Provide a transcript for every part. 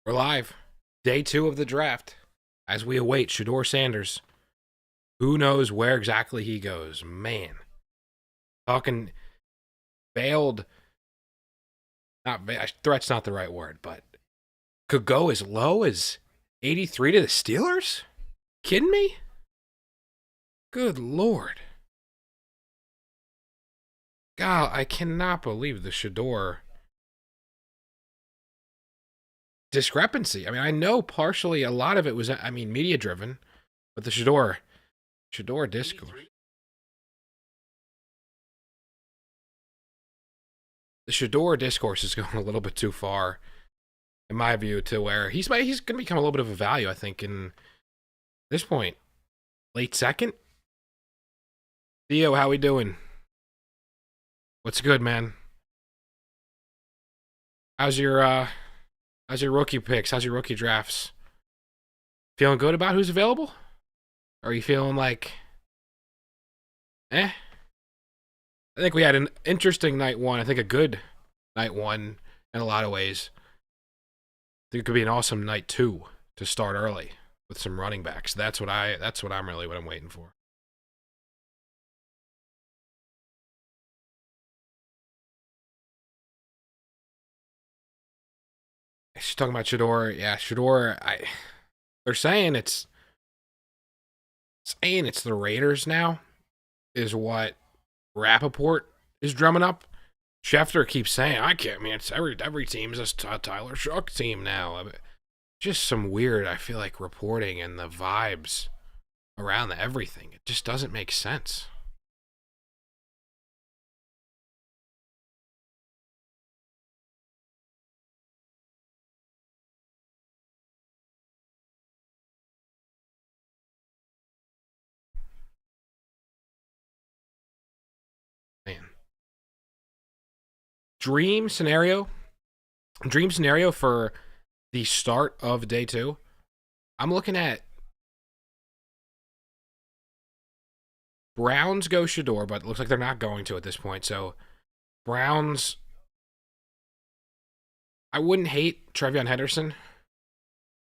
We're live. Day 2 of the draft. As we await Shedeur Sanders. Who knows where exactly he goes? Man. Talking veiled. Threat's not the right word, but could go as low as 83 to the Steelers? Kidding me? Good Lord. God, I cannot believe the Shedeur discrepancy. I mean, I know partially a lot of it was, media driven, but the Shedeur discourse. The Shedeur discourse is going a little bit too far, in my view, to where he's going to become a little bit of a value, I think, in this point. Late second? Theo, how we doing? What's good, man? How's your rookie picks? How's your rookie drafts? Feeling good about who's available? Or are you feeling like, eh? I think we had an interesting night one. I think a good night one in a lot of ways. I think it could be an awesome night two to start early with some running backs. That's what I'm waiting for. She's talking about Shedeur. Yeah, Shedeur. They're saying it's the Raiders now, is what Rappaport is drumming up. Schefter keeps saying, I can't, man, it's every team's a Tyler Shough team now. I mean, just some weird, I feel like, reporting and the vibes around everything. It just doesn't make sense. Man. Dream scenario for the start of day 2. I'm looking at Browns go Shedeur, but it looks like they're not going to at this point. So Browns, I wouldn't hate TreVeyon Henderson.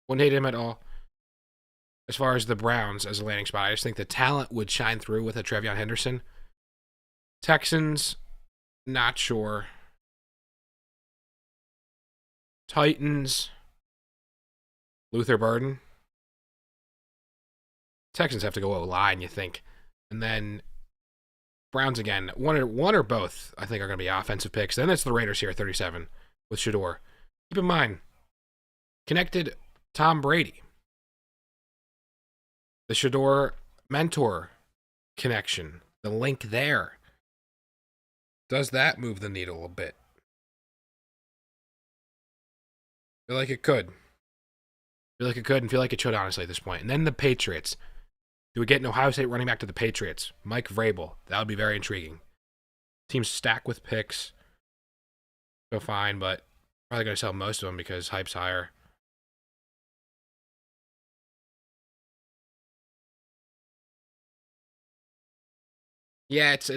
Wouldn't hate him at all. As far as the Browns as a landing spot, I just think the talent would shine through with a TreVeyon Henderson. Texans, not sure. Titans, Luther Burden. Texans have to go O-line, you think. And then Browns again. One or both, I think, are going to be offensive picks. Then it's the Raiders here at 37 with Shedeur. Keep in mind, connected Tom Brady. The Shedeur mentor connection. The link there. Does that move the needle a bit? Feel like it could. Feel like it could and feel like it should, honestly, at this point. And then the Patriots. Do we get an Ohio State running back to the Patriots? Mike Vrabel. That would be very intriguing. Team's stacked with picks. So fine, but probably going to sell most of them because hype's higher. Yeah, it's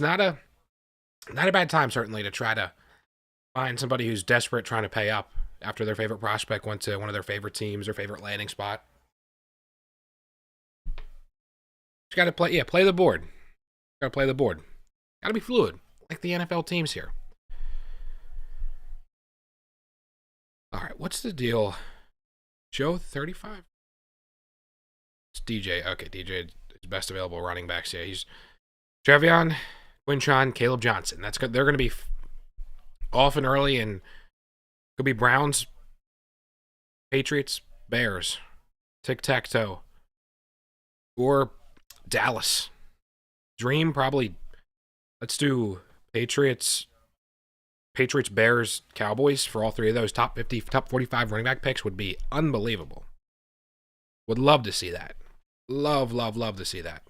not a bad time, certainly, to try to find somebody who's desperate trying to pay up after their favorite prospect went to one of their favorite teams, their favorite landing spot. Just got to play the board. Got to play the board. Got to be fluid, like the NFL teams here. All right, what's the deal? Joe 35? It's DJ. Okay, DJ is best available running backs. Yeah, he's TreVeyon, Quinshon, Caleb Johnson. That's good. They're going to be off and early, and could be Browns, Patriots, Bears, tic-tac-toe, or Dallas. Dream probably. Let's do Patriots, Bears, Cowboys for all three of those top 50, top 45 running back picks would be unbelievable. Would love to see that. Love to see that.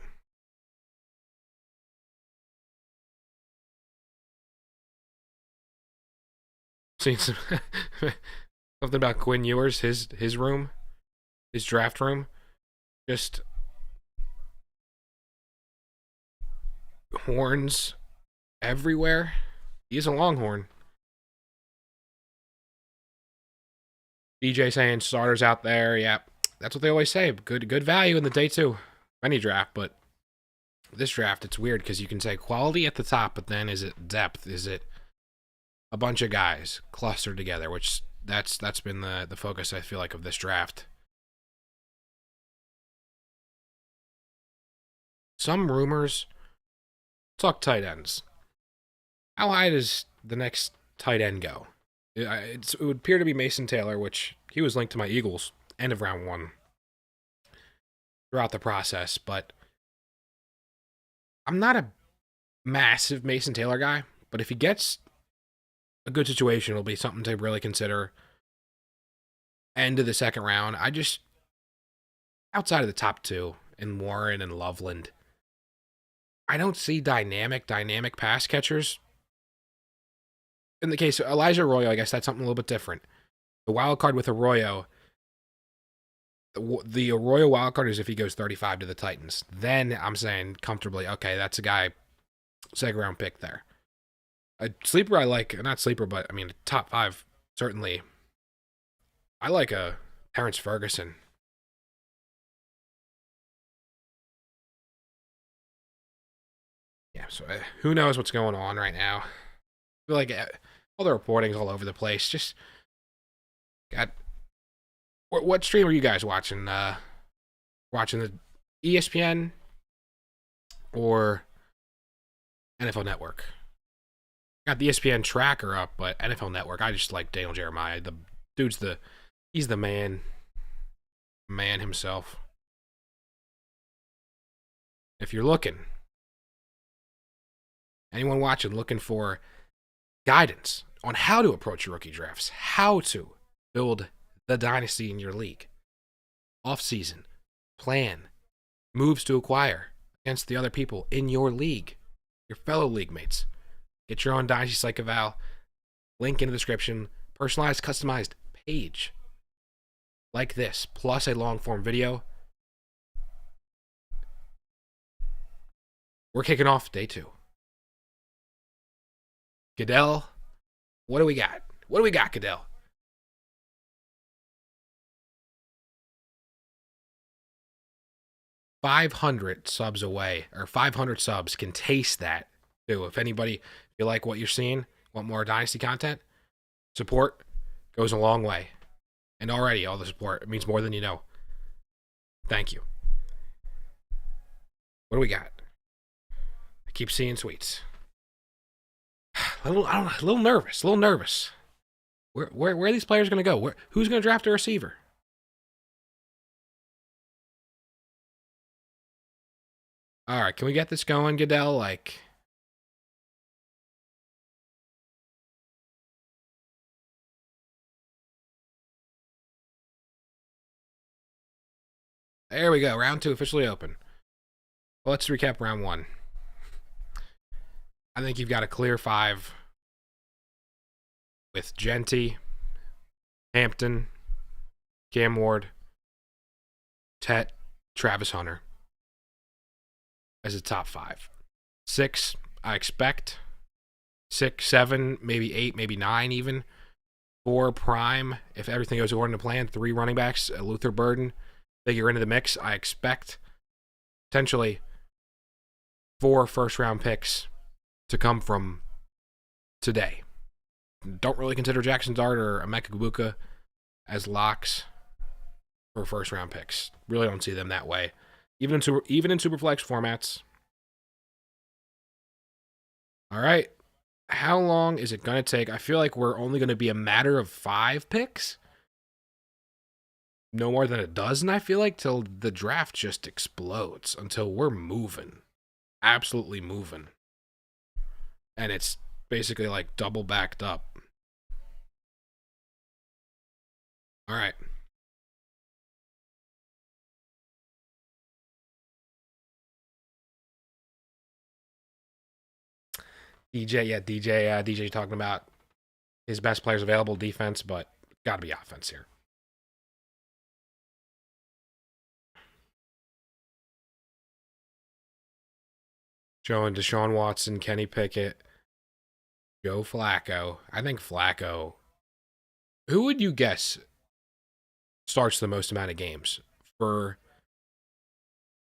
Seen some something about Quinn Ewers, his room, his draft room, just horns everywhere. He is a Longhorn. DJ saying starters out there. Yeah, that's what they always say. Good value in the day two any draft, but this draft it's weird because you can say quality at the top, but then is it depth? Is it a bunch of guys clustered together? Which that's been the focus I feel like of this draft. Some rumors talk tight ends. How high does the next tight end go? It would appear to be Mason Taylor, which he was linked to my Eagles end of round one throughout the process, but I'm not a massive Mason Taylor guy, but if he gets a good situation, it'll be something to really consider. End of the second round, I just, outside of the top two, in Warren and Loveland, I don't see dynamic pass catchers. In the case of Elijah Arroyo, I guess that's something a little bit different. The wild card with Arroyo, the Arroyo wild card is if he goes 35 to the Titans. Then I'm saying comfortably, okay, that's a guy, second round pick there. A sleeper I like, not sleeper, but I mean, top five, certainly. I like a Terrence Ferguson. Yeah, so who knows what's going on right now? I feel like all the reporting's all over the place. Just got what stream are you guys watching? Watching the ESPN or NFL Network? Got the ESPN tracker up, but NFL Network. I just like Daniel Jeremiah. The dude's he's the man himself. If you're looking, anyone watching looking for guidance on how to approach your rookie drafts, how to build the dynasty in your league, off-season, plan, moves to acquire against the other people in your league, your fellow league mates. Get your own Dynasty Psych Eval. Link in the description. Personalized, customized page like this, plus a long-form video. We're kicking off day two. Goodell, what do we got? What do we got, Goodell? $500 subs away, or 500 subs can taste that too. If anybody, you like what you're seeing, want more Dynasty content, support goes a long way. And already, all the support, it means more than you know. Thank you. What do we got? I keep seeing tweets. A little nervous. Where are these players going to go? Who's going to draft a receiver? All right, can we get this going, Goodell? There we go. Round two officially open. Well, let's recap round one. I think you've got a clear five with Genty, Hampton, Cam Ward, Tet, Travis Hunter as a top five. 6, I expect. 6, 7, maybe 8, maybe 9 even. 4, prime, if everything goes according to plan. 3 running backs, Luther Burden, figure into the mix. I expect potentially 4 first-round picks to come from today. Don't really consider Jackson Dart or Emeka Egbuka as locks for first-round picks. Really don't see them that way. Even in Superflex formats. All right. How long is it going to take? I feel like we're only going to be a matter of 5 picks. No more than a dozen, I feel like, till the draft just explodes. Until we're moving. Absolutely moving. And it's basically like double backed up. All right. DJ talking about his best players available, defense, but got to be offense here. Showing Deshaun Watson, Kenny Pickett, Joe Flacco. I think Flacco. Who would you guess starts the most amount of games for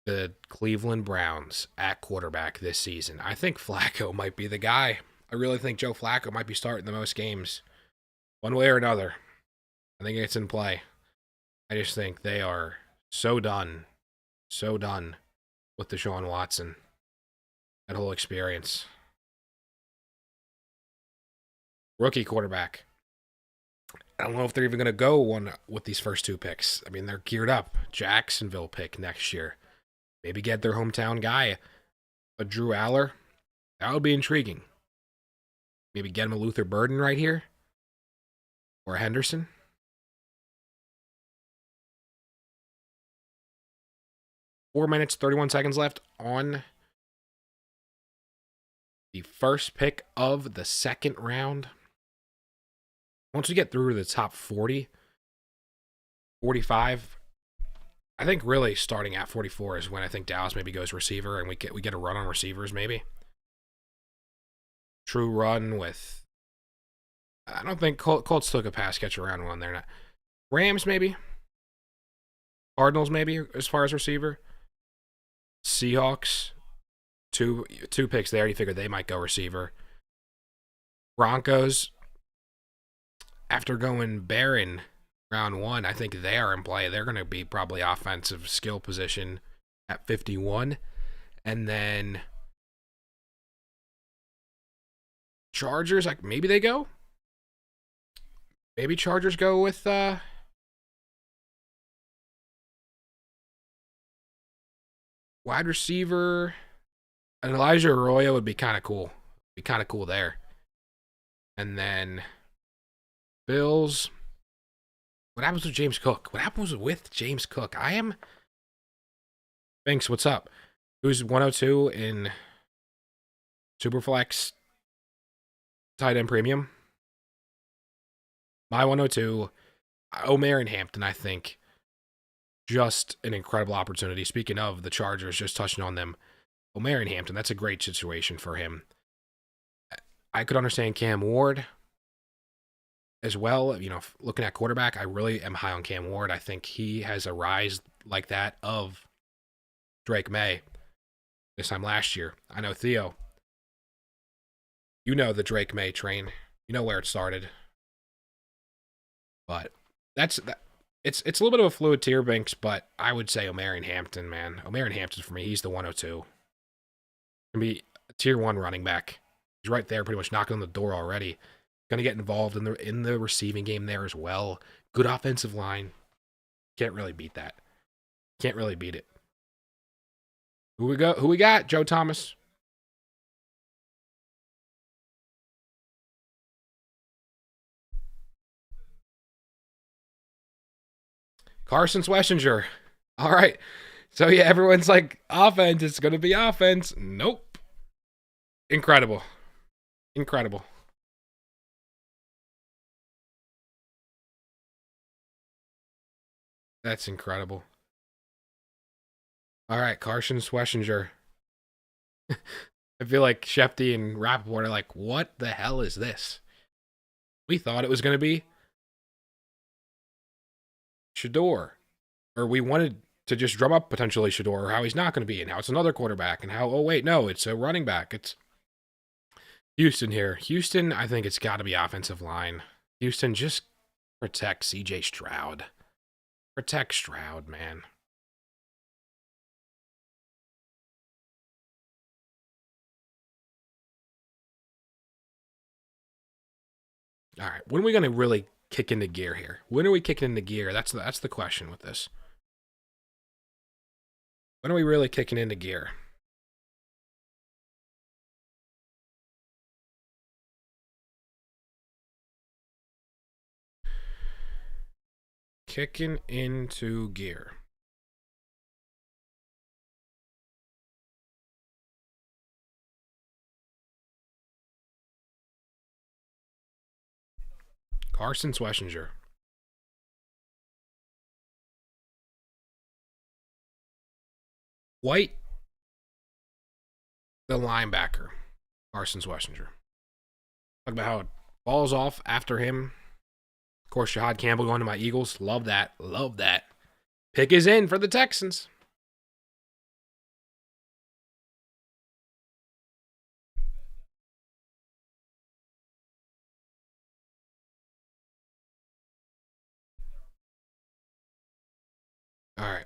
the Cleveland Browns at quarterback this season. I think Flacco might be the guy. I really think Joe Flacco might be starting the most games, one way or another. I think it's in play. I just think they are so done with Deshaun Watson. That whole experience. Rookie quarterback. I don't know if they're even going to go one with these first two picks. I mean, they're geared up. Jacksonville pick next year. Maybe get their hometown guy, a Drew Aller. That would be intriguing. Maybe get him a Luther Burden right here. Or a Henderson. Four minutes, 31 seconds left on the first pick of the second round. Once we get through the top 40, 45, I think really starting at 44 is when I think Dallas maybe goes receiver and we get a run on receivers maybe. True run with, I don't think Colts took a pass catch around one there. Rams maybe. Cardinals maybe as far as receiver. Seahawks, two picks there. You figure they might go receiver. Broncos, after going Barron round one, I think they are in play. They're going to be probably offensive skill position at 51. And then Chargers, like maybe they go. Maybe Chargers go with wide receiver. And Elijah Arroyo would be kind of cool. Be kind of cool there. And then Bills. What happens with James Cook? What happens with James Cook? Binks, what's up? Who's 102 in Superflex tight end premium? My 102, Omer and Hampton, I think. Just an incredible opportunity. Speaking of the Chargers, just touching on them. Omer and Hampton, that's a great situation for him. I could understand Cam Ward as well. You know, looking at quarterback, I really am high on Cam Ward. I think he has a rise like that of Drake May this time last year. I know, Theo, you know the Drake May train. You know where it started. But it's a little bit of a fluid tier, Binks, but I would say Omer and Hampton, man. Omer and Hampton, for me, he's the 102. Can be a tier 1 running back. He's right there, pretty much knocking on the door already. Going to get involved in the receiving game there as well. Good offensive line. Can't really beat that. Can't really beat it. Who we got? Joe Thomas. Carson Schlesinger. All right. So, yeah, everyone's like, offense, it's going to be offense. Nope. Incredible. Incredible. That's incredible. All right, Carson Schlesinger. I feel like Shefty and Rappaport are like, what the hell is this? We thought it was going to be Shedeur. Or we wanted to just drum up potentially Shedeur, or how he's not going to be, and how it's another quarterback, and how, oh, wait, no, it's a running back. It's Houston here. Houston, I think it's got to be offensive line. Houston, just protect CJ Stroud. Protect Stroud, man. All right, when are we going to really kick into gear here? When are we kicking into gear? That's the question with this. When are we really kicking into gear? Kicking into gear. Carson Schlesinger. White, the linebacker, Carson Schlesinger. Talk about how it falls off after him. Of course, Shahad Campbell going to my Eagles. Love that. Love that. Pick is in for the Texans. All right.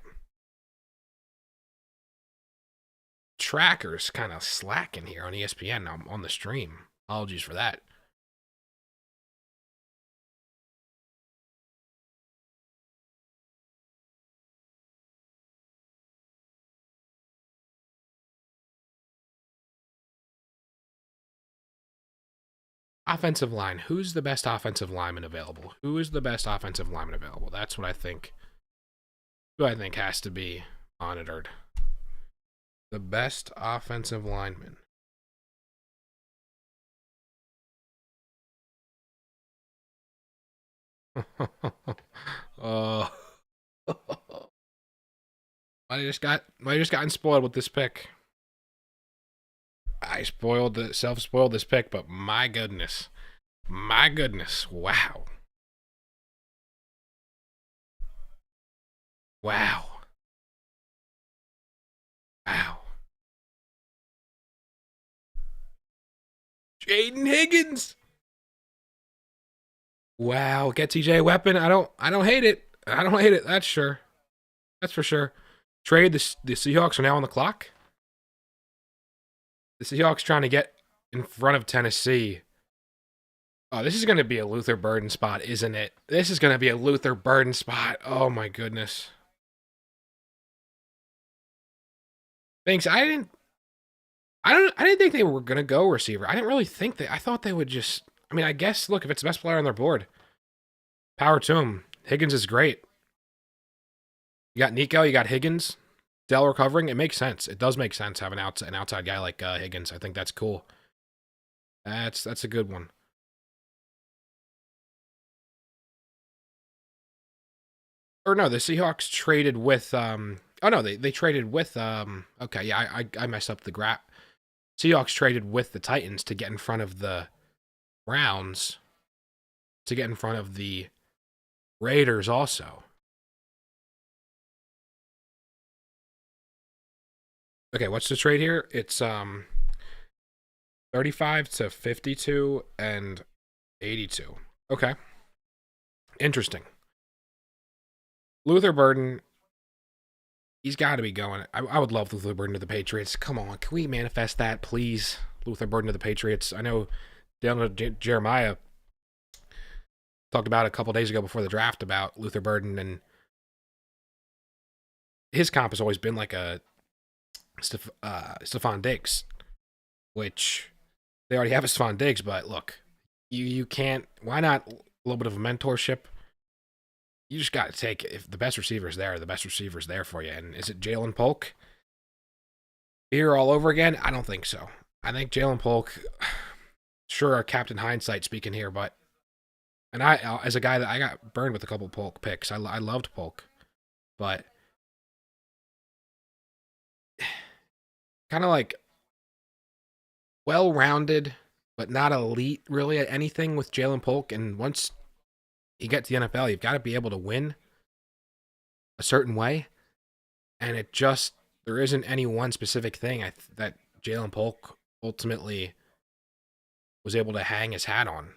Tracker's kind of slacking here on ESPN now on the stream. Apologies for that. Offensive line. Who's the best offensive lineman available? Who is the best offensive lineman available? That's what I think. Who I think has to be monitored. The best offensive lineman. Oh. I just gotten spoiled with this pick. I self-spoiled this pick, but my goodness. My goodness. Wow. Wow. Wow. Jaden Higgins. Wow. Get TJ a weapon. I don't hate it. I don't hate it. That's sure. That's for sure. Trade the Seahawks are now on the clock. The Seahawks trying to get in front of Tennessee. Oh, this is going to be a Luther Burden spot, isn't it? This is going to be a Luther Burden spot. Oh my goodness. Thanks. I didn't think they were going to go receiver. I didn't really think that. I thought they would just. I mean, I guess look, if it's the best player on their board, power to him. Higgins is great. You got Nico, you got Higgins. Dell recovering. It makes sense. It does make sense having an outside guy like Higgins. I think that's cool. That's a good one. Or no, the Seahawks traded with oh no, they traded with okay, yeah, I messed up the graph. Seahawks traded with the Titans to get in front of the Browns, to get in front of the Raiders also. Okay, what's the trade here? It's 35 to 52 and 82. Okay. Interesting. Luther Burden, he's got to be going. I would love Luther Burden to the Patriots. Come on, can we manifest that, please? Luther Burden to the Patriots. I know Jeremiah talked about it a couple days ago before the draft about Luther Burden, and his comp has always been like a Stephon Diggs, which they already have a Stephon Diggs, but look, you can't. Why not a little bit of a mentorship? You just got to take it. If the best receiver's there, the best receiver's there for you. And is it Jalen Polk here all over again? I don't think so. I think Jalen Polk, sure, Captain Hindsight speaking here, but and I, as a guy that I got burned with a couple Polk picks, I loved Polk, but kind of like well-rounded, but not elite really at anything with Jalen Polk. And once you get to the NFL, you've got to be able to win a certain way. And it just, there isn't any one specific thing that Jalen Polk ultimately was able to hang his hat on.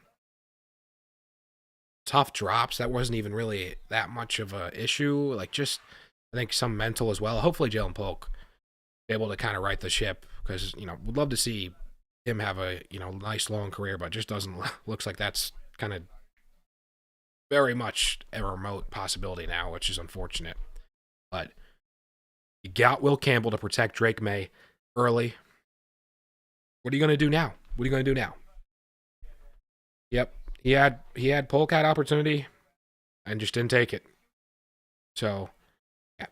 Tough drops, that wasn't even really that much of a issue. Like just, I think some mental as well. Hopefully Jalen Polk be able to kind of right the ship because, would love to see him have a, nice long career, but just doesn't, looks like that's kind of very much a remote possibility now, which is unfortunate. But you got Will Campbell to protect Drake May early. What are you going to do now? What are you going to do now? Yep, he had Polk had opportunity and just didn't take it. So, yeah,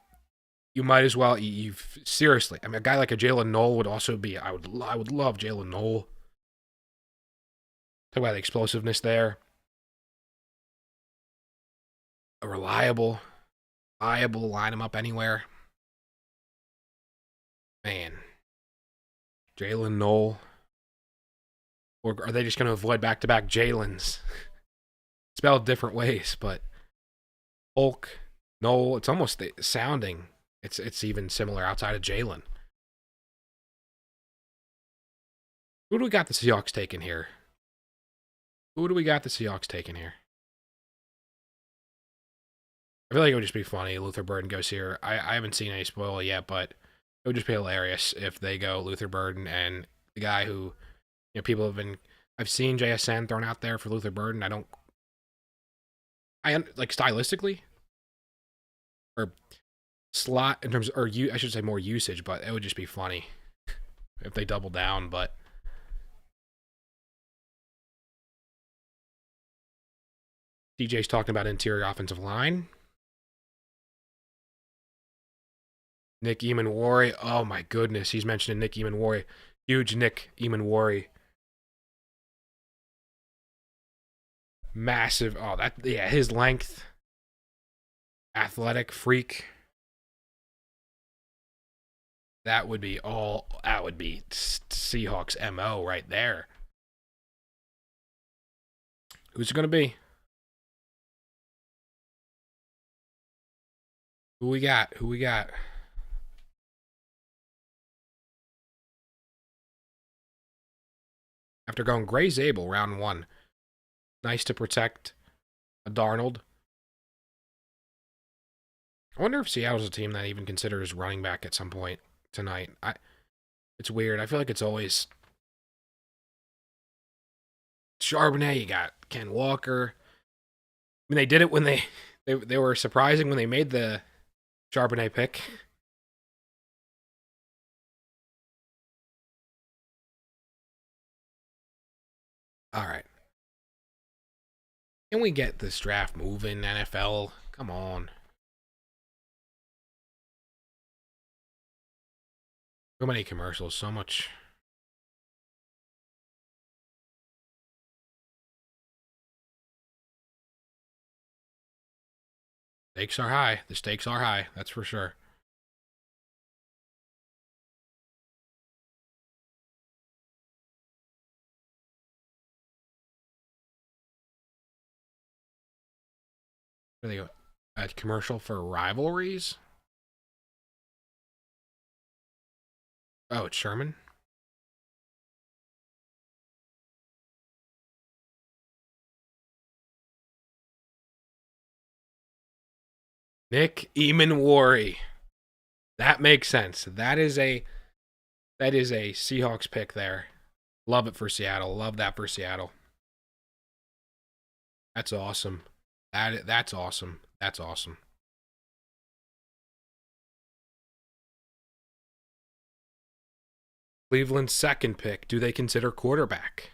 you might as well. You seriously. I mean, a guy like a Jalen Noel would also be. I would love Jalen Noel. Talk about the explosiveness there. A reliable, line him up anywhere. Man. Jalen Noel. Or are they just going to avoid back-to-back Jalen's? spelled different ways, but Hulk, Noel, it's almost sounding. It's even similar outside of Jalen. Who do we got the Seahawks taking here? Who do we got the Seahawks taking here? I feel like it would just be funny. Luther Burden goes here. I haven't seen any spoil yet, but it would just be hilarious if they go Luther Burden and the guy who, people have been. I've seen JSN thrown out there for Luther Burden. I like stylistically or slot in terms, or I should say more usage, but it would just be funny if they double down. But DJ's talking about interior offensive line. Nick Eamon-Warry. Oh my goodness, he's mentioning Nick Eamon-Warry. Huge Nick Eamon-Warry. Massive. Oh, his length. Athletic freak. That would be Seahawks MO right there. Who's it going to be? Who we got? After going Gray Zabel round 1. Nice to protect a Darnold. I wonder if Seattle's a team that even considers running back at some point tonight. It's weird. I feel like it's always Charbonnet. You got Ken Walker. I mean, they did it when they were surprising when they made the Charbonnet pick. All right. Can we get this draft moving, NFL? Come on. So many commercials, so much. Stakes are high. The stakes are high, that's for sure. Where they go? A commercial for rivalries? Oh, it's Sherman? Nick Eamon-Warry. That makes sense. That is a Seahawks pick there. Love it for Seattle. Love that for Seattle. That's awesome. That's awesome. That's awesome. Cleveland's second pick. Do they consider quarterback?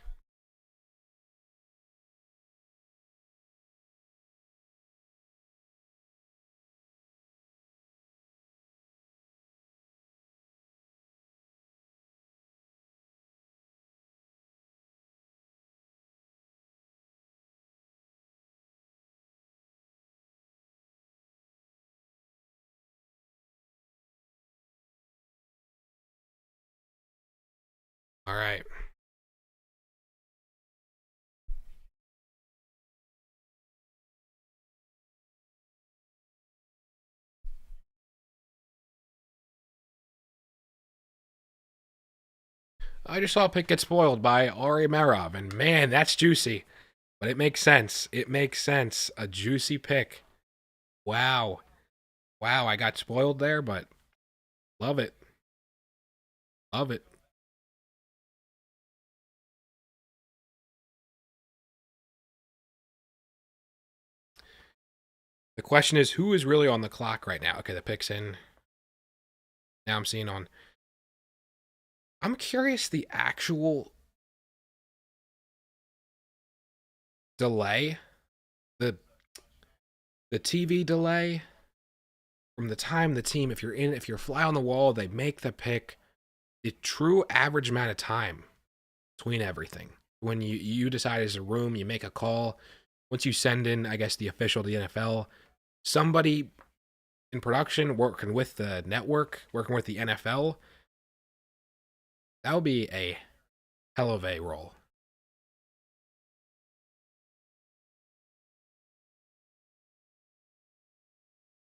All right. I just saw a pick get spoiled by Ari Merov, and man, that's juicy. But it makes sense. It makes sense. A juicy pick. Wow. Wow, I got spoiled there, but love it. Love it. The question is, who is really on the clock right now? Okay, the pick's in. Now I'm seeing on. I'm curious the actual delay, the TV delay from the time the team, if you're fly on the wall, they make the pick, the true average amount of time between everything. When you decide as a room, you make a call. Once you send in, I guess, the official to the NFL, somebody in production working with the network, working with the NFL, that would be a hell of a role.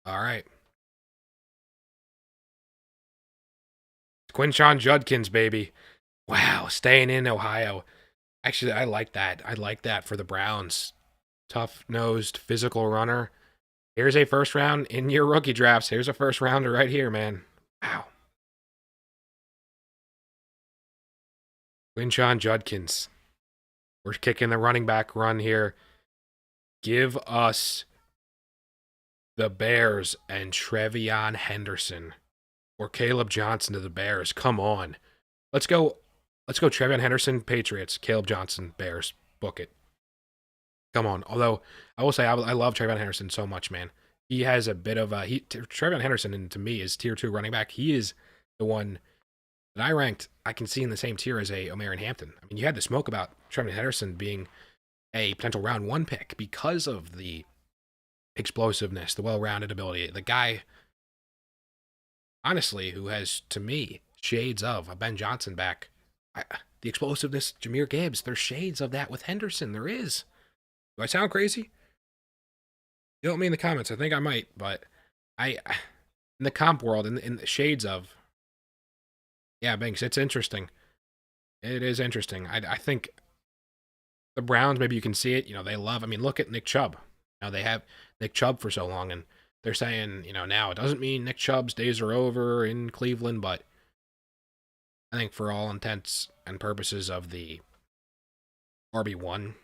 All right. Quinshon Judkins, baby. Wow, staying in Ohio. Actually, I like that. I like that for the Browns. Tough-nosed, physical runner. Here's a first round in your rookie drafts. Here's a first rounder right here, man. Wow. Quinshon Judkins. We're kicking the running back run here. Give us the Bears and TreVeyon Henderson or Caleb Johnson to the Bears. Come on. Let's go. Let's go TreVeyon Henderson, Patriots. Caleb Johnson, Bears. Book it. Come on. Although, I will say, I love TreVeyon Henderson so much, man. He has a bit of a... TreVeyon Henderson, and to me, is tier 2 running back. He is the one that I ranked, I can see in the same tier as a O'Marion Hampton. I mean, you had to smoke about TreVeyon Henderson being a potential round 1 pick because of the explosiveness, the well-rounded ability. The guy, honestly, who has, to me, shades of a Ben Johnson back. The explosiveness, Jahmyr Gibbs, there's shades of that with Henderson. There is. Do I sound crazy? You help me in the comments. I think I might, but in the comp world, in the shades of, yeah, Banks, it's interesting. It is interesting. I think the Browns, maybe you can see it. They love. I mean, look at Nick Chubb. Now they have Nick Chubb for so long, and they're saying, now it doesn't mean Nick Chubb's days are over in Cleveland, but I think for all intents and purposes of the RB1,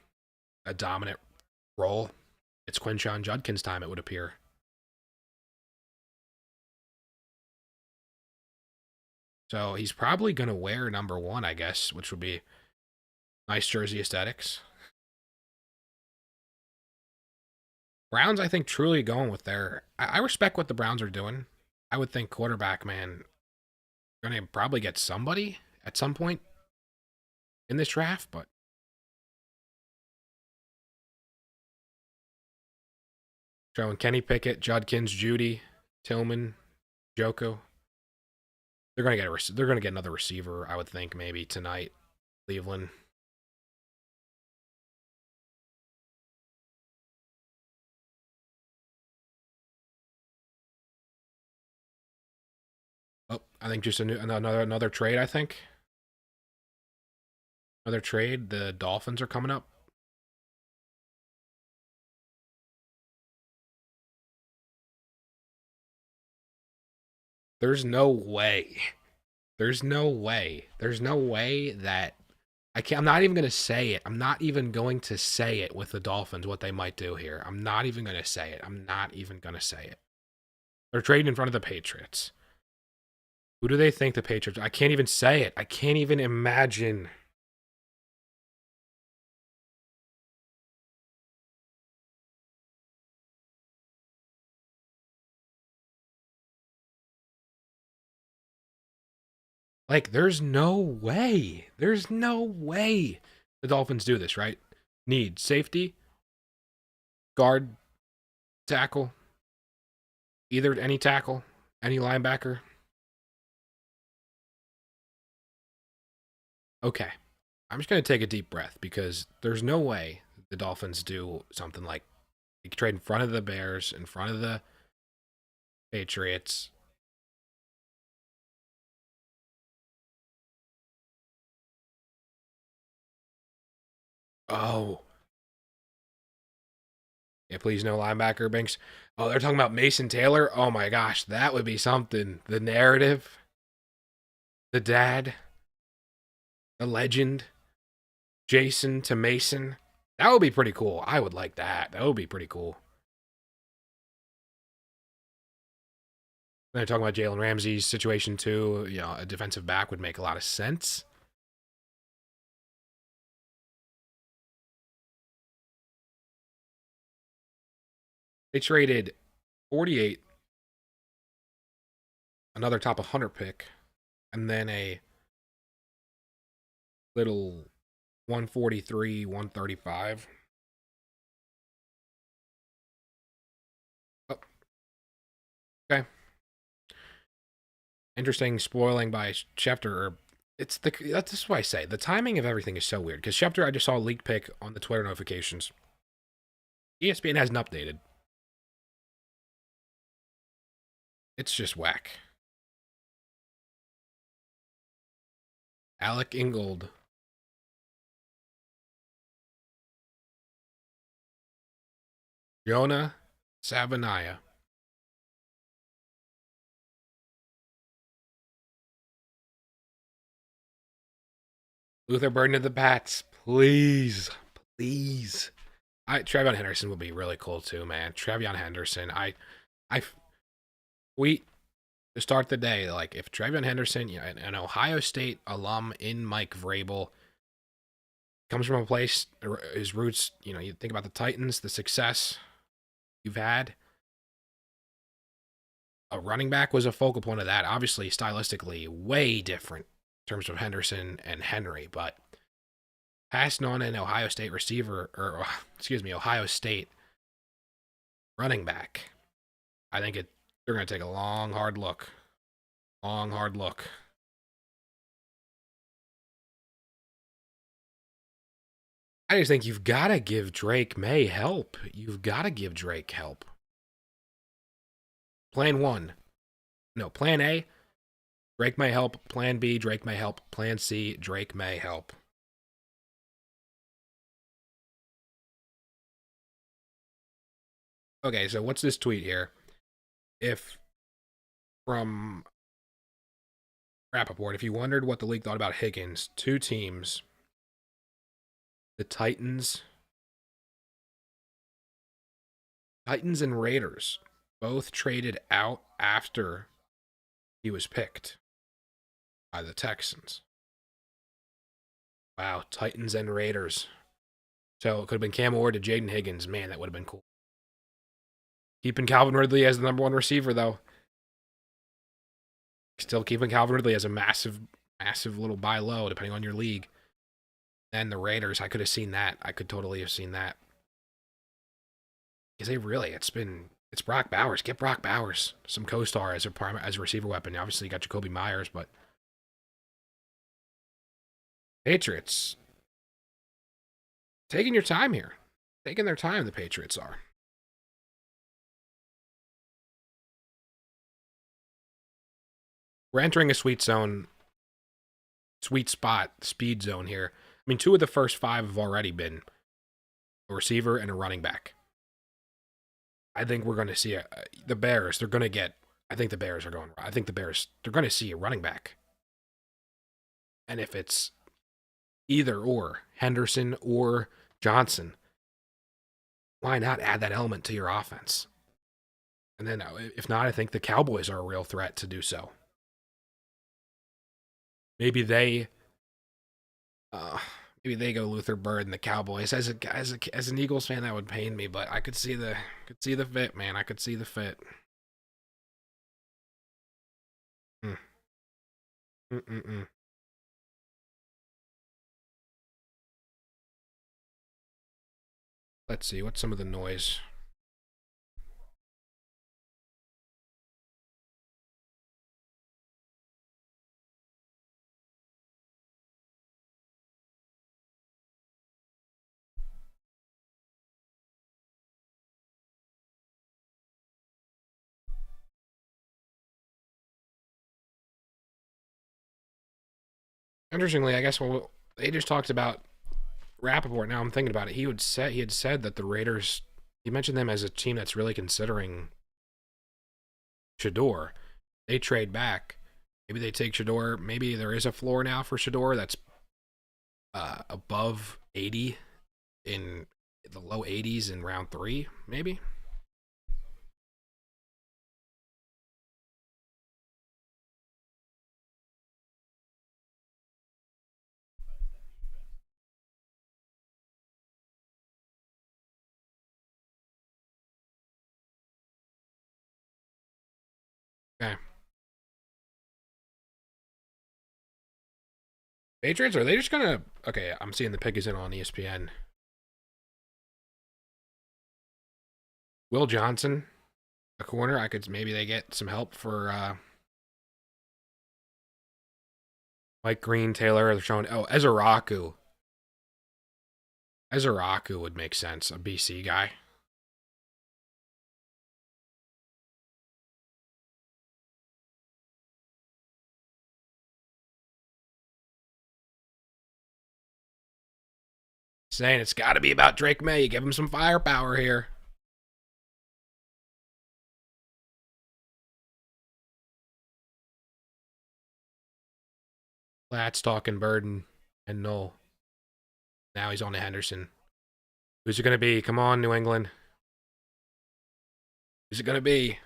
a dominant role, it's Quinshon Judkins' time, it would appear. So he's probably going to wear number 1, I guess, which would be nice jersey aesthetics. Browns, I think, truly going with their... I respect what the Browns are doing. I would think quarterback, man, going to probably get somebody at some point in this draft, but showing Kenny Pickett, Judkins, Judy, Tillman, Joko. They're going to get another receiver, I would think, maybe tonight. Cleveland. Oh, I think just another trade, I think. Another trade. The Dolphins are coming up. There's no way. There's no way. There's no way that I'm not even going to say it. I'm not even going to say it with the Dolphins, what they might do here. I'm not even going to say it. I'm not even going to say it. They're trading in front of the Patriots. Who do they think the Patriots... I can't even say it. I can't even imagine. Like, there's no way. There's no way the Dolphins do this, right? Need safety, guard, tackle, either any tackle, any linebacker. Okay. I'm just going to take a deep breath because there's no way the Dolphins do something like they trade in front of the Bears, in front of the Patriots. Oh. Yeah, please no linebacker, Banks. Oh, they're talking about Mason Taylor? Oh my gosh, that would be something. The narrative, the dad, the legend, Jason to Mason. That would be pretty cool. I would like that. That would be pretty cool. They're talking about Jalen Ramsey's situation too. A defensive back would make a lot of sense. They traded 48, another top 100 pick, and then a little 143, 135. Oh, okay. Interesting spoiling by Schefter. That's what I say. The timing of everything is so weird. Because Schefter, I just saw a leaked pick on the Twitter notifications. ESPN hasn't updated. It's just whack. Alec Ingold. Jonah Sabanaya. Luther Burden of the Pats. Please. Please. TreVeyon Henderson would be really cool too, man. TreVeyon Henderson. I tweet to start the day, like if TreVeyon Henderson, an Ohio State alum in Mike Vrabel, comes from a place, his roots, you think about the Titans, the success you've had. A running back was a focal point of that. Obviously, stylistically, way different in terms of Henderson and Henry, but passing on an Ohio State receiver, or excuse me, Ohio State running back, I think they're going to take a long, hard look. Long, hard look. I just think you've got to give Drake May help. You've got to give Drake help. Plan one. No, plan A, Drake may help. Plan B, Drake may help. Plan C, Drake may help. Okay, so what's this tweet here? If from Rappaport, if you wondered what the league thought about Higgins, two teams, the Titans and Raiders, both traded out after he was picked by the Texans. Wow, Titans and Raiders. So it could have been Cam Ward to Jaden Higgins. Man, that would have been cool. Keeping Calvin Ridley as the number one receiver, though. Still keeping Calvin Ridley as a massive, massive little buy low, depending on your league. And the Raiders, I could have seen that. I could totally have seen that. Because it's Brock Bowers. Get Brock Bowers some co-star as a receiver weapon. Obviously, you got Jacoby Myers, but Patriots taking your time here. Taking their time, the Patriots are. We're entering a sweet spot, speed zone here. I mean, two of the first five have already been a receiver and a running back. I think we're going to see the Bears. They're going to get. I think the Bears are going. I think the Bears. They're going to see a running back. And if it's either or Henderson or Johnson, why not add that element to your offense? And then if not, I think the Cowboys are a real threat to do so. Maybe they go Luther Bird and the Cowboys. As an Eagles fan, that would pain me, but I could see the fit, man. I could see the fit. Mm. Let's see, what's some of the noise? Interestingly, I guess they just talked about Rappaport. Now I'm thinking about it. He had said that the Raiders. He mentioned them as a team that's really considering Shedeur. They trade back. Maybe they take Shedeur. Maybe there is a floor now for Shedeur that's above 80 in the low 80s in round 3. Maybe. Okay. Patriots, are they just gonna? Okay, I'm seeing the pick is in on ESPN. Will Johnson, a corner. Maybe they get some help for Mike Green, Taylor. They're showing. Oh, Ezeraku. Ezeraku would make sense. A BC guy. Saying it's got to be about Drake May. You give him some firepower here. Platts talking Burden and Null. Now he's on to Henderson. Who's it going to be? Come on, New England. Who's it going to be?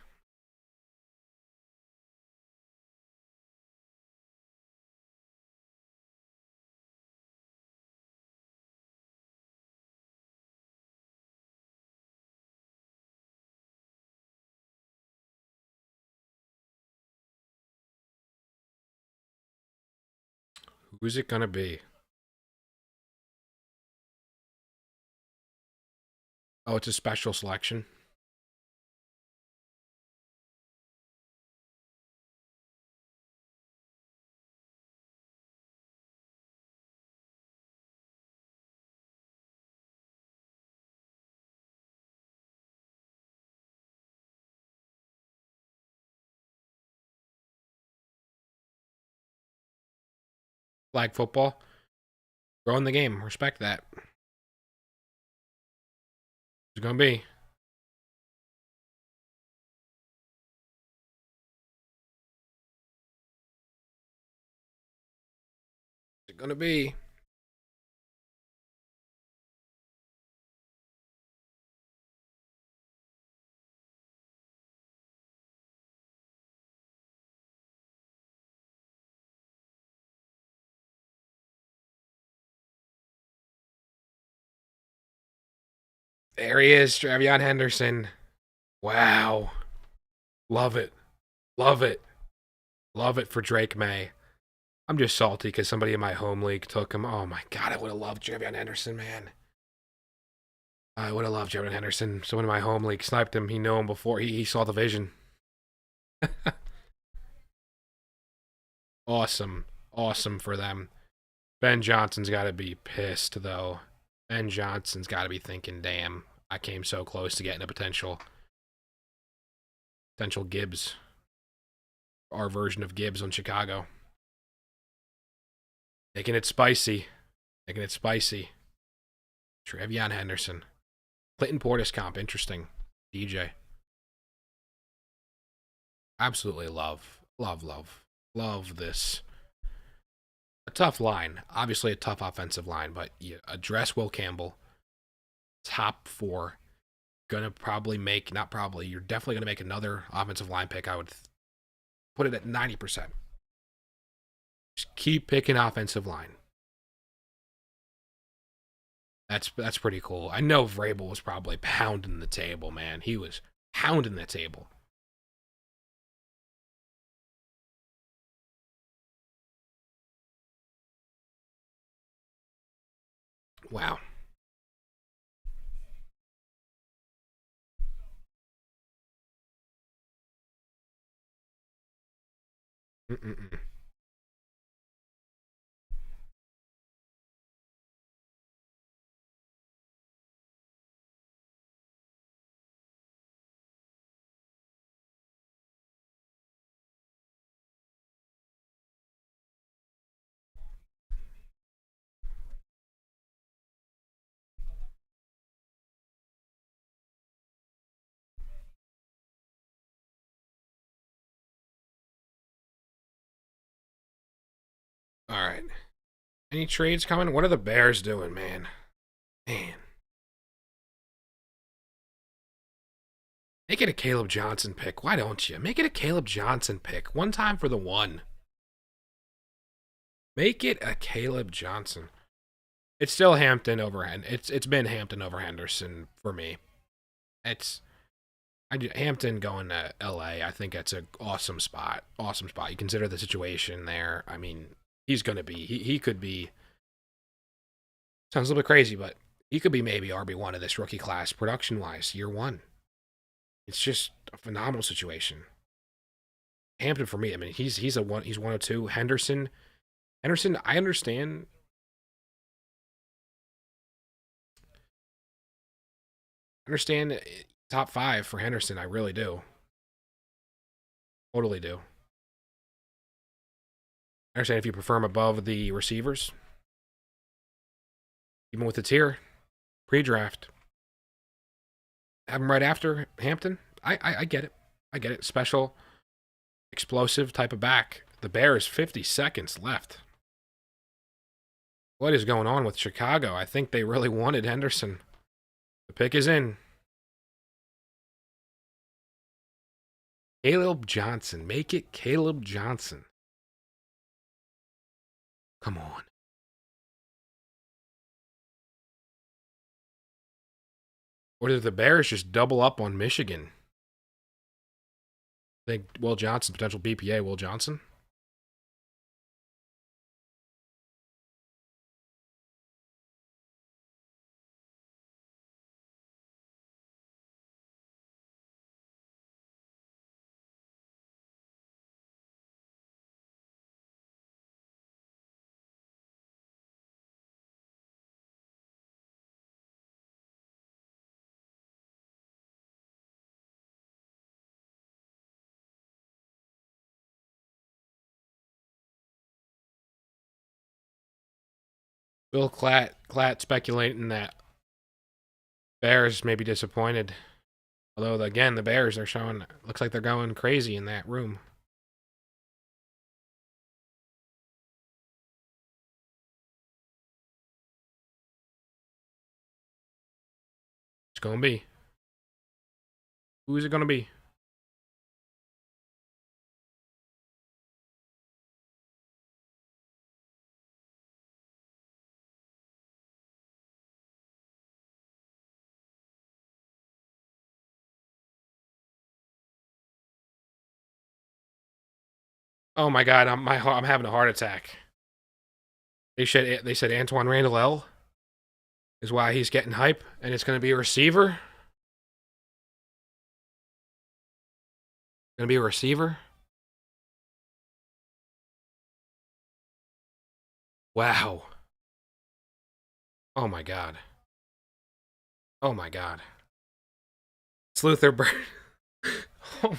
Who's it going to be? Oh, it's a special selection. Flag football. Growing the game. Respect that. Who's it going to be? Who's it going to be? There he is, TreVeyon Henderson. Wow. Love it. Love it. Love it for Drake May. I'm just salty because somebody in my home league took him. Oh my god, I would have loved TreVeyon Henderson, man. I would have loved TreVeyon Henderson. Someone in my home league sniped him. He knew him before he saw the vision. Awesome. Awesome for them. Ben Johnson's got to be pissed, though. Ben Johnson's got to be thinking, damn, I came so close to getting a potential Gibbs. Our version of Gibbs on Chicago. Making it spicy. Making it spicy. TreVeyon Henderson. Clinton Portis comp. Interesting. DJ. Absolutely love this. A tough line. Obviously a tough offensive line, but you address Will Campbell. Top 4. Gonna probably make, not probably, you're definitely gonna make another offensive line pick. I would put it at 90%. Just keep picking offensive line. That's pretty cool. I know Vrabel was probably pounding the table, man. He was pounding the table. Wow. Mm-mm-mm. All right. Any trades coming? What are the Bears doing, man? Man. Make it a Caleb Johnson pick. Why don't you? Make it a Caleb Johnson pick. One time for the one. Make it a Caleb Johnson. It's still Hampton over it's been Hampton over Henderson for me. It's Hampton going to LA. I think that's an awesome spot. Awesome spot. You consider the situation there. I mean, he's going to be he could be, sounds a little bit crazy, but he could be maybe RB1 of this rookie class production wise year 1. It's just a phenomenal situation. Hampton for me. I mean, he's 102. Henderson, I understand. Top 5 for Henderson. I really do. Totally do. I understand if you prefer him above the receivers. even with the tier pre-draft. Have him right after Hampton. I get it. I get it. Special, explosive type of back. The Bears, 50 seconds left. What is going on with Chicago? I think they really wanted Henderson. The pick is in. Caleb Johnson. Make it Caleb Johnson. Come on. Or did the Bears just double up on Michigan? I think Will Johnson, potential BPA, Will Johnson. Bill Klatt speculating that Bears may be disappointed. Although, again, the Bears are showing, looks like they're going crazy in that room. It's going to be. Who is it going to be? Oh my God, I'm having a heart attack. They said Antoine Randall L is why he's getting hype, and it's going to be a receiver. Going to be a receiver. Wow. Oh my God. Oh my God. It's Luther Burn. Oh my God.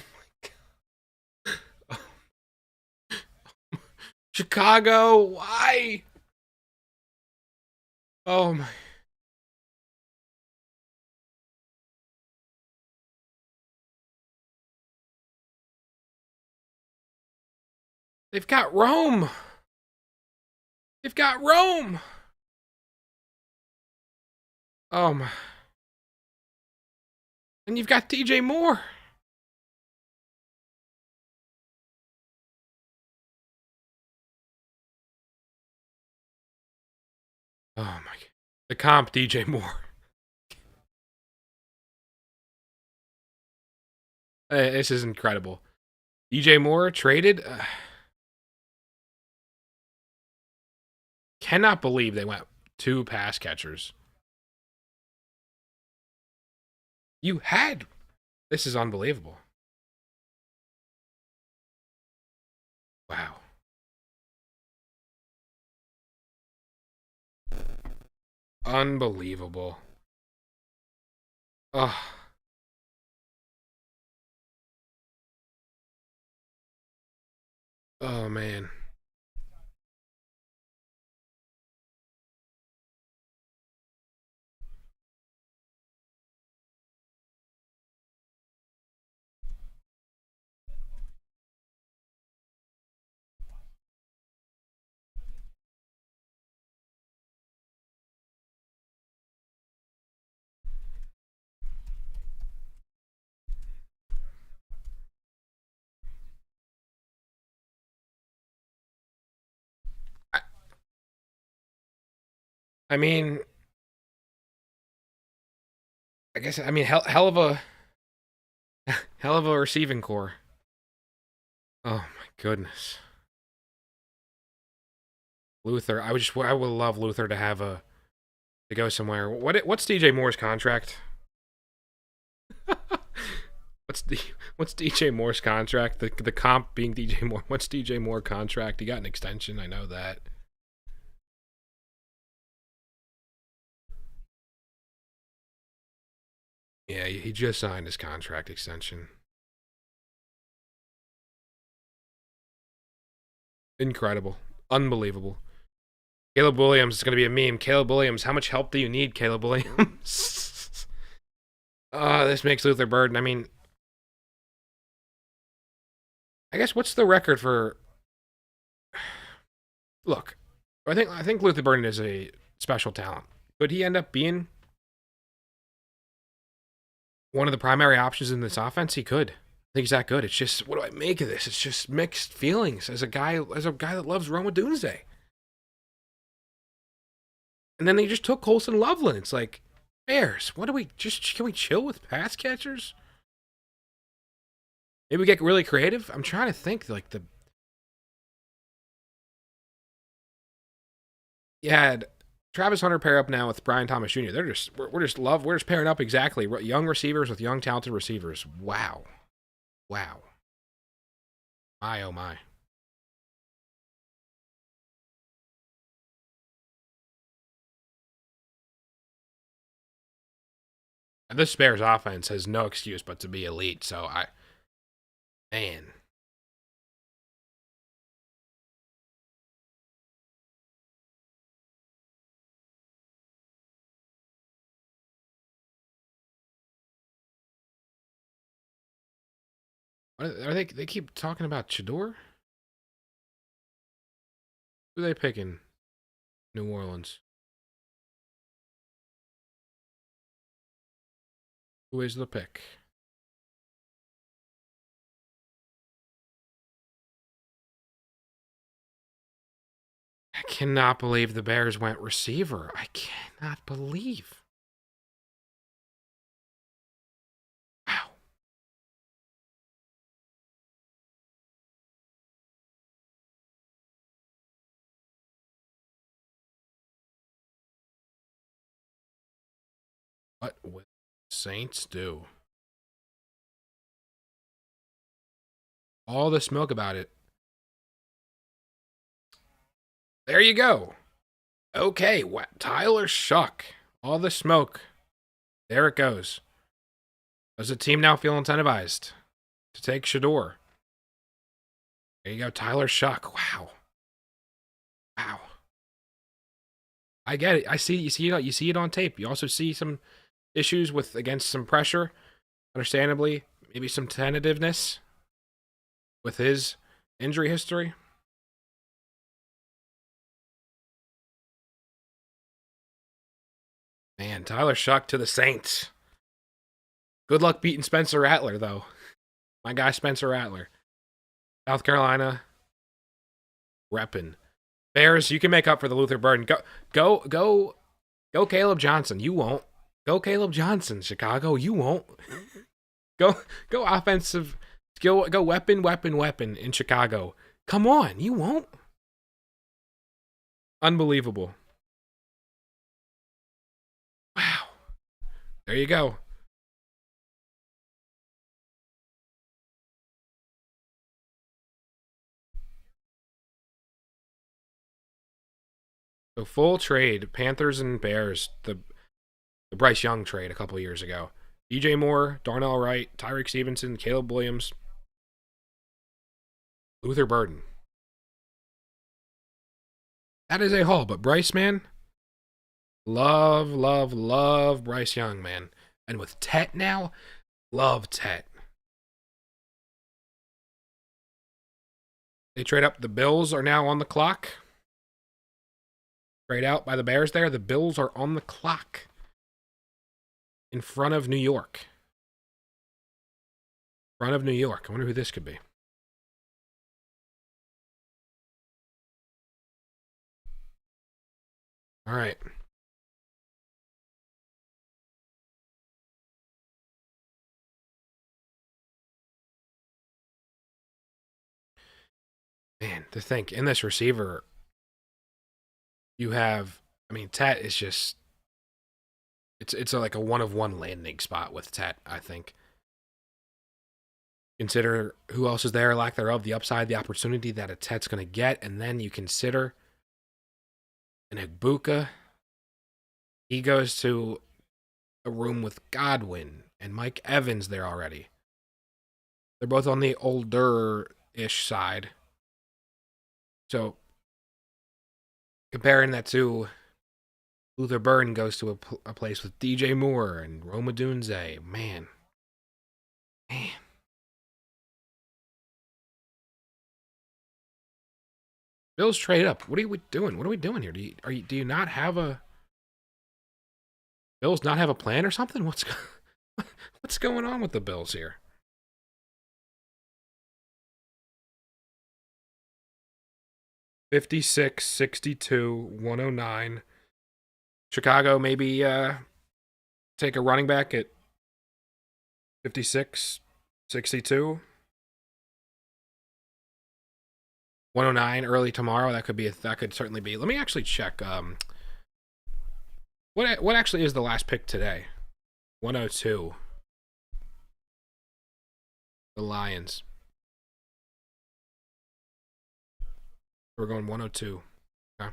Chicago, why? Oh my. They've got Rome. They've got Rome. Oh my. And you've got DJ Moore. Oh my God. The comp DJ Moore. This is incredible. DJ Moore traded. Cannot believe they went 2 pass catchers. You had. This is unbelievable. Wow. Unbelievable. Oh. Oh man. I mean, I guess hell of a hell of a receiving core. Oh my goodness. Luther, I would love Luther to have to go somewhere. What's DJ Moore's contract? what's DJ Moore's contract? The comp being DJ Moore. What's DJ Moore contract? He got an extension, I know that. Yeah, he just signed his contract extension. Incredible. Unbelievable. Caleb Williams is going to be a meme. Caleb Williams, how much help do you need, Caleb Williams? This makes Luther Burden. I mean, I guess what's the record for? Look, I think Luther Burden is a special talent. Could he end up being one of the primary options in this offense? He could. I think he's that good. It's just, what do I make of this? It's just mixed feelings as a guy that loves Roma Dunze. And then they just took Colson Loveland. It's like, Bears, what do we just, can we chill with pass catchers? Maybe we get really creative. I'm trying to think, like, you had Travis Hunter pair up now with Brian Thomas Jr. We're just pairing up exactly young receivers with young talented receivers. Wow. My oh my. This Bears offense has no excuse but to be elite. So man. Are they keep talking about Shedeur? Who are they picking? New Orleans. Who is the pick? I cannot believe the Bears went receiver. I cannot believe. Wow. What will Saints do? All the smoke about it. There you go. Okay, Tyler Shuck. All the smoke. There it goes. Does the team now feel incentivized to take Shedeur? There you go, Tyler Shuck. Wow. I get it. You see it on tape. You also see some issues against some pressure. Understandably, maybe some tentativeness with his injury history. Man, Tyler Shuck to the Saints. Good luck beating Spencer Rattler, though. My guy Spencer Rattler. South Carolina. Reppin'. Bears, you can make up for the Luther Burden. Go Caleb Johnson. You won't. Go Caleb Johnson, Chicago. You won't. Go offensive. Go weapon in Chicago. Come on, you won't. Unbelievable. Wow. There you go. So full trade, Panthers and Bears, the Bryce Young trade a couple years ago. DJ Moore, Darnell Wright, Tyreek Stevenson, Caleb Williams, Luther Burden. That is a haul, but Bryce, man, love Bryce Young, man. And with Tet now, love Tet. They trade up. The Bills are now on the clock. Trade out by the Bears there. The Bills are on the clock in front of New York. I wonder who this could be. All right. Man, to think in this receiver, you have, I mean, Tet is just, it's like a one-of-one landing spot with Tet, I think. Consider who else is there, lack thereof, the upside, the opportunity that a Tet's going to get, and then you consider an Igbuka. He goes to a room with Godwin and Mike Evans there already. They're both on the older-ish side. So Comparing that to Luther Burden goes to a place with DJ Moore and Roma Dunze. Man. Man. Bills trade up. What are we doing? What are we doing here? Do you not have a Bills not have a plan or something? What's going on with the Bills here? 56, 62, 109. Chicago maybe take a running back at 56, 62. 109 early tomorrow. That could certainly be. Let me actually check. What actually is the last pick today? 102. The Lions. We're going 102. Okay.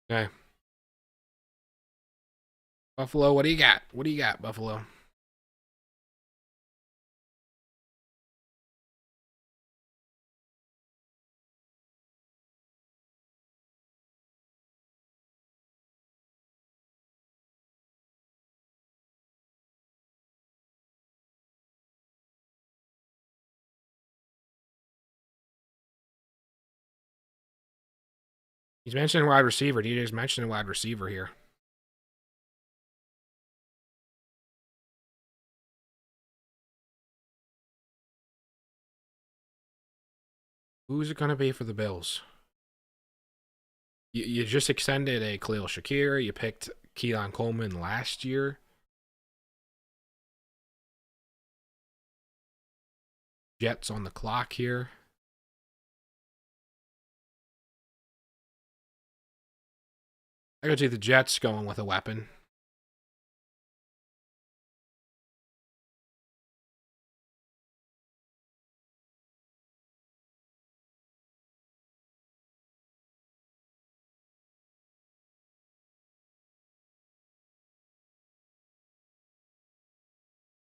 Okay. Buffalo, what do you got? What do you got, Buffalo? He's mentioning wide receiver. DJ's mentioning wide receiver here. Who's it going to be for the Bills? You just extended a Khalil Shakir. You picked Keelan Coleman last year. Jets on the clock here. I could see the Jets going with a weapon.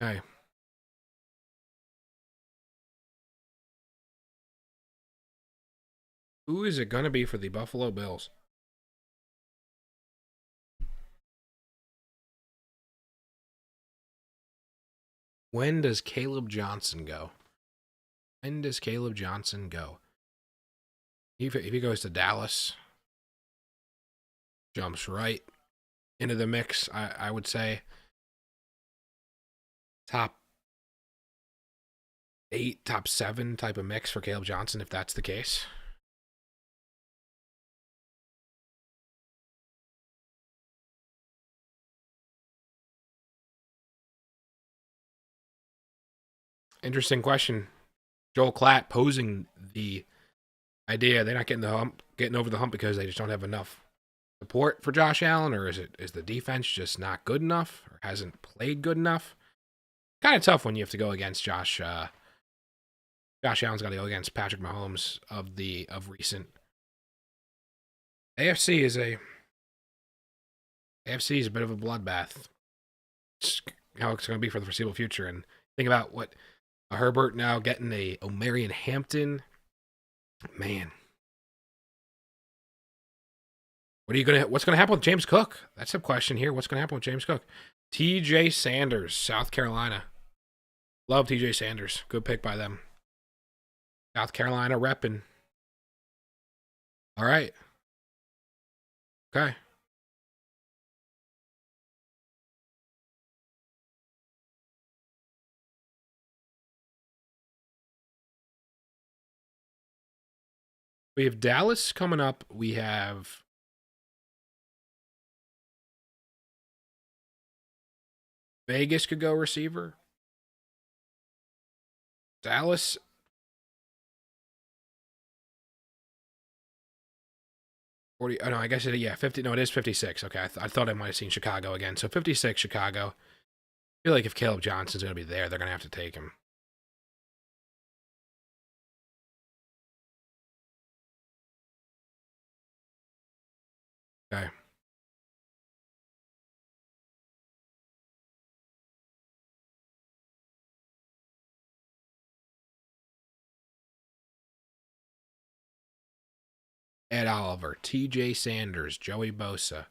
Okay. Who is it going to be for the Buffalo Bills? When does Caleb Johnson go? When does Caleb Johnson go? If he goes to Dallas, jumps right into the mix, I would say. Top 8, top 7 type of mix for Caleb Johnson, if that's the case. Interesting question. Joel Klatt posing the idea they're not getting over the hump because they just don't have enough support for Josh Allen, or is the defense just not good enough or hasn't played good enough? Kind of tough when you have to go against Josh. Josh Allen's got to go against Patrick Mahomes of recent. AFC is a bit of a bloodbath. It's how it's going to be for the foreseeable future. And think about what Herbert now getting a Omarion Hampton. Man, what's gonna happen with James Cook? That's the question here. What's gonna happen with James Cook? TJ Sanders, South Carolina. Love TJ Sanders. Good pick by them. South Carolina repping. All right. Okay. We have Dallas coming up. We have Vegas could go receiver. Dallas. Oh no, I guess 50. No, it is 56. Okay, I thought I might have seen Chicago again. So 56, Chicago. I feel like if Caleb Johnson's going to be there, they're going to have to take him. Okay. Ed Oliver, TJ Sanders, Joey Bosa,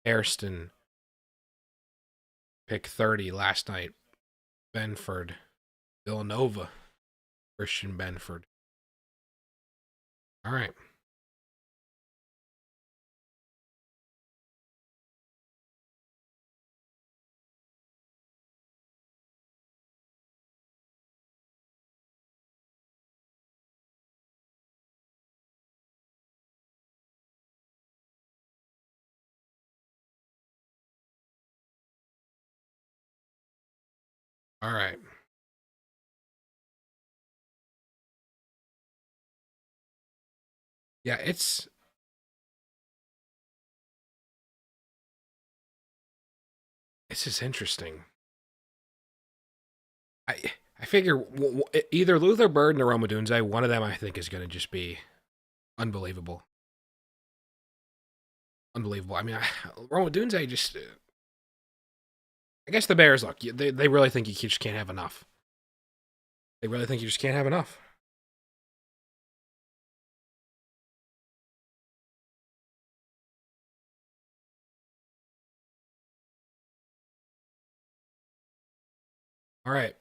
Hairston, pick 30 last night, Benford, Villanova, Christian Benford. All right. All right. Yeah, it's just interesting. I figure either Luther Bird or Roma Dunze, one of them I think is going to just be unbelievable. Unbelievable. I mean, Roma Dunze just. I guess the Bears, look, they really think you just can't have enough. They really think you just can't have enough. All right.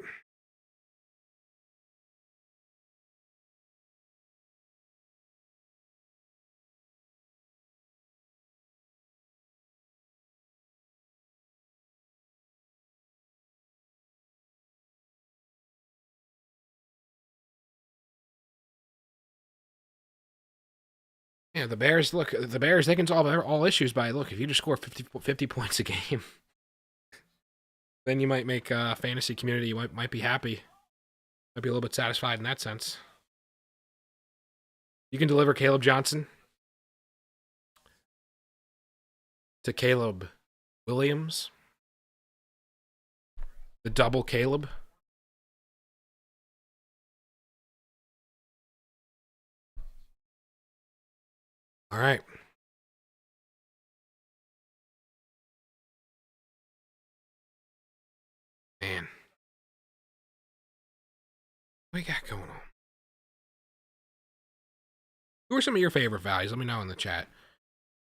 Yeah, the Bears, look, the Bears, they can solve all issues by, look, if you just score 50 points a game, then you might make a fantasy community, you might be happy. Might be a little bit satisfied in that sense. You can deliver Caleb Johnson to Caleb Williams. The double Caleb. All right. Man. What we got going on? Who are some of your favorite values? Let me know in the chat.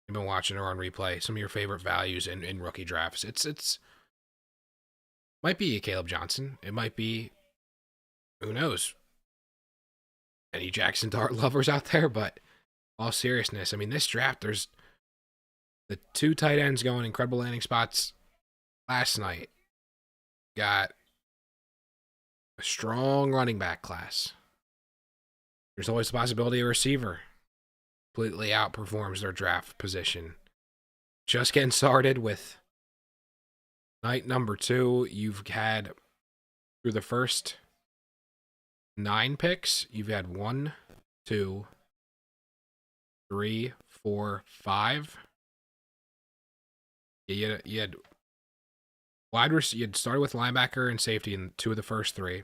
You've been watching or on replay. Some of your favorite values in rookie drafts. It's might be a Caleb Johnson. It might be, who knows, any Jackson Dart lovers out there. But all seriousness, I mean, this draft, there's the two tight ends going incredible landing spots last night. Got a strong running back class. There's always the possibility a receiver completely outperforms their draft position. Just getting started with night number 2. You've had, through the first 9 picks, you've had 1, 2, 3, 4, 5. You had wide receiver. You had started with linebacker and safety in 2 of the first 3.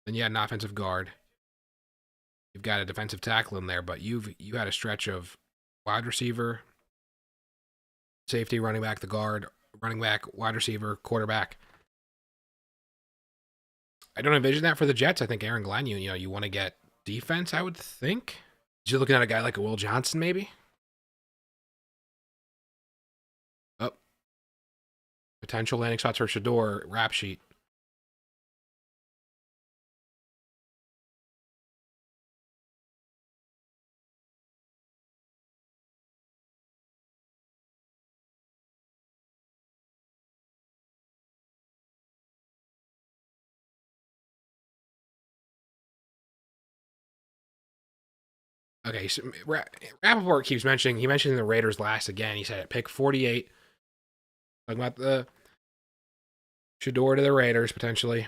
Then you had an offensive guard. You've got a defensive tackle in there, but you had a stretch of wide receiver, safety, running back, the guard, running back, wide receiver, quarterback. I don't envision that for the Jets. I think Aaron Glenn, you want to get defense, I would think. You're looking at a guy like a Will Johnson, maybe? Oh. Potential landing spots for Shedeur, rap sheet. Okay, so Rappaport keeps mentioning, he mentioned the Raiders last again. He said at pick 48. Talking about the Shedeur to the Raiders, potentially.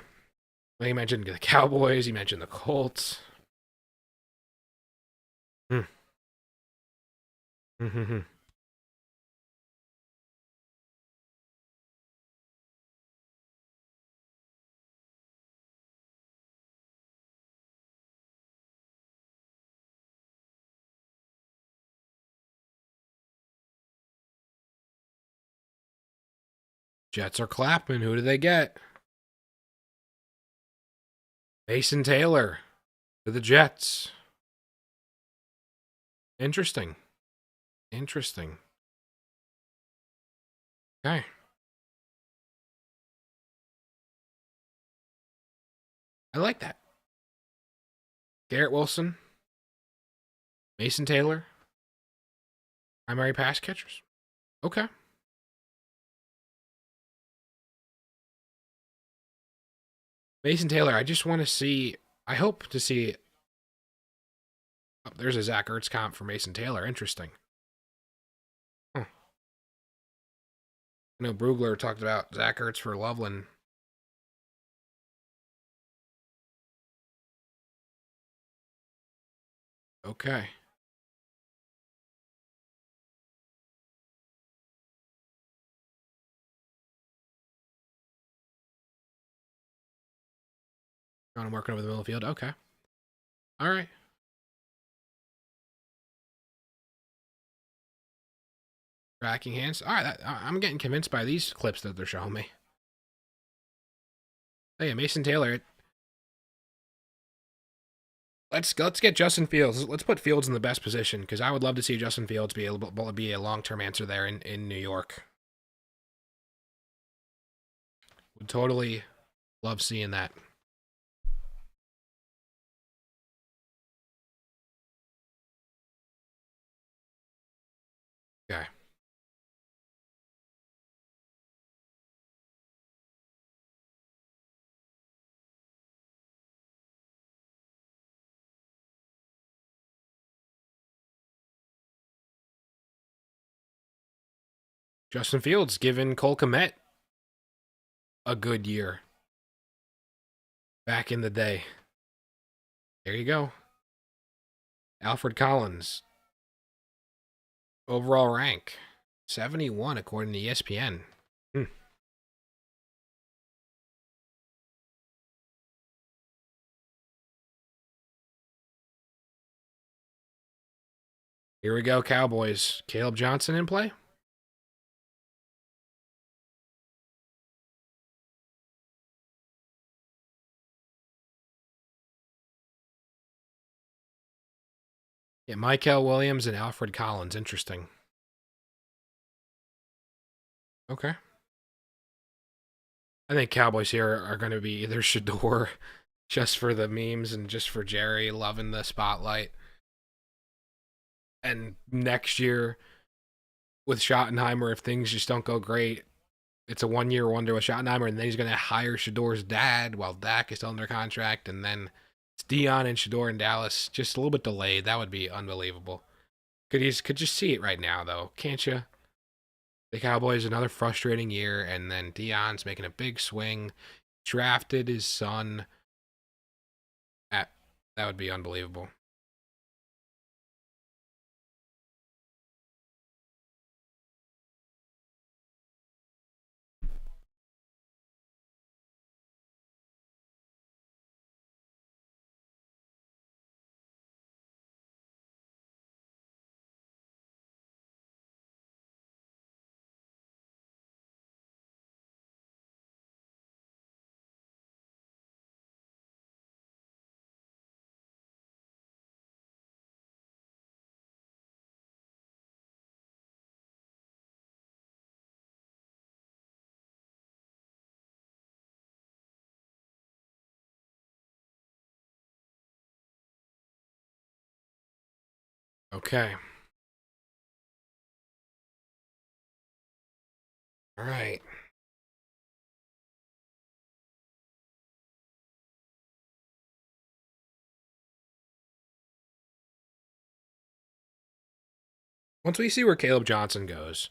He mentioned the Cowboys. He mentioned the Colts. Jets are clapping. Who do they get? Mason Taylor to the Jets. Interesting. Interesting. Okay. I like that. Garrett Wilson, Mason Taylor, primary pass catchers. Okay. Mason Taylor, I just want to see. I hope to see. Oh, there's a Zach Ertz comp for Mason Taylor. Interesting. Huh. I know Brugler talked about Zach Ertz for Loveland. Okay. I'm working over the middle of the field. Okay. All right. Tracking hands. All right. I'm getting convinced by these clips that they're showing me. Oh, yeah, Mason Taylor. Let's get Justin Fields. Let's put Fields in the best position because I would love to see Justin Fields be able to be a long-term answer there in New York. Would totally love seeing that. Okay. Justin Fields giving Cole Kmet a good year back in the day. There you go. Alfred Collins, overall rank 71 according to ESPN. Hmm. Here we go, Cowboys. Caleb Johnson in play? Yeah, Michael Williams and Alfred Collins. Interesting. Okay. I think Cowboys here are going to be either Shedeur just for the memes and just for Jerry loving the spotlight. And next year with Schottenheimer, if things just don't go great, it's a 1 year wonder with Schottenheimer, and then he's going to hire Shadeur's dad while Dak is still under contract, and then it's Dion and Shedeur in Dallas, just a little bit delayed. That would be unbelievable. Could just see it right now though, can't you? The Cowboys another frustrating year, and then Dion's making a big swing. Drafted his son. At that would be unbelievable. Okay. All right. Once we see where Caleb Johnson goes,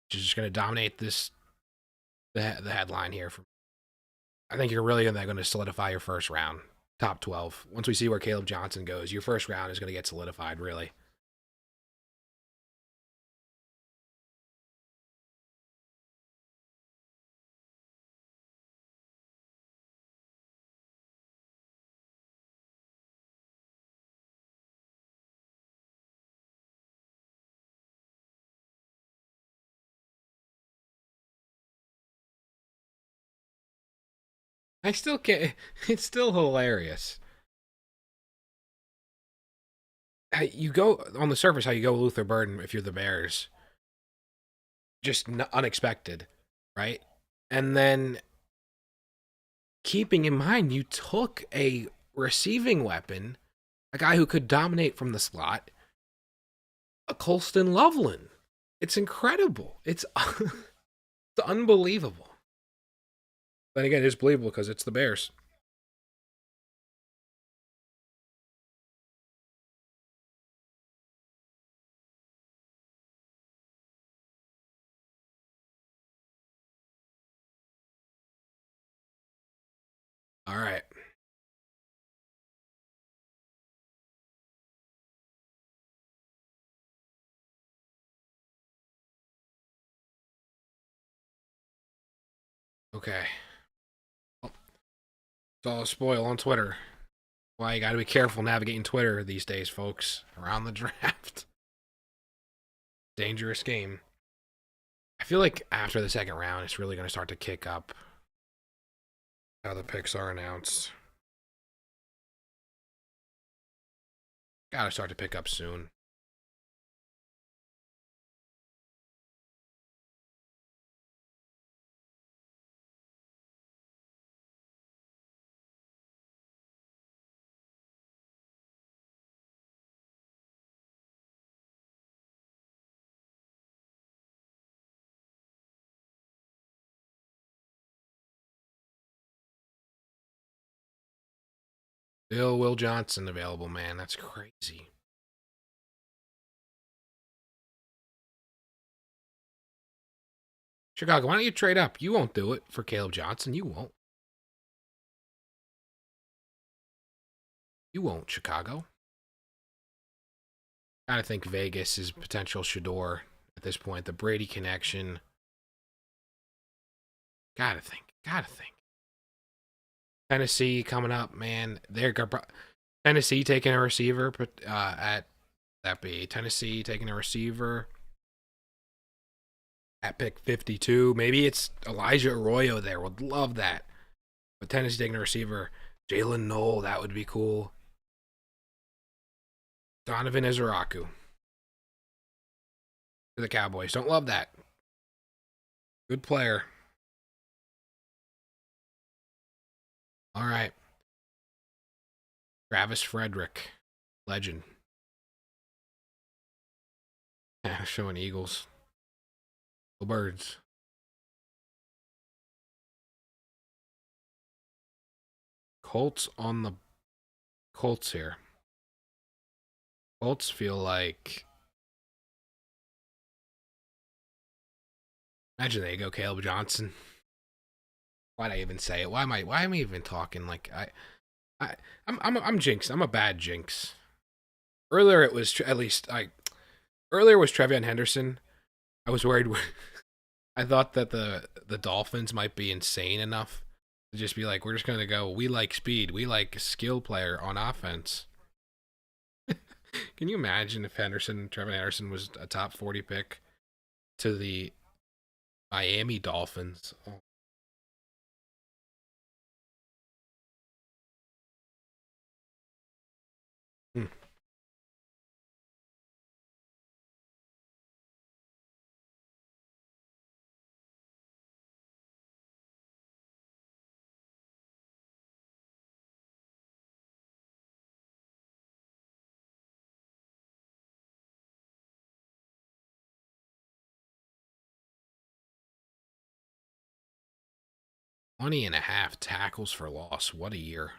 which is just going to dominate the headline here. I think you're really going to solidify your first round, top 12. Once we see where Caleb Johnson goes, your first round is going to get solidified, really. I still can't. It's still hilarious. you go on the surface, how you go Luther Burden if you're the Bears, just unexpected, right? And then keeping in mind you took a receiving weapon, a guy who could dominate from the slot, a Colston Loveland. It's incredible. It's it's unbelievable. But again, it's believable because it's the Bears. All right. Okay. Well, it's all a spoil on Twitter. Why you got to be careful navigating Twitter these days, folks. Around the draft. Dangerous game. I feel like after the second round, it's really going to start to kick up how the picks are announced. Got to start to pick up soon. Still Will Johnson available, man. That's crazy. Chicago, why don't you trade up? You won't do it for Caleb Johnson. You won't. You won't, Chicago. Gotta think Vegas is potential Shedeur at this point. The Brady connection. Gotta think. Gotta think. Tennessee coming up, man. Tennessee taking a receiver at that be Tennessee taking a receiver at pick 52. Maybe it's Elijah Arroyo there. Would love that. But Tennessee taking a receiver. Jalen Knoll, that would be cool. Donovan Izaraku. To the Cowboys. Don't love that. Good player. All right. Travis Frederick. Legend. Showing Eagles. Go Birds. Colts on the Colts here. Colts feel like. Imagine they go Caleb Johnson. Why'd I even say it? Why am I even talking? Like I'm jinxed. I'm a bad jinx. Earlier it was earlier was TreVeyon Henderson. I was worried. I thought that the Dolphins might be insane enough to just be like, we're just gonna go. We like speed. We like a skill player on offense. Can you imagine if TreVeyon Henderson was a top 40 pick to the Miami Dolphins? Oh. Hmm. Twenty and a half tackles for loss. What a year.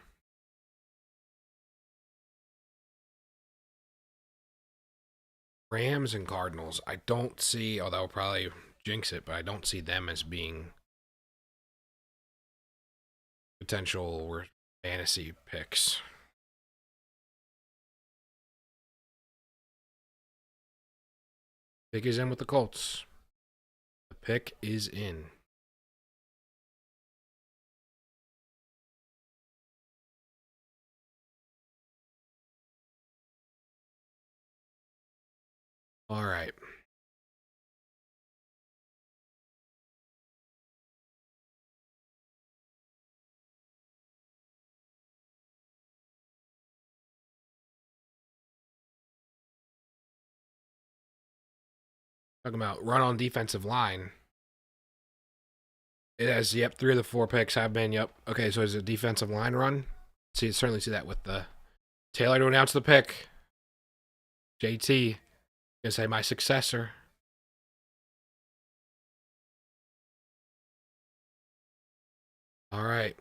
Rams and Cardinals. I don't see, although I'll probably jinx it, but I don't see them as being potential fantasy picks. Pick is in with the Colts. The pick is in. All right. Talking about run on defensive line. It has, yep, 3 of the 4 picks have been, yep. Okay, so it's a defensive line run. Certainly see that with the Taylor to announce the pick. JT, gonna say my successor. All right.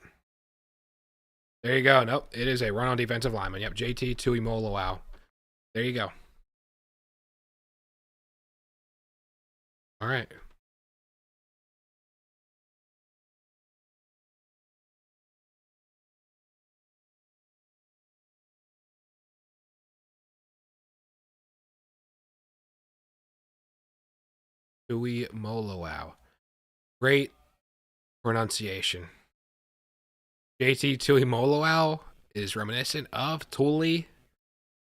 There you go. Nope, it is a run on defensive lineman. Yep, JT Tuimoloau. There you go. All right. Tuimoloau. Great pronunciation. JT Tuimoloau is reminiscent of Tuli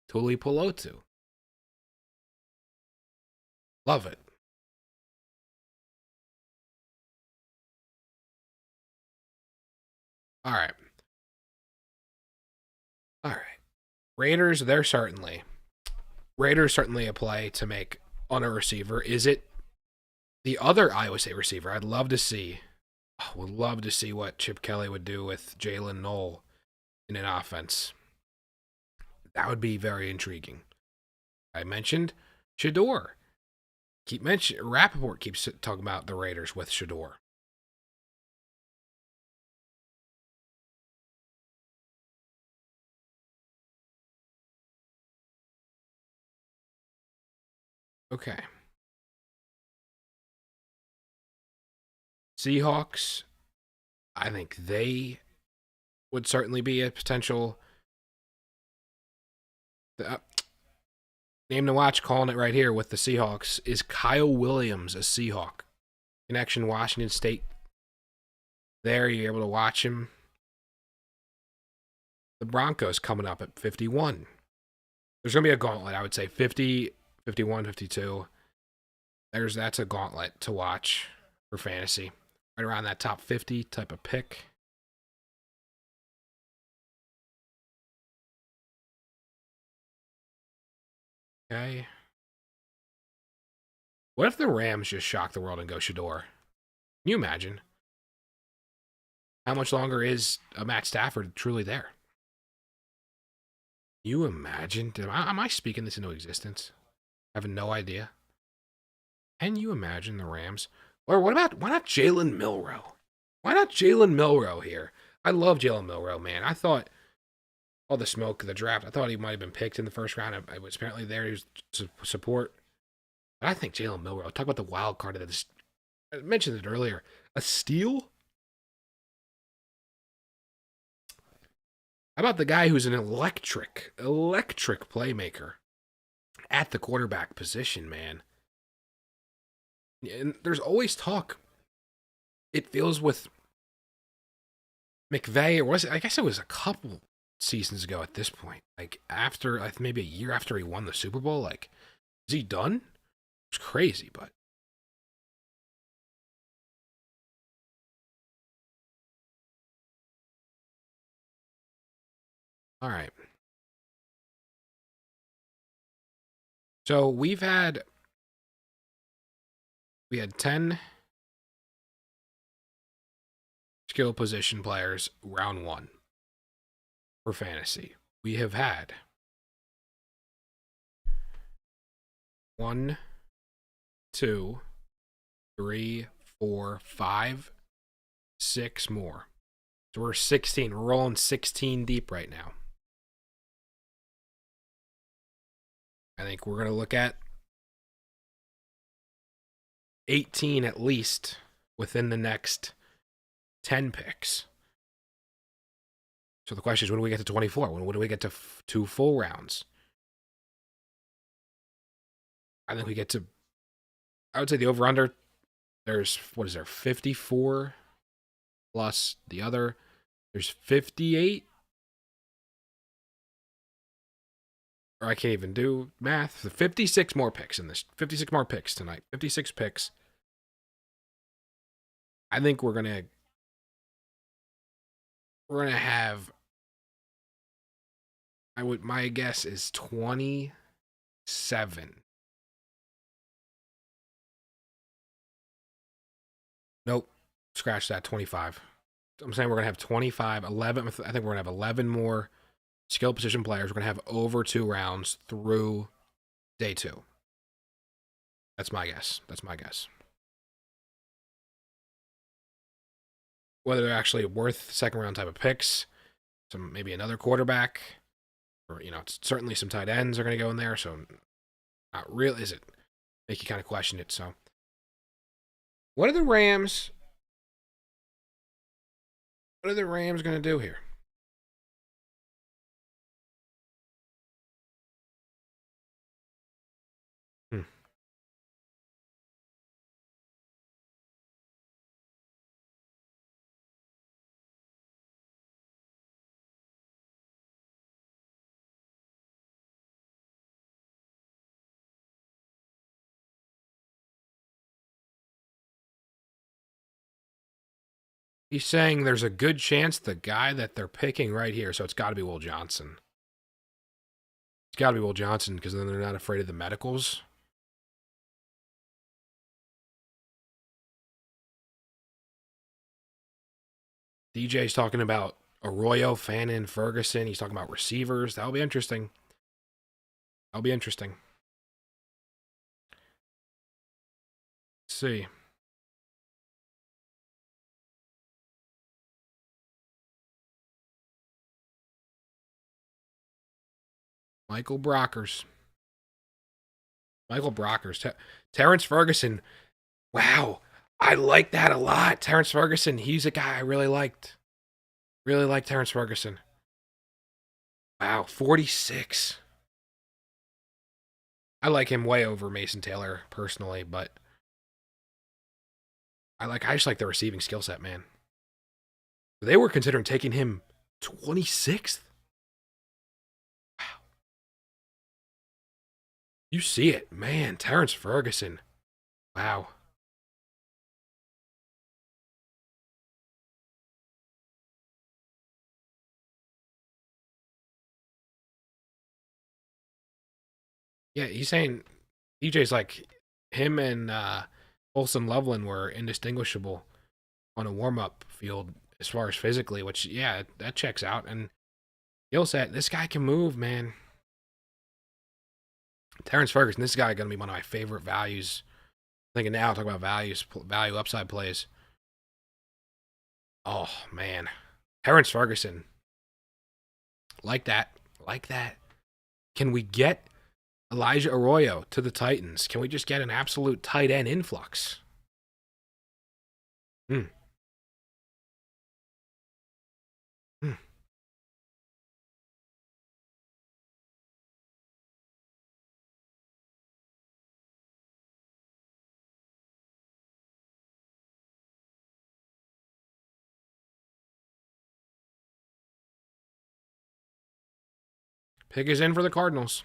Pelotu. Love it. All right. All right. Raiders certainly a play to make on a receiver. Is it the other Iowa State receiver? I'd love to see. Would love to see what Chip Kelly would do with Jalen Knoll in an offense. That would be very intriguing. I mentioned Shedeur. Rappaport keeps talking about the Raiders with Shedeur. Okay. Seahawks, I think they would certainly be a potential name to watch. Calling it right here with the Seahawks. Is Kyle Williams a Seahawk? Connection Washington State. There, you're able to watch him. The Broncos coming up at 51. There's going to be a gauntlet, I would say. 50, 51, 52. That's a gauntlet to watch for fantasy. Right around that top 50 type of pick. Okay. What if the Rams just shock the world and go Shedeur? Can you imagine? How much longer is Matt Stafford truly there? You imagine? Am I speaking this into existence? I have no idea. Can you imagine the Rams? Or why not Jalen Milroe? Why not Jalen Milroe here? I love Jalen Milroe, man. I thought all the smoke of the draft, I thought he might have been picked in the first round. I was apparently there. He was support. But I think Jalen Milroe, talk about the wild card of this. I mentioned it earlier. A steal? How about the guy who's an electric playmaker at the quarterback position, man? And there's always talk. It feels with McVay, or was it? I guess it was a couple seasons ago at this point. Like after, maybe a year after he won the Super Bowl. Like, is he done? It's crazy, but all right. So we had 10 skill position players round 1 for fantasy. We have had 1, 2, 3, 4, 5, 6 more. So we're 16. We're rolling 16 deep right now. I think we're going to look at 18 at least within the next 10 picks. So the question is, when do we get to 24? When do we get to 2 full rounds? I think we get to, I would say the over-under, there's, 54 plus the other, there's 58. Or I can't even do math. 56 more picks in this. 56 more picks tonight. 56 picks. I think we're gonna have, my guess is 27 Nope. Scratch that. 25. I'm saying we're going to have 25, 11. I think we're going to have 11 more skill position players. We're going to have over 2 rounds through day 2. That's my guess. That's my guess. Whether they're actually worth second round type of picks, maybe another quarterback, or certainly some tight ends are going to go in there. So not really, is it? Make you kind of question it. So what are the Rams? What are the Rams going to do here? He's saying there's a good chance the guy that they're picking right here, so it's got to be Will Johnson. It's got to be Will Johnson because then they're not afraid of the medicals. DJ's talking about Arroyo, Fannin, Ferguson. He's talking about receivers. That'll be interesting. That'll be interesting. Let's see. Michael Brockers. Terrence Ferguson. Wow. I like that a lot. Terrence Ferguson. He's a guy I really liked. Really like Terrence Ferguson. Wow. 46. I like him way over Mason Taylor personally, but I just like the receiving skill set, man. They were considering taking him 26th. Wow. You see it, man. Terrence Ferguson. Wow. Yeah, he's saying DJ's like him and Olsen Loveland were indistinguishable on a warm up field as far as physically, which yeah, that checks out. And skill set, this guy can move, man. Terrence Ferguson, this guy gonna be one of my favorite values. Thinking now, talk about value upside plays. Oh man, Terrence Ferguson, like that, like that. Can we get Elijah Arroyo to the Titans? Can we just get an absolute tight end influx? Hmm. Hmm. Pick is in for the Cardinals.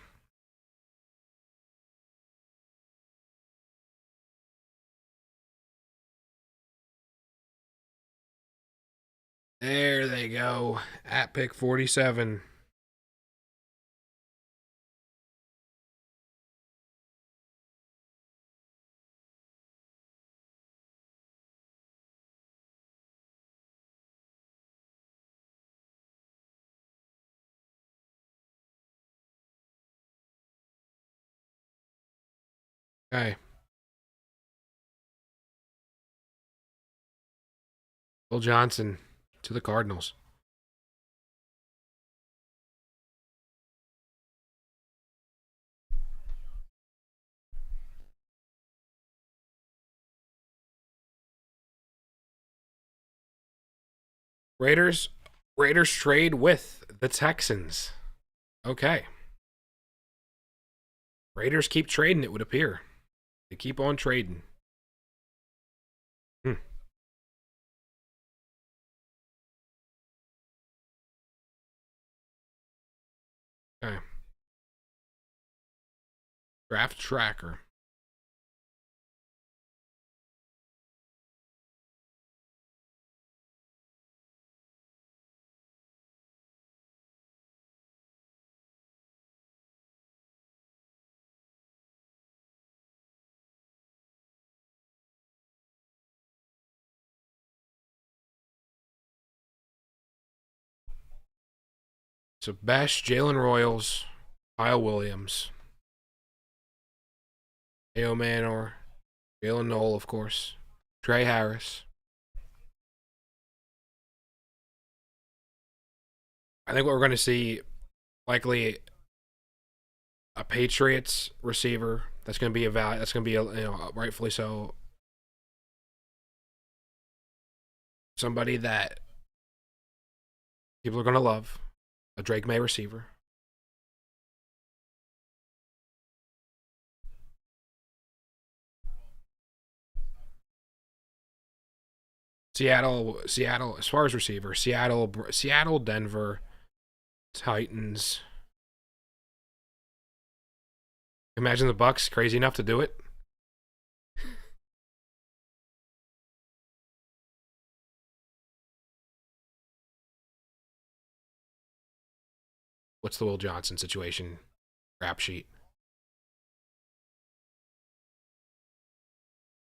There they go. At pick 47. Okay. Will Johnson to the Cardinals. Raiders trade with the Texans. Okay. Raiders keep trading, it would appear. They keep on trading. Hmm. Okay. Draft tracker. So Besh, Jalen Royals, Kyle Williams, A.O. Manor, Jalen Knoll, of course, Trey Harris. I think what we're going to see, likely a Patriots receiver that's going to be Eval. That's going to be, rightfully so, somebody that people are going to love, a Drake May receiver. Seattle. As far as receiver, Seattle, Denver, Titans. Imagine the Bucks crazy enough to do it. What's the Will Johnson situation? Rap sheet.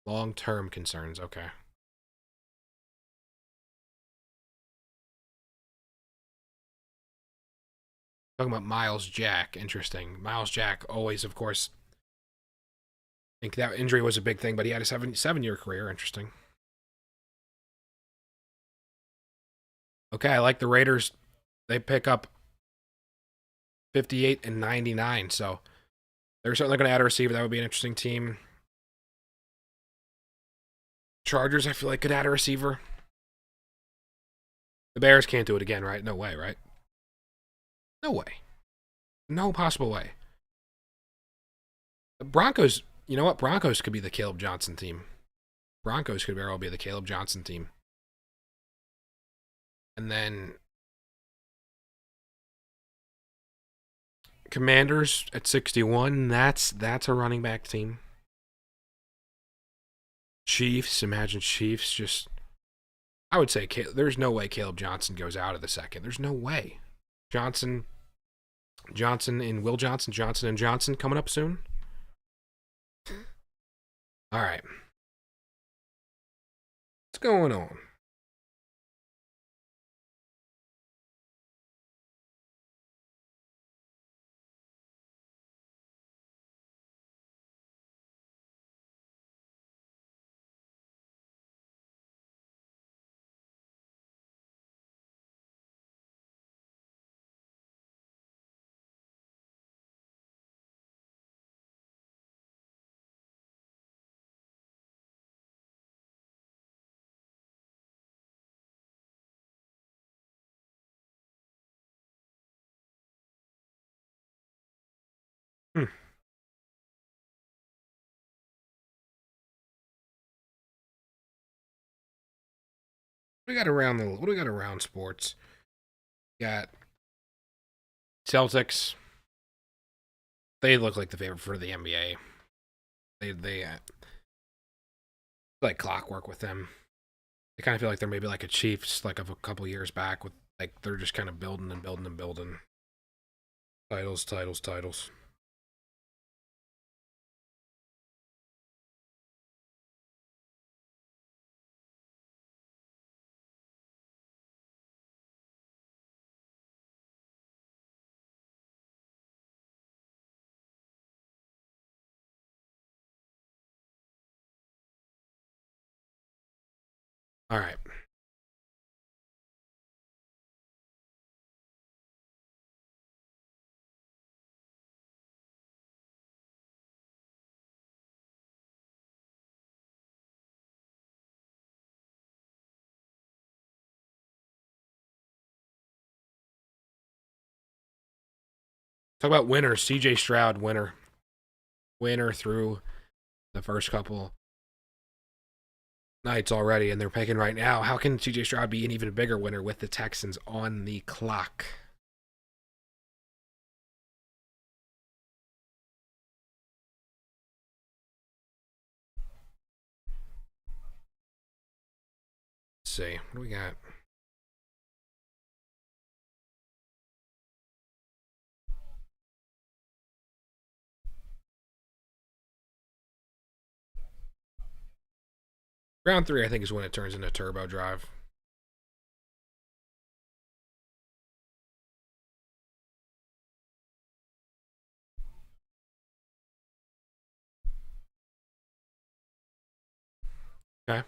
Long-term concerns. Okay. Talking about Miles Jack. Interesting. Miles Jack always, of course, I think that injury was a big thing, but he had a seven-year career. Interesting. Okay, I like the Raiders. They pick up 58 and 99, so they're certainly going to add a receiver. That would be an interesting team. Chargers, I feel like, could add a receiver. The Bears can't do it again, right? No way, right? No way. No possible way. The Broncos, you know what? Broncos could be the Caleb Johnson team. Broncos could very well be the Caleb Johnson team. And then Commanders at 61. That's a running back team. Chiefs, imagine Chiefs just. I would say there's no way Caleb Johnson goes out of the second. There's no way. Johnson and Will Johnson, Johnson and Johnson coming up soon. All right. What's going on? Hmm. What do we got around sports? We got Celtics. They look like the favorite for the NBA. They like clockwork with them. I kind of feel like they're maybe like a Chiefs, like of a couple years back, with like they're just kind of building and building and building. Titles. All right. Talk about winners. C.J. Stroud, winner through the first couple nights already, and they're picking right now. How can C.J. Stroud be an even bigger winner with the Texans on the clock? Let's see. What do we got? Round 3, I think, is when it turns into turbo drive. Okay.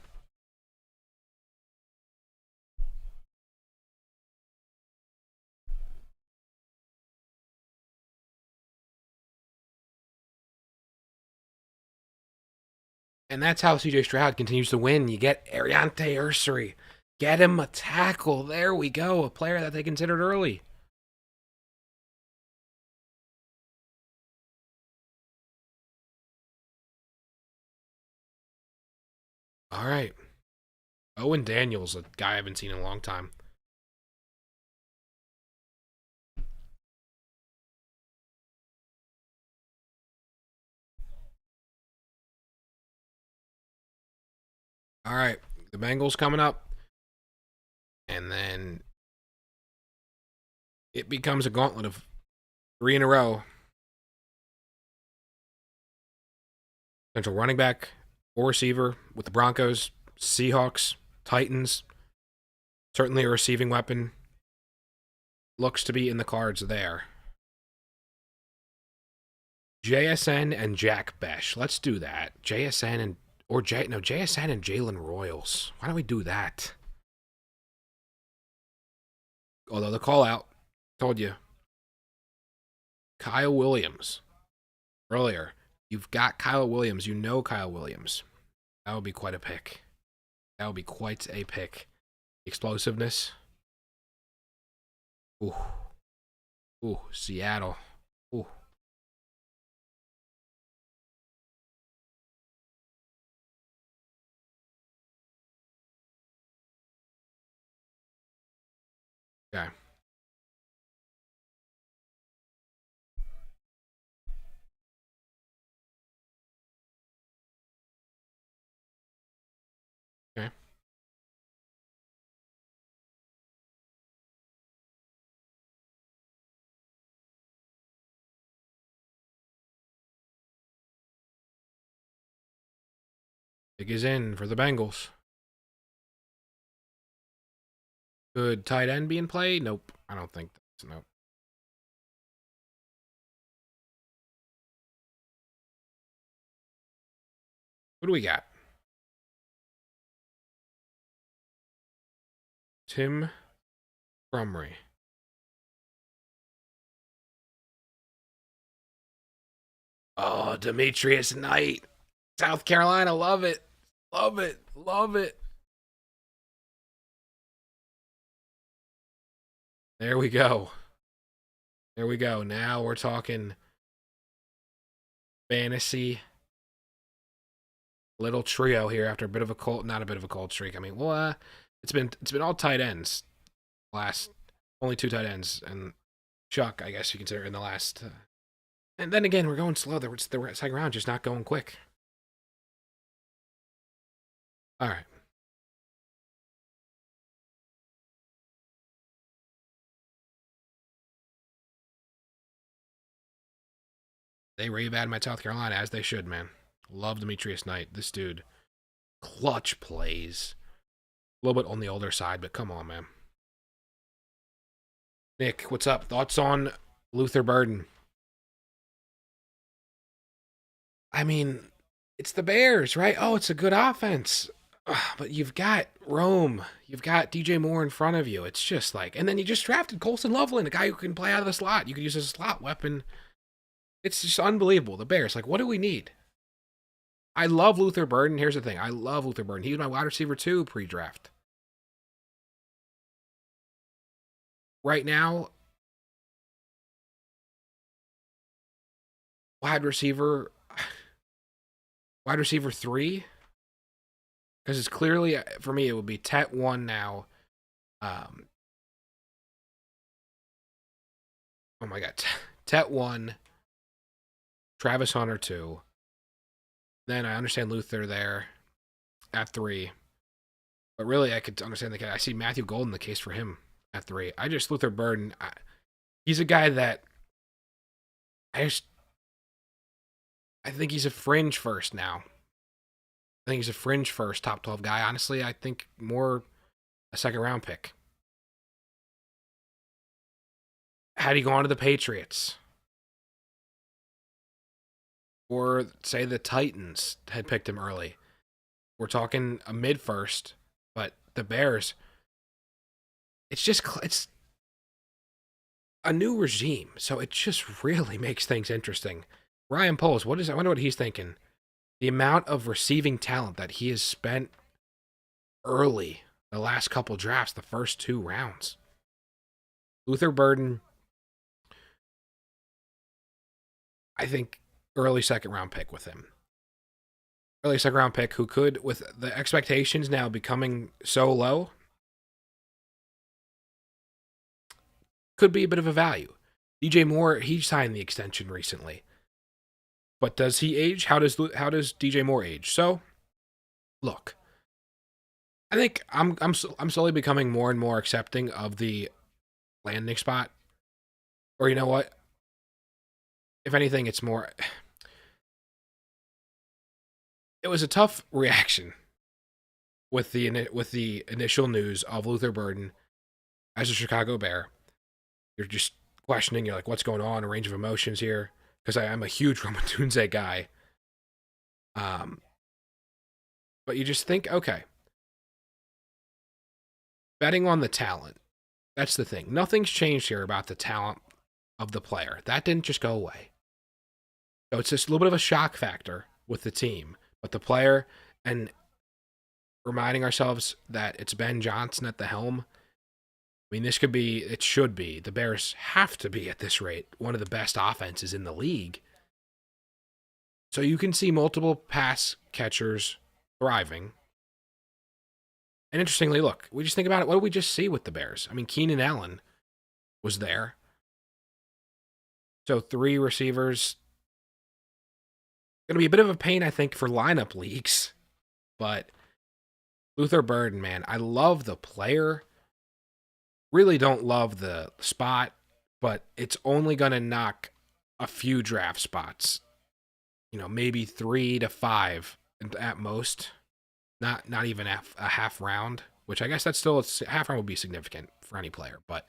And that's how CJ Stroud continues to win. You get Ariante Ursary. Get him a tackle. There we go. A player that they considered early. All right. Owen Daniels, a guy I haven't seen in a long time. All right. The Bengals coming up. And then it becomes a gauntlet of 3 in a row. Central running back or receiver with the Broncos, Seahawks, Titans. Certainly a receiving weapon. Looks to be in the cards there. JSN and Jack Besh. Let's do that. JSN and JSN and Jalen Royals. Why don't we do that? Although the call out told you. Kyle Williams. Earlier. You've got Kyle Williams. You know Kyle Williams. That would be quite a pick. That would be quite a pick. Explosiveness. Ooh. Ooh, Seattle. Ooh. Okay. Okay. Pick is in for the Bengals. Could tight end be in play? Nope. I don't think that's nope. What do we got? Tim Brumry. Oh, Demetrius Knight. South Carolina. Love it. Love it. Love it. There we go. There we go. Now we're talking fantasy. Little trio here after a bit of a cold, not a bit of a cold streak. I mean, well, it's been all tight ends. Last only 2 tight ends and Chuck, I guess you consider in the last. And then again, we're going slow. The second round just not going quick. All right. They rave at him at South Carolina, as they should, man. Love Demetrius Knight. This dude, clutch plays. A little bit on the older side, but come on, man. Nick, what's up? Thoughts on Luther Burden? I mean, it's the Bears, right? Oh, it's a good offense. Ugh, but you've got Rome. You've got DJ Moore in front of you. It's just like, and then you just drafted Colson Loveland, a guy who can play out of the slot. You could use as a slot weapon. It's just unbelievable. The Bears, like, what do we need? I love Luther Burden. Here's the thing. I love Luther Burden. He was my wide receiver too pre-draft. Right now, wide receiver 3, because it's clearly, for me, it would be Tet 1 now. Oh my God. Tet 1, Travis Hunter 2. Then I understand Luther there at 3. But really, I could understand the case. I see Matthew Golden, the case for him at 3. Luther Burden, he's a guy that I think he's a fringe first now. I think he's a fringe first, top 12 guy. Honestly, I think more a second round pick. Had he gone to the Patriots, or say the Titans had picked him early, We're talking a mid first, but the Bears, it's a new regime, so it just really makes things interesting. Ryan Poles, I wonder what he's thinking. The amount of receiving talent that he has spent early, the last couple drafts, the first 2 rounds. Luther Burden, I think early second round pick with him. Early second round pick who could, with the expectations now becoming so low, could be a bit of a value. DJ Moore, he signed the extension recently. But does he age? How does DJ Moore age? So, look, I think I'm slowly becoming more and more accepting of the landing spot. Or you know what? If anything, it's more. It was a tough reaction with the initial news of Luther Burden as a Chicago Bear. You're just questioning. You're like, what's going on? A range of emotions here, because I'm a huge Romatunze guy. But you just think, okay, betting on the talent. That's the thing. Nothing's changed here about the talent of the player. That didn't just go away. So it's just a little bit of a shock factor with the team. But the player, and reminding ourselves that it's Ben Johnson at the helm. I mean, it should be. The Bears have to be, at this rate, one of the best offenses in the league. So you can see multiple pass catchers thriving. And interestingly, look, we just think about it. What did we just see with the Bears? I mean, Keenan Allen was there. So 3 receivers. Going to be a bit of a pain, I think, for lineup leagues. But Luther Burden, man, I love the player. Really don't love the spot, but it's only going to knock a few draft spots. Maybe 3 to 5 at most. Not even a half round, which I guess that's still a half round would be significant for any player, but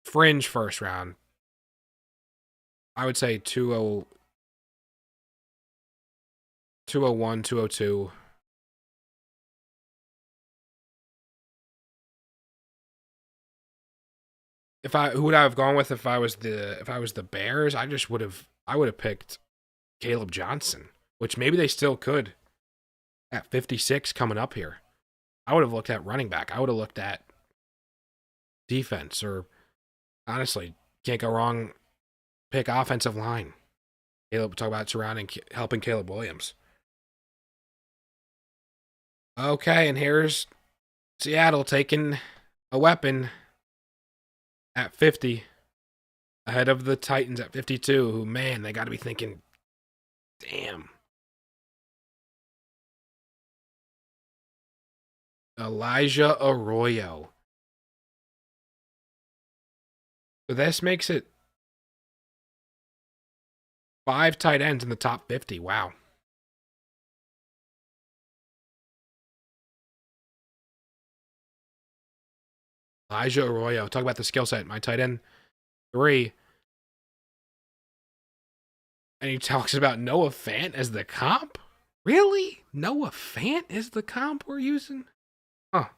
fringe first round, I would say 201, 202. Who would I have gone with if I was the Bears? I would have picked Caleb Johnson, which maybe they still could at 56 coming up here. I would have looked at running back. I would have looked at defense, or honestly, can't go wrong. Pick offensive line. Talk about helping Caleb Williams. Okay, and here's Seattle taking a weapon at 50, ahead of the Titans at 52, who, man, they got to be thinking, damn. Elijah Arroyo. So this makes it 5 tight ends in the top 50. Wow. Elijah Arroyo. Talk about the skill set. My tight end 3. And he talks about Noah Fant as the comp? Really? Noah Fant is the comp we're using? Huh.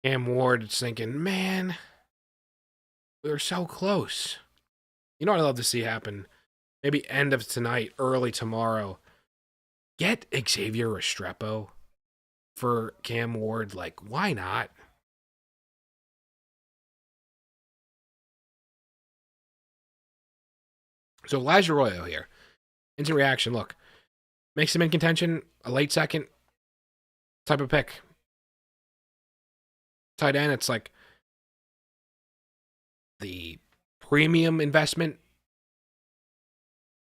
Cam Ward is thinking, man, we were so close. You know what I'd love to see happen? Maybe end of tonight, early tomorrow. Get Xavier Restrepo for Cam Ward. Like, why not? So Elijah Arroyo here. Instant reaction. Look, makes him in contention. A late second type of pick. Tight end, it's like the premium investment.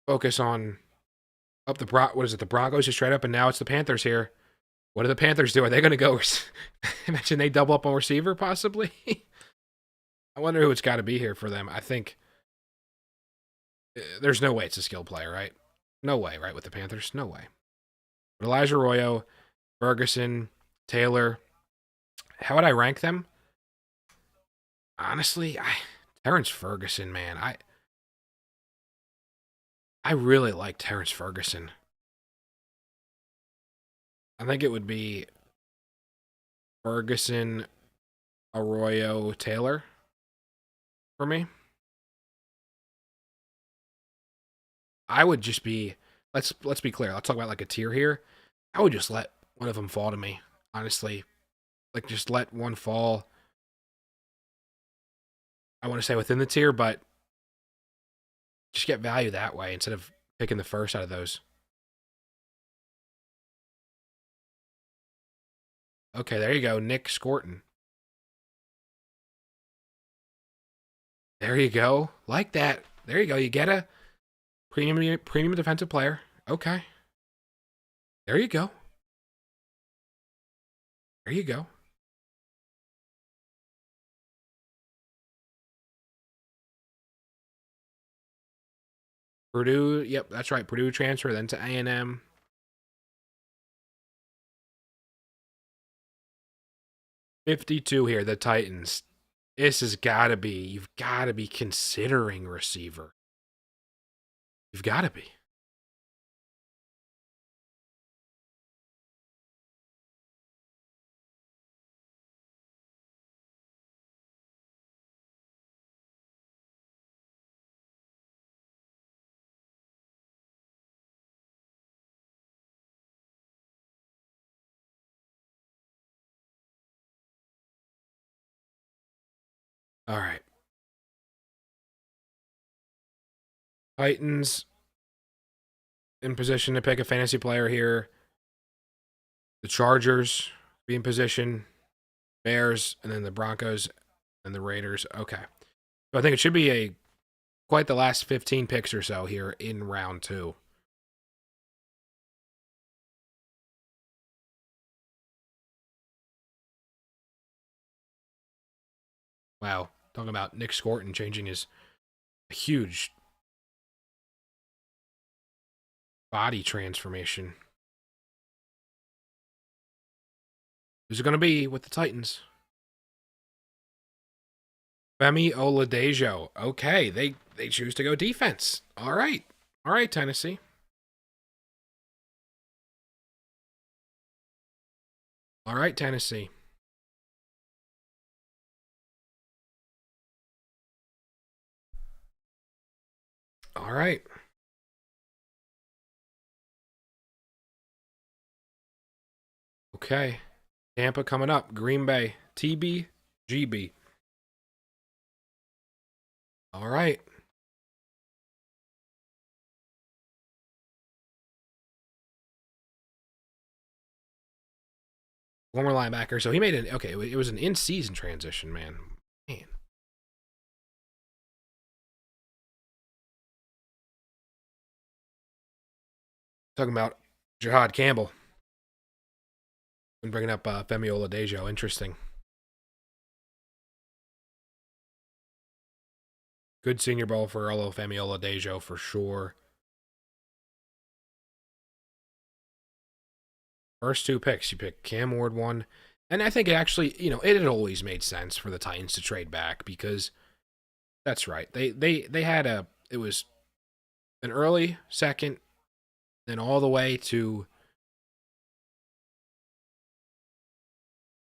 Focus on the Broncos just straight up, and now it's the Panthers here. What do the Panthers do? Are they going to go? Imagine they double up on receiver, possibly. I wonder who it's got to be here for them. I think there's no way it's a skill player, right? No way, right, with the Panthers? No way. But Elijah Arroyo, Ferguson, Taylor. How would I rank them? Honestly, Terrence Ferguson, man. I really like Terrence Ferguson. I think it would be Ferguson, Arroyo, Taylor for me. I would just be let's be clear. Let's talk about like a tier here. I would just let one of them fall to me, honestly. Like just let one fall. I want to say within the tier, but just get value that way instead of picking the first out of those. Okay, there you go, Nick Scorton. There you go, like that. There you go. You get a premium defensive player. Okay, there you go. There you go. Purdue, yep, that's right. Purdue transfer, then to A&M. 52 here, the Titans. This has got to be, you've got to be considering receiver. You've got to be. All right. Titans in position to pick a fantasy player here. The Chargers be in position. Bears, and then the Broncos and the Raiders. Okay. So I think it should be a quite the last 15 picks or so here in round 2. Wow. Talking about Nick Scorton changing his huge body transformation. Who's it going to be with the Titans? Femi Oladejo. Okay, they choose to go defense. All right. All right, Tennessee. All right, Tennessee. All right. Okay. Tampa coming up. Green Bay. TB, GB. All right. Former linebacker. So he made an okay. It was an in-season transition, man. Talking about Jihad Campbell. And bringing up Femi Oladejo. Interesting. Good Senior Bowl for Femi Oladejo for sure. First 2 picks, you pick Cam Ward 1. And I think it actually, it had always made sense for the Titans to trade back because that's right. They had it was an early second, then all the way to,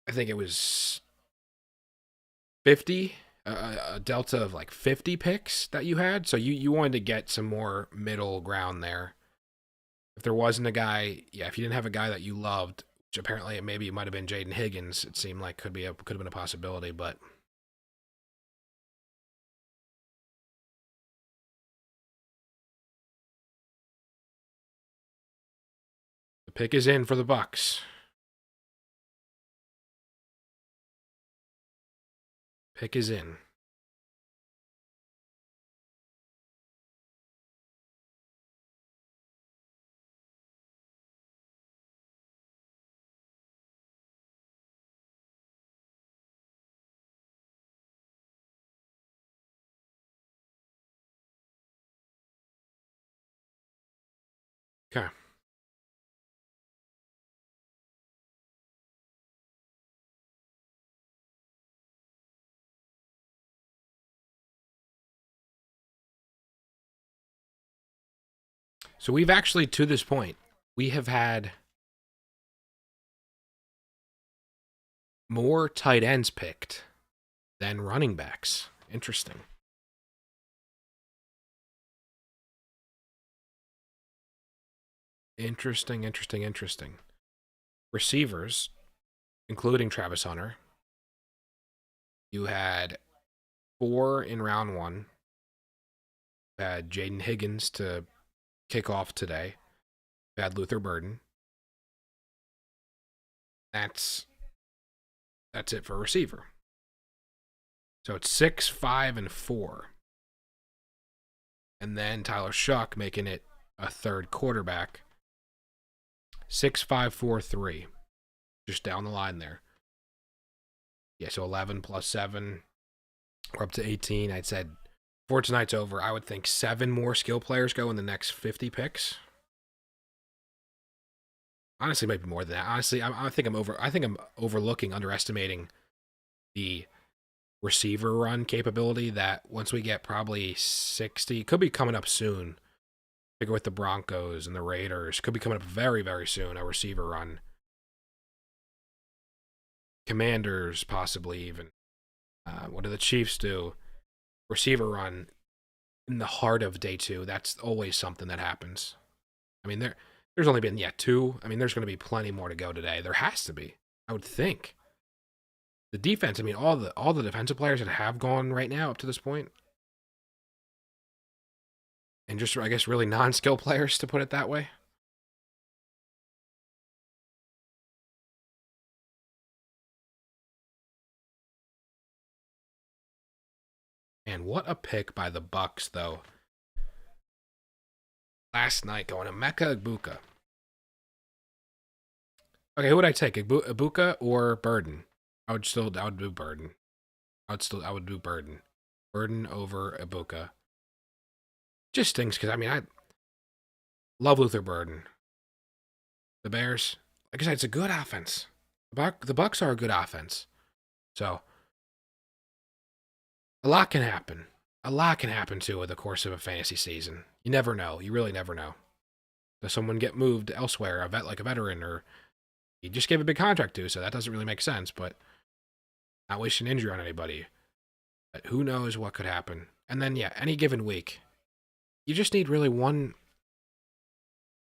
I think it was 50, a delta of like 50 picks that you had. So you wanted to get some more middle ground there. If there wasn't a guy, if you didn't have a guy that you loved, which apparently maybe it might have been Jaden Higgins, it seemed like could have been a possibility, but the pick is in for the Bucks. Pick is in. Okay. So we've actually, to this point, we have had more tight ends picked than running backs. Interesting. Interesting. Receivers, including Travis Hunter, you had 4 in round 1. You had Jaden Higgins to kick off today. You had Luther Burden. That's it for receiver. So it's 6, 5, and 4. And then Tyler Shuck making it a third quarterback. 6, 5, 4, 3. Just down the line there. Yeah, so 11 plus 7. We're up to 18. I'd said before tonight's over, I would think 7 more skill players go in the next 50 picks. Honestly, maybe more than that. Honestly, I think I'm overlooking, underestimating the receiver run capability. That once we get probably 60, could be coming up soon. Figure with the Broncos and the Raiders, could be coming up very, very soon. A receiver run. Commanders, possibly even. What do the Chiefs do? Receiver run in the heart of day 2. That's always something that happens. I mean, there's only been 2. I mean, there's going to be plenty more to go today. There has to be, I would think. The defense. I mean, all the defensive players that have gone right now up to this point, and just I guess really non-skill players, to put it that way. And what a pick by the Bucks, though. Last night, going to Emeka Egbuka. Okay, who would I take, Egbuka or Burden? I would do Burden. I would do Burden. Burden over Egbuka. Just things, because I mean, I love Luther Burden. The Bears, like I said, it's a good offense. The Bucks are a good offense. So a lot can happen. A lot can happen too over the course of a fantasy season. You never know. You really never know. Does someone get moved elsewhere, like a veteran, or you just gave a big contract to, so that doesn't really make sense, but not wishing injury on anybody. But who knows what could happen. And then, yeah, any given week, you just need really one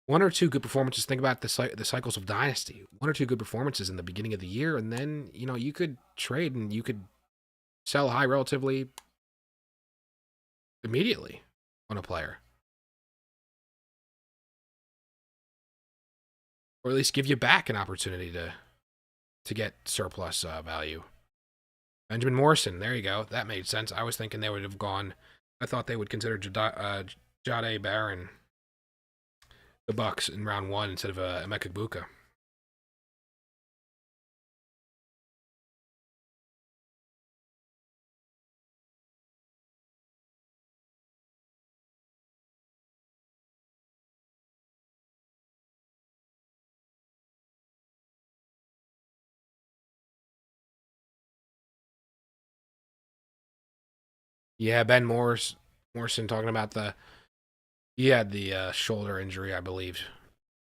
or two good performances. Think about the cycles of Dynasty. 1 or 2 good performances in the beginning of the year, and then, you could trade and you could sell high relatively immediately on a player. Or at least give you back an opportunity to get surplus value. Benjamin Morrison, there you go. That made sense. I was thinking they would have gone. I thought they would consider Jahdae Barron, the Bucks, in round 1 instead of Emeka Egbuka. Yeah, Morrison talking about he had the shoulder injury, I believe,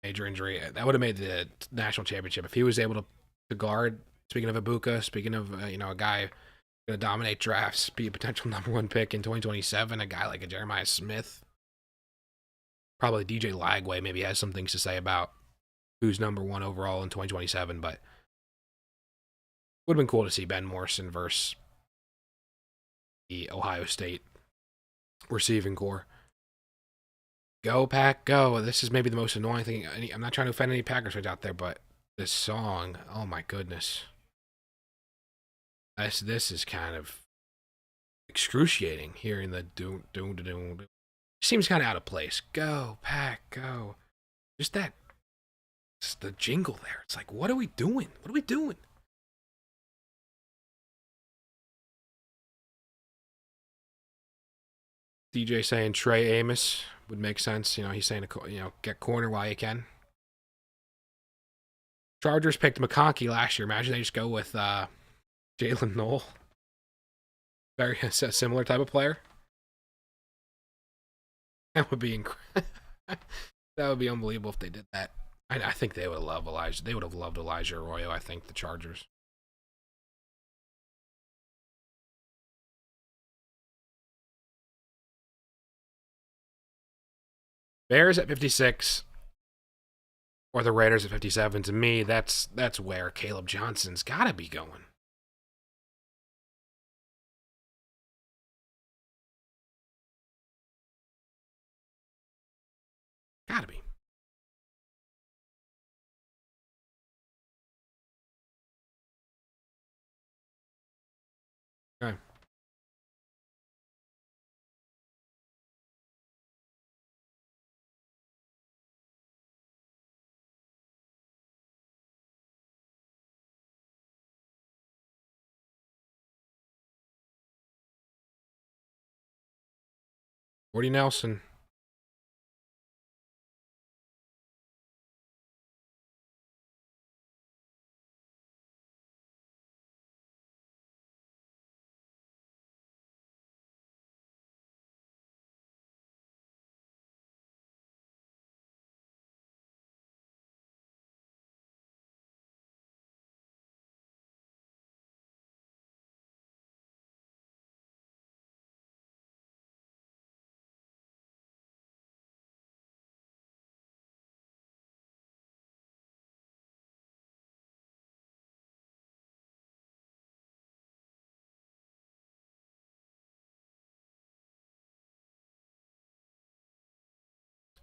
major injury. That would have made the national championship if he was able to guard. Speaking of Egbuka, speaking of a guy going to dominate drafts, be a potential number 1 pick in 2027, a guy like a Jeremiah Smith, probably DJ Lagway maybe has some things to say about who's number 1 overall in 2027, but would have been cool to see Ben Morrison versus the Ohio State receiving core. Go, Pack, go. This is maybe the most annoying thing. I'm not trying to offend any Packers fans out there, but this song, oh my goodness. This is kind of excruciating, hearing the doom. Seems kind of out of place. Go, Pack, go. Just the jingle there. It's like, what are we doing? What are we doing? DJ saying Trey Amos would make sense. He's saying, get corner while you can. Chargers picked McConkey last year. Imagine they just go with Jalen Noel. Very similar type of player. That would be incredible. That would be unbelievable if they did that. I think they would love Elijah. They would have loved Elijah Arroyo. I think the Chargers. Bears at 56 or the Raiders at 57. To me, that's where Caleb Johnson's got to be going. Got to be. Okay. Jordy Nelson.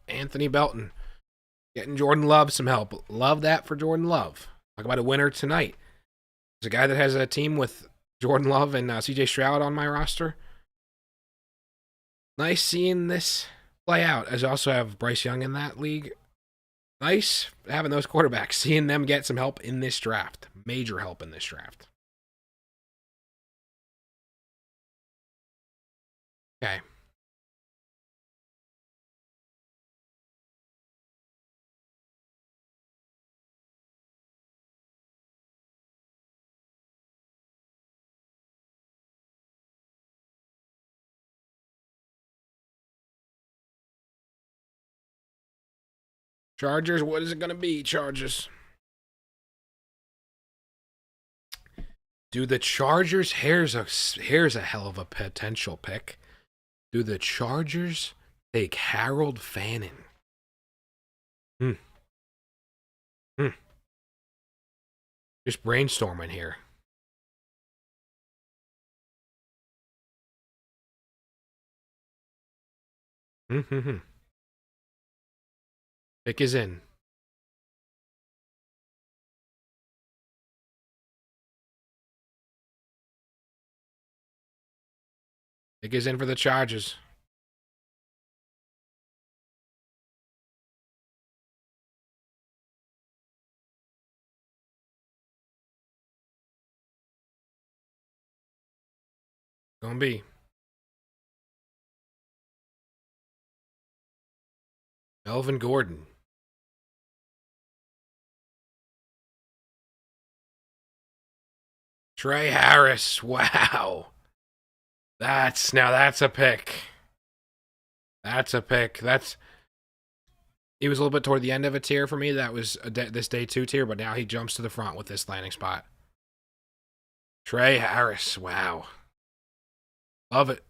Anthony Belton. Getting Jordan Love some help. Love that for Jordan Love. Talk about a winner tonight. There's a guy that has a team with Jordan Love and CJ Stroud on my roster. Nice seeing this play out. As I also have Bryce Young in that league. Nice having those quarterbacks. Seeing them get some help in this draft. Major help in this draft. Okay. Chargers, what is it going to be, Chargers? Do the Chargers, here's a hell of a potential pick. Do the Chargers take Harold Fannin? Hmm. Just brainstorming here. Pick is in. Pick is in for the Chargers. Gonna be Melvin Gordon. Trey Harris. Wow. That's a pick. That's a pick. He was a little bit toward the end of a tier for me. That was this day 2 tier, but now he jumps to the front with this landing spot. Trey Harris. Wow. Love it.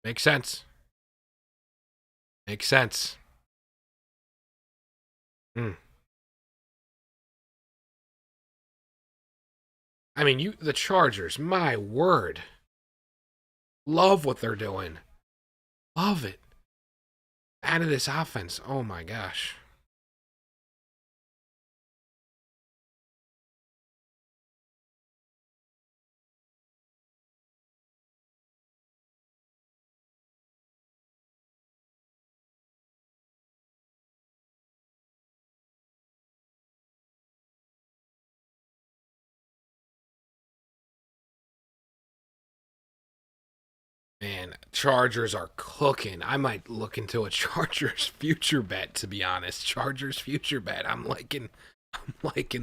Makes sense. Makes sense. I mean, the Chargers, my word. Love what they're doing. Love it. Out of this offense. Oh my gosh. Man, Chargers are cooking. I might look into a Chargers future bet, to be honest. Chargers future bet. I'm liking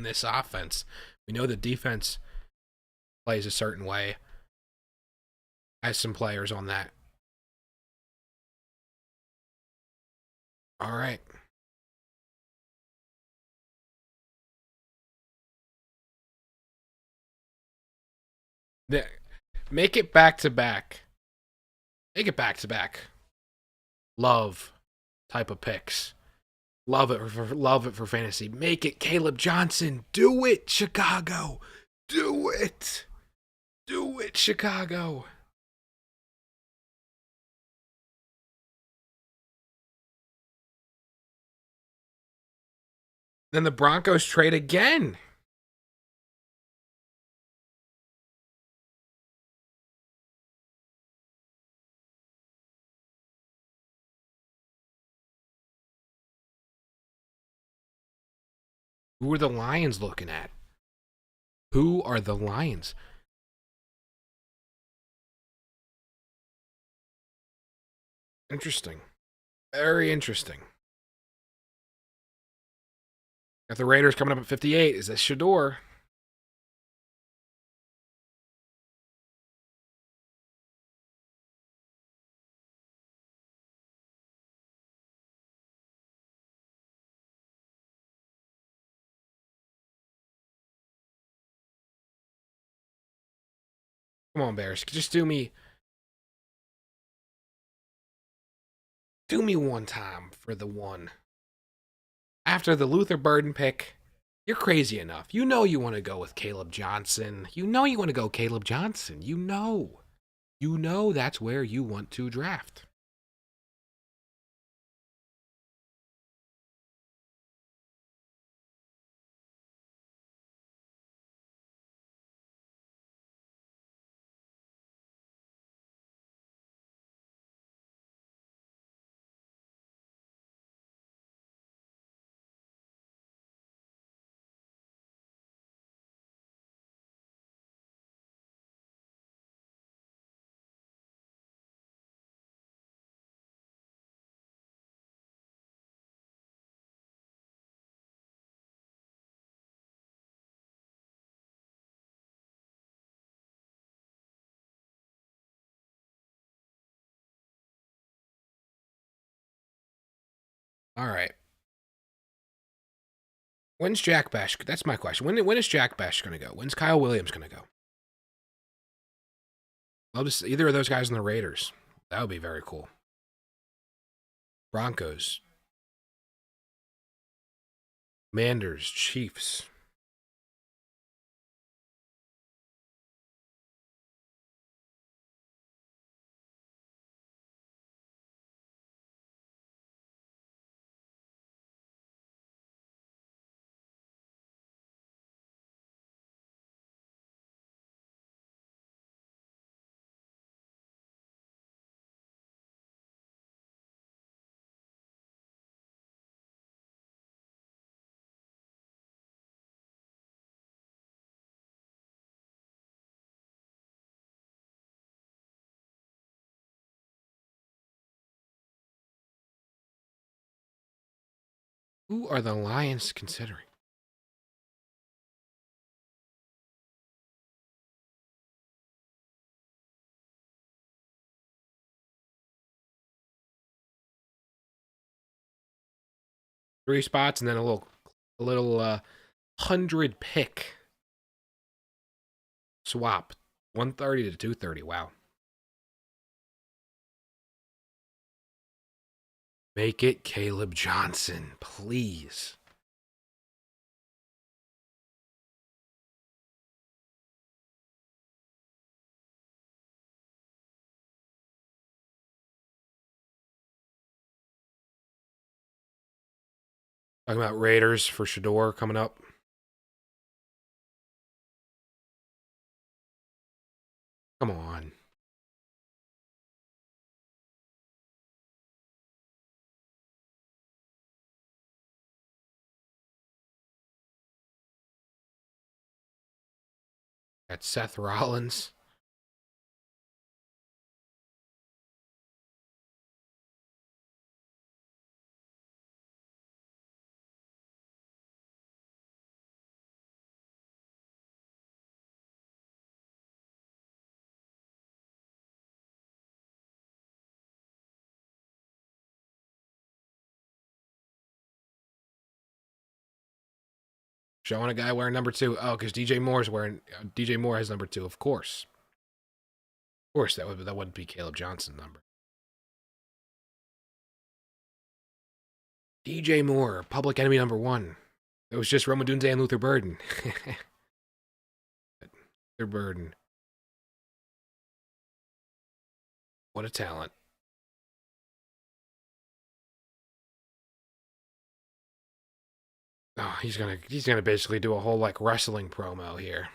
this offense. We know the defense plays a certain way. Has some players on that. All right. Make it back to back. Make it back to back. Love type of picks. Love it for fantasy. Make it Caleb Johnson. Do it, Chicago. Do it. Do it, Chicago. Then the Broncos trade again. Who are the Lions looking at? Who are the Lions? Interesting. Very interesting. Got the Raiders coming up at 58. Is that Shedeur? Come on, Bears. Just do me one time for the one. After the Luther Burden pick, you're crazy enough. You know you want to go with Caleb Johnson. You know you want to go Caleb Johnson. You know. You know that's where you want to draft. All right. When's Jack Bash? That's my question. When is Jack Bash going to go? When's Kyle Williams going to go? I'll just either of those guys in the Raiders. That would be very cool. Broncos, Manders, Chiefs. Who are the Lions considering? Three spots and then a little 100 pick swap. 130 to 230. Wow. Make it Caleb Johnson, please. Talking about Raiders for Shedeur coming up. Come on. Got Seth Rollins. Showing a guy wearing number 2. Oh, because DJ Moore has number 2, of course. course, that wouldn't be Caleb Johnson's number. DJ Moore, Public Enemy #1. It was just Roma Dunze and Luther Burden. Luther Burden. What a talent. Oh, he's gonna basically do a whole like wrestling promo here.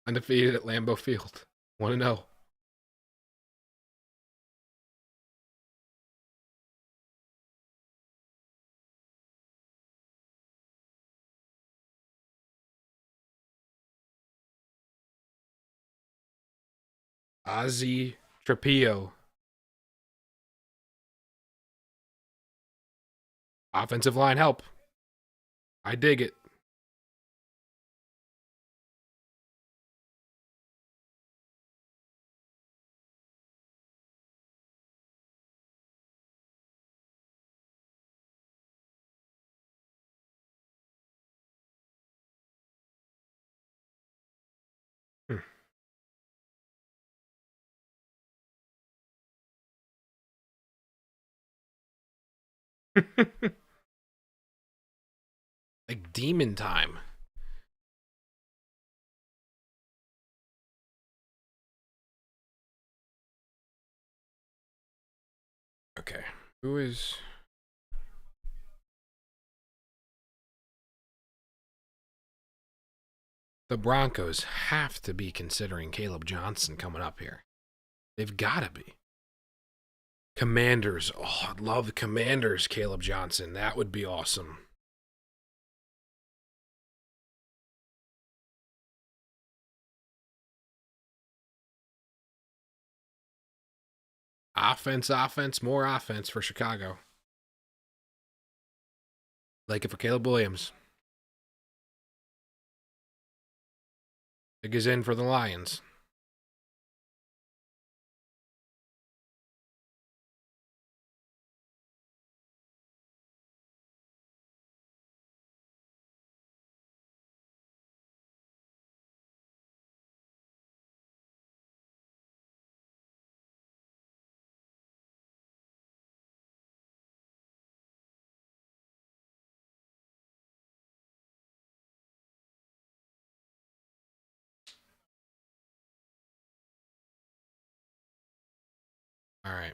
Undefeated at Lambeau Field. Want to know? Ozzy Trapillo. Offensive line help. I dig it. Like demon time. Okay. Who is... The Broncos have to be considering Caleb Johnson coming up here. They've got to be. Commanders. Oh, I'd love the Commanders, Caleb Johnson. That would be awesome. Offense, more offense for Chicago. Like it for Caleb Williams. Big is in for the Lions. All right.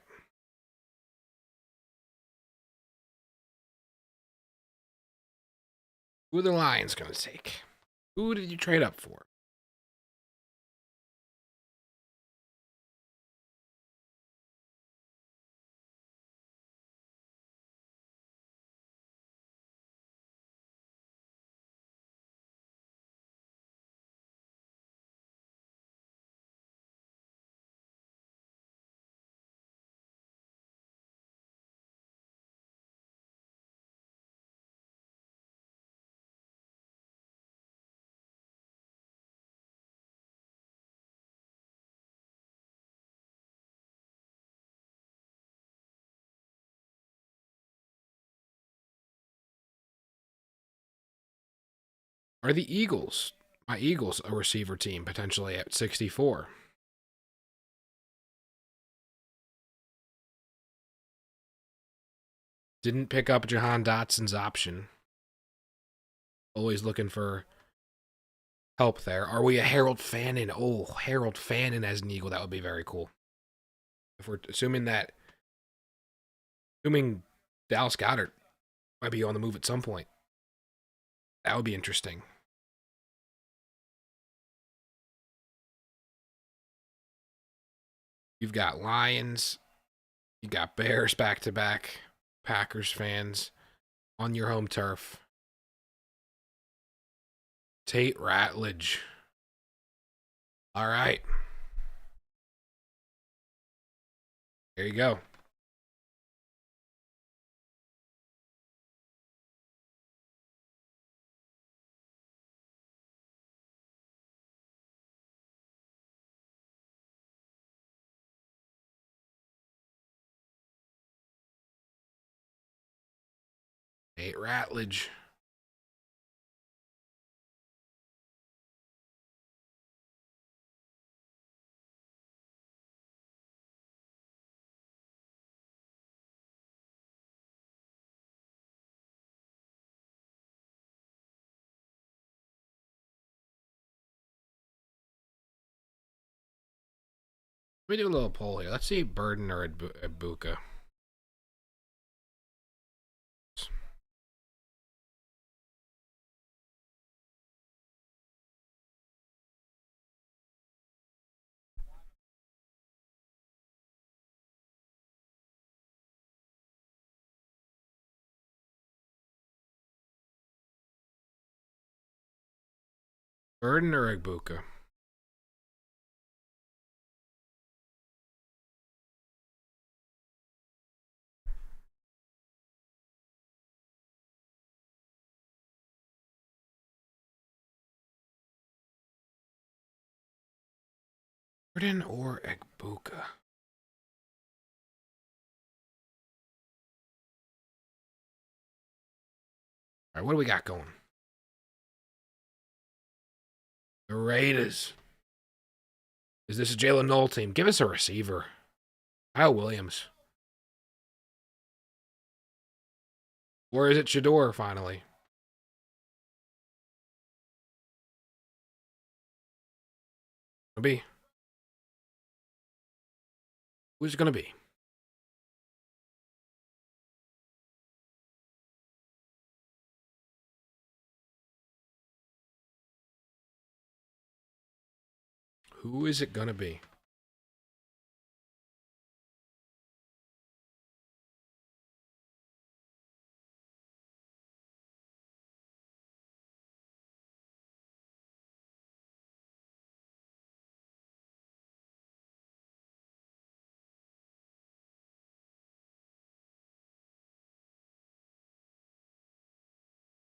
Who are the Lions going to take? Who did you trade up for? Are the Eagles, my Eagles, a receiver team potentially at 64? Didn't pick up Jahan Dotson's option. Always looking for help there. Are we a Harold Fannin? Oh, Harold Fannin as an Eagle. That would be very cool. If we're assuming Dallas Goedert might be on the move at some point. That would be interesting. You've got Lions. You got Bears back-to-back. Packers fans on your home turf. Tate Ratledge. All right. There you go. Nate Ratledge. Let me do a little poll here. Let's see Burden or Ibuka. Burden or Ibuka? Burden or Ibuka? All right, what do we got going? The Raiders. Is this a Jalen Noel team? Give us a receiver. Kyle Williams. Or is it Shedeur finally? Be. Who's it gonna be? Who is it gonna be?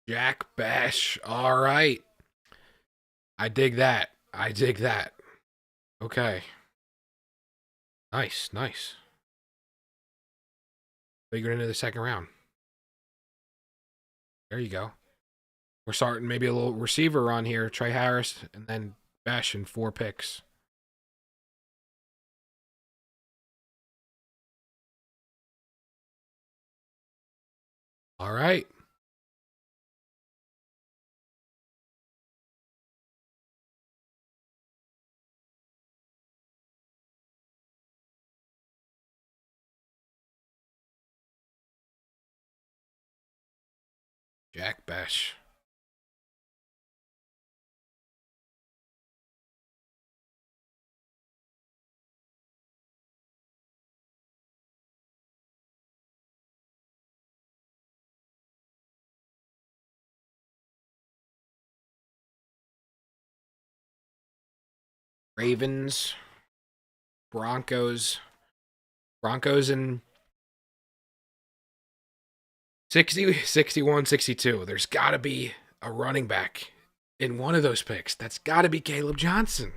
Jack Bash. All right. I dig that. I dig that. Okay. Nice, nice. Figured into the second round. There you go. We're starting maybe a little receiver on here. Trey Harris and then Bash in 4 picks. All right. Jack Bash. Ravens. Broncos. Broncos in 60, 61, 62. There's got to be a running back in one of those picks. That's got to be Caleb Johnson.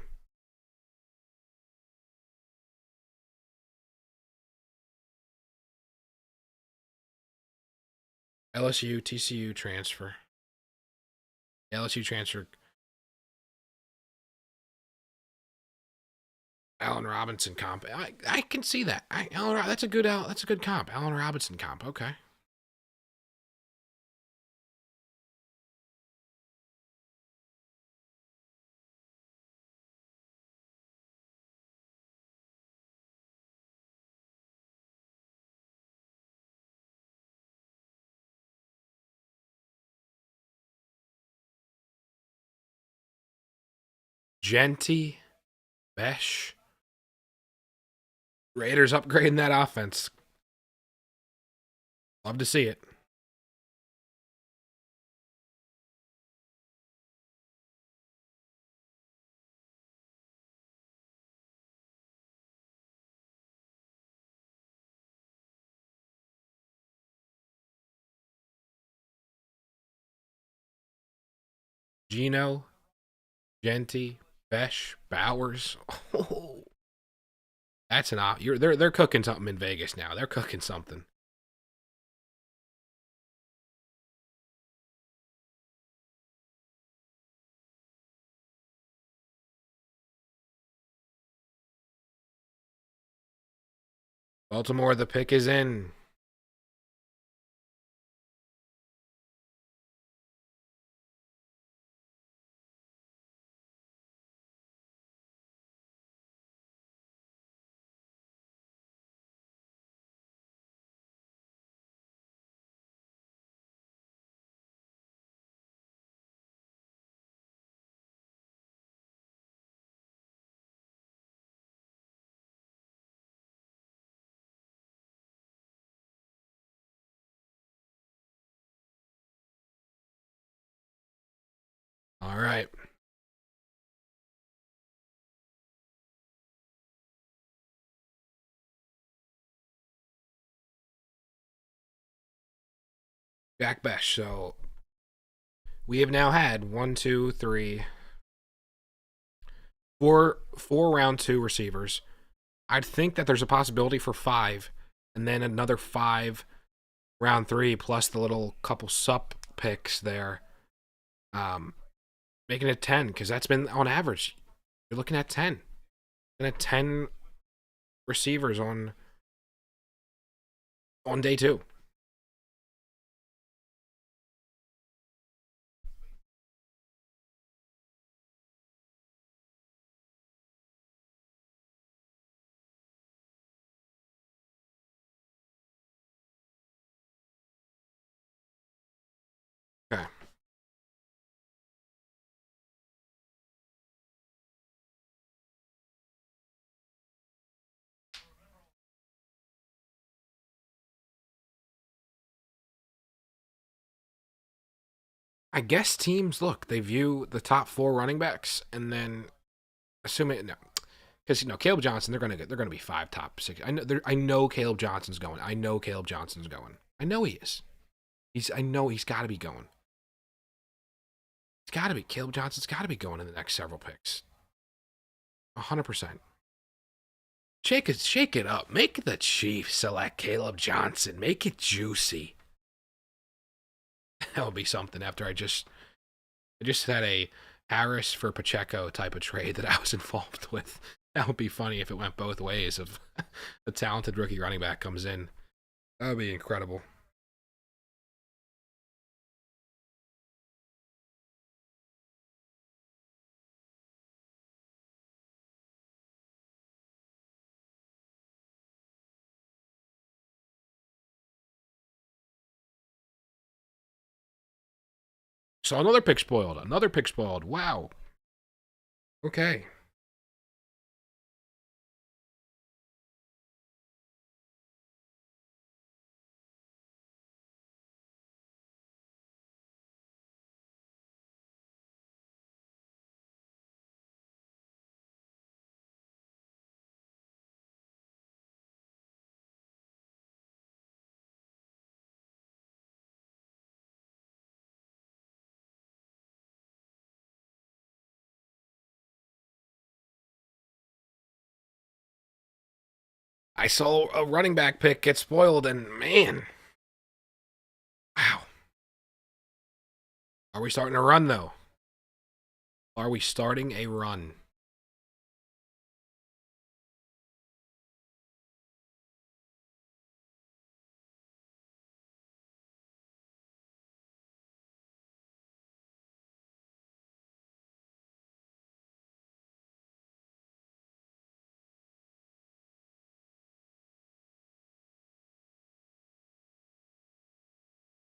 LSU, TCU transfer. LSU transfer. Allen Robinson comp. I can see that. That's a good comp. Allen Robinson comp. Okay. Genty, Besh. Raiders upgrading that offense. Love to see it. Gino, Genty, Besh, Bowers. Oh, that's an op. They're cooking something in Vegas now. They're cooking something. Baltimore, the pick is in. All right. Jack Besh. So we have now had one, two, three, four round two receivers. I'd think that there's a possibility for five, and then another five round three plus the little couple sup picks there, making it 10 because that's been on average. You're looking at 10, and at 10 receivers on day two. Okay. I guess teams look. They view the top four running backs, and then assuming no, because Caleb Johnson, they're gonna be five top six. I know Caleb Johnson's going. I know Caleb Johnson's going. I know he is. I know he's got to be going. It's got to be Caleb Johnson's got to be going in the next several picks. 100%. Shake it up. Make the Chiefs select Caleb Johnson. Make it juicy. That would be something. After I just had a Harris for Pacheco type of trade that I was involved with. That would be funny if it went both ways. If a talented rookie running back comes in, that would be incredible. So another pick spoiled. Another pick spoiled. Wow. Okay. I saw a running back pick get spoiled, and man, wow. Are we starting a run, though? Are we starting a run?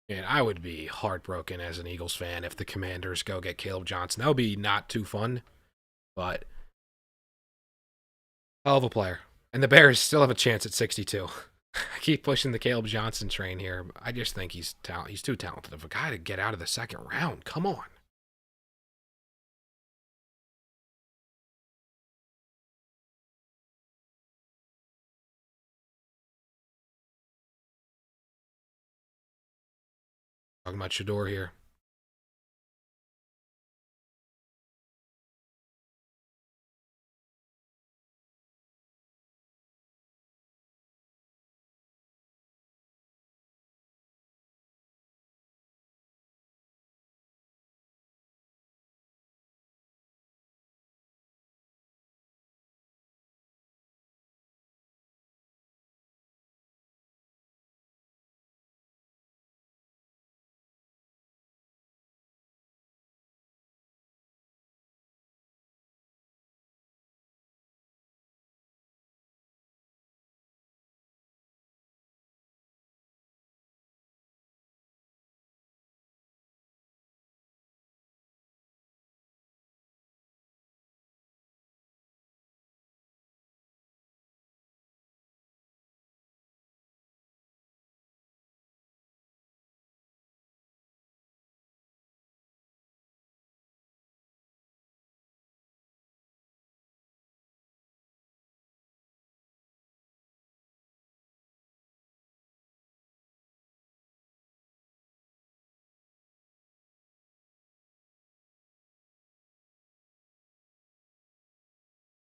And I would be heartbroken as an Eagles fan if the Commanders go get Caleb Johnson. That would be not too fun, but hell of a player. And the Bears still have a chance at 62. I keep pushing the Caleb Johnson train here. I just think he's too talented of a guy to get out of the second round. Come on. Talking about Shedeur here.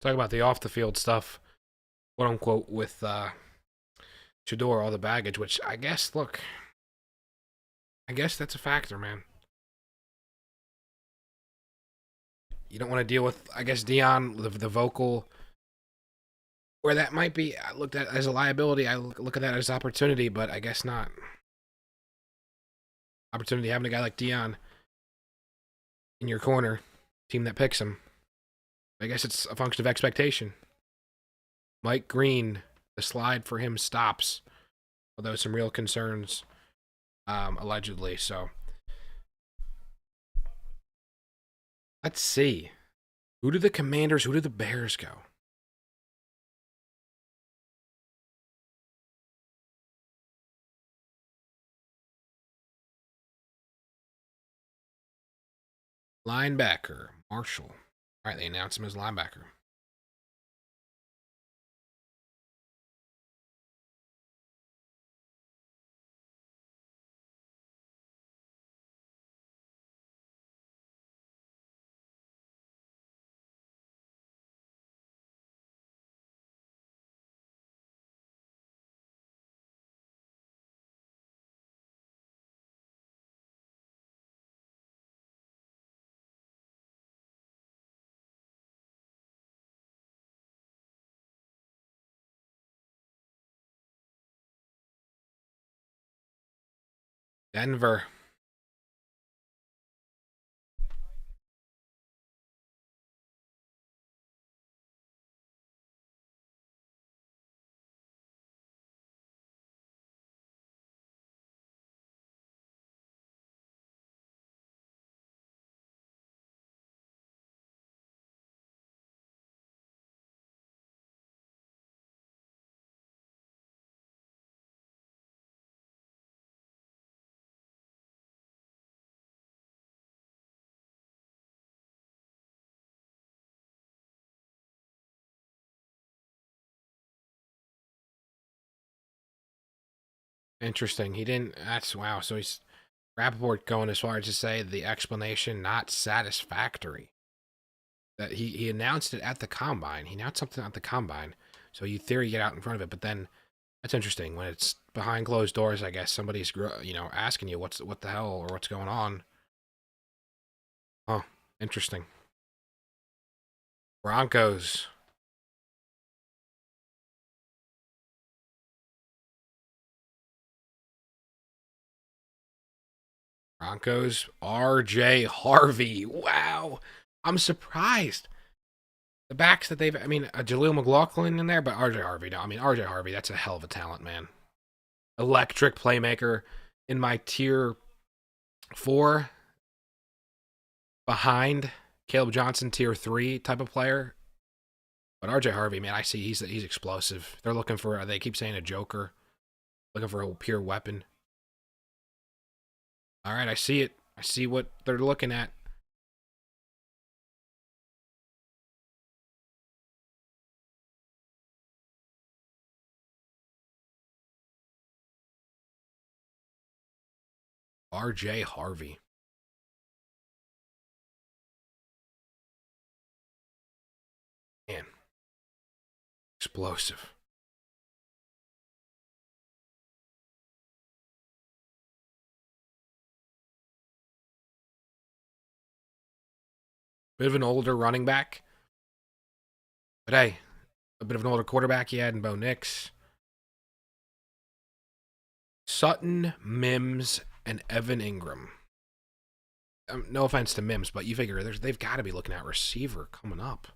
Talk about the off the field stuff, quote unquote, with Shedeur, all the baggage, which I guess, look, I guess that's a factor, man. You don't want to deal with, I guess, Dion, the vocal, where that might be looked at as a liability. I look at that as opportunity, but I guess not. Opportunity having a guy like Dion in your corner, team that picks him. I guess it's a function of expectation. Mike Green, the slide for him stops, although some real concerns, allegedly. So let's see. Who do the Commanders, who do the Bears go? Linebacker, Marshall. All right, they announced him as linebacker. Denver. Interesting. He didn't. That's wow. So he's Rappaport going as far as to say the explanation not satisfactory. That he announced it at the combine. He announced something at the combine. So you theory get out in front of it, but then that's interesting when it's behind closed doors. I guess somebody's asking you what the hell or what's going on. Huh. Interesting. Broncos. Broncos. R.J. Harvey. Wow. I'm surprised. The backs that they've, I mean, Jaleel McLaughlin in there, but R.J. Harvey. No, I mean, R.J. Harvey, that's a hell of a talent, man. Electric playmaker in my tier 4 behind Caleb Johnson, tier 3 type of player. But R.J. Harvey, man, I see he's explosive. They're looking for, they keep saying a joker, looking for a pure weapon. All right, I see it. I see what they're looking at. R.J. Harvey. Man, explosive. Bit of an older running back. But hey, a bit of an older quarterback he had in Bo Nix. Sutton, Mims, and Evan Ingram. No offense to Mims, but you figure they've got to be looking at receiver coming up.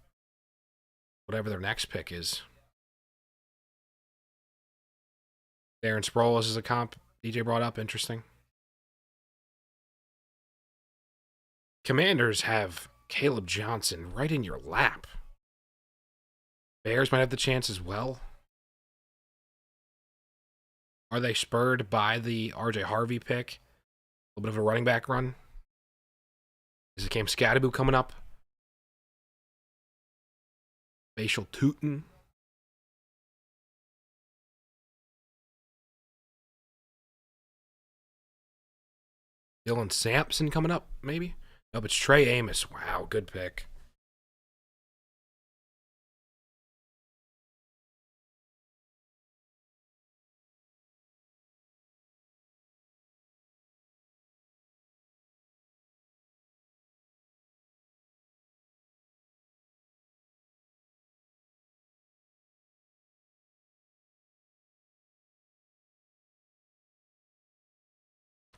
Whatever their next pick is. Darren Sproles is a comp DJ brought up. Interesting. Commanders have Caleb Johnson right in your lap. Bears might have the chance as well. Are they spurred by the R.J. Harvey pick? A little bit of a running back run. Is it Cam Scattaboo coming up? Facial Tootin. Dylan Sampson coming up, maybe? Nope, it's Trey Amos. Wow, good pick.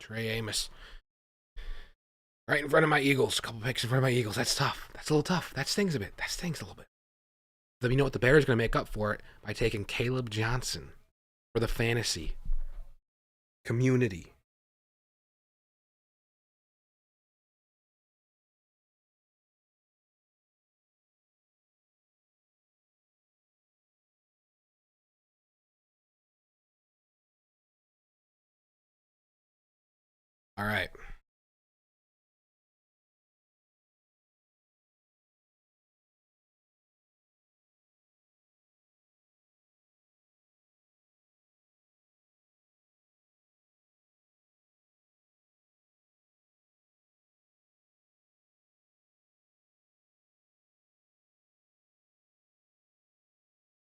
Trey Amos. Right in front of my Eagles. A couple picks in front of my Eagles. That's tough. That's a little tough. That stings a bit. That stings a little bit. But you know what? The Bears are going to make up for it by taking Caleb Johnson for the fantasy community. All right.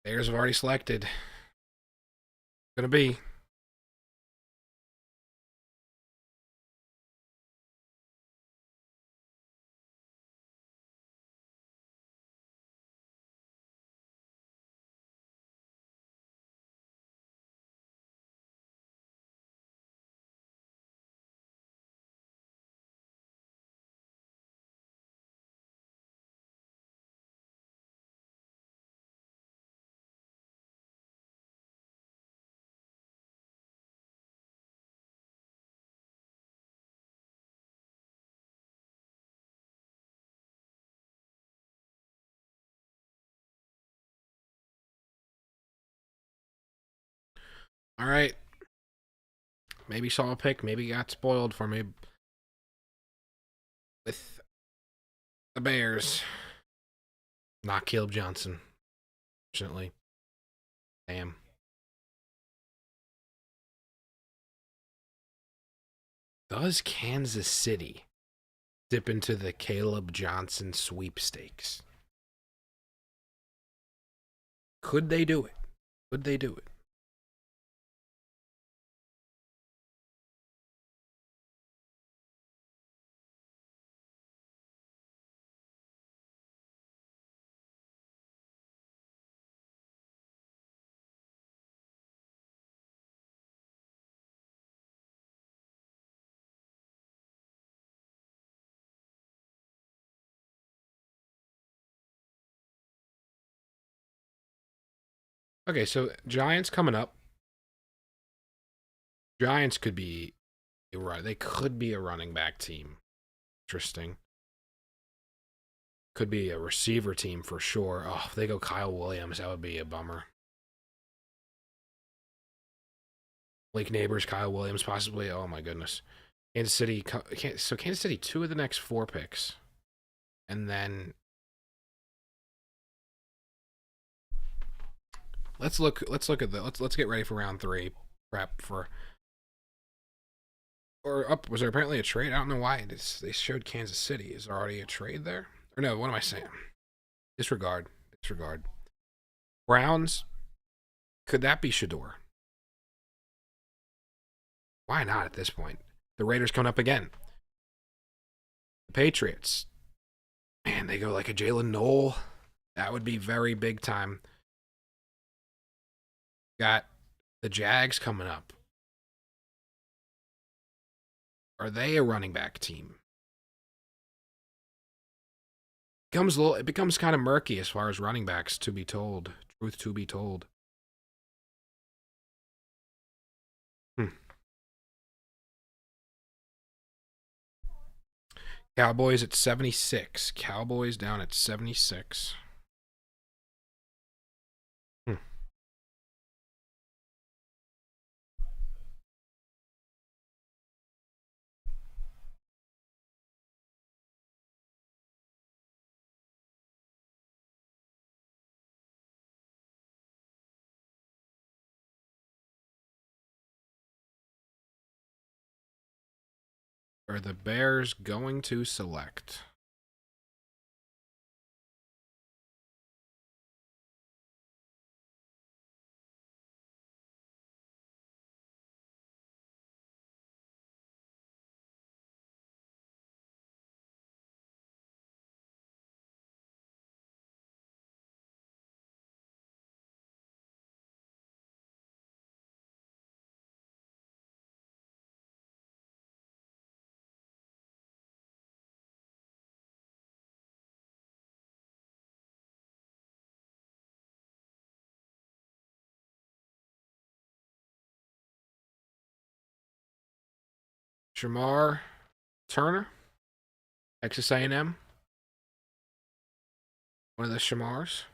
Bears have already selected. Going to be. All right. Maybe saw a pick. Maybe got spoiled for me with the Bears. Not Caleb Johnson. Fortunately. Damn. Does Kansas City dip into the Caleb Johnson sweepstakes? Could they do it? Could they do it? Okay, so Giants coming up. Giants could be they could be a running back team. Interesting. Could be a receiver team for sure. Oh, if they go Kyle Williams, that would be a bummer. Blake Neighbors, Kyle Williams, possibly. Oh my goodness. Kansas City. So Kansas City, 2 of the next 4 picks, and then let's look at the let's get ready for round 3 prep for or up. Was there apparently a trade? I don't know why they showed Kansas City. Is there already a trade there? Or no? What am I saying? Disregard. Browns. Could that be Shedeur? Why not at this point? The Raiders coming up again. The Patriots. Man, they go like a Jalen Noel. That would be very big time. Got the Jags coming up. Are they a running back team? It becomes kind of murky as far as running backs, to be told. Truth to be told. Cowboys at 76. Cowboys down at 76. Are the Bears going to select? Shamar Turner, Texas A&M. One of the Shamars.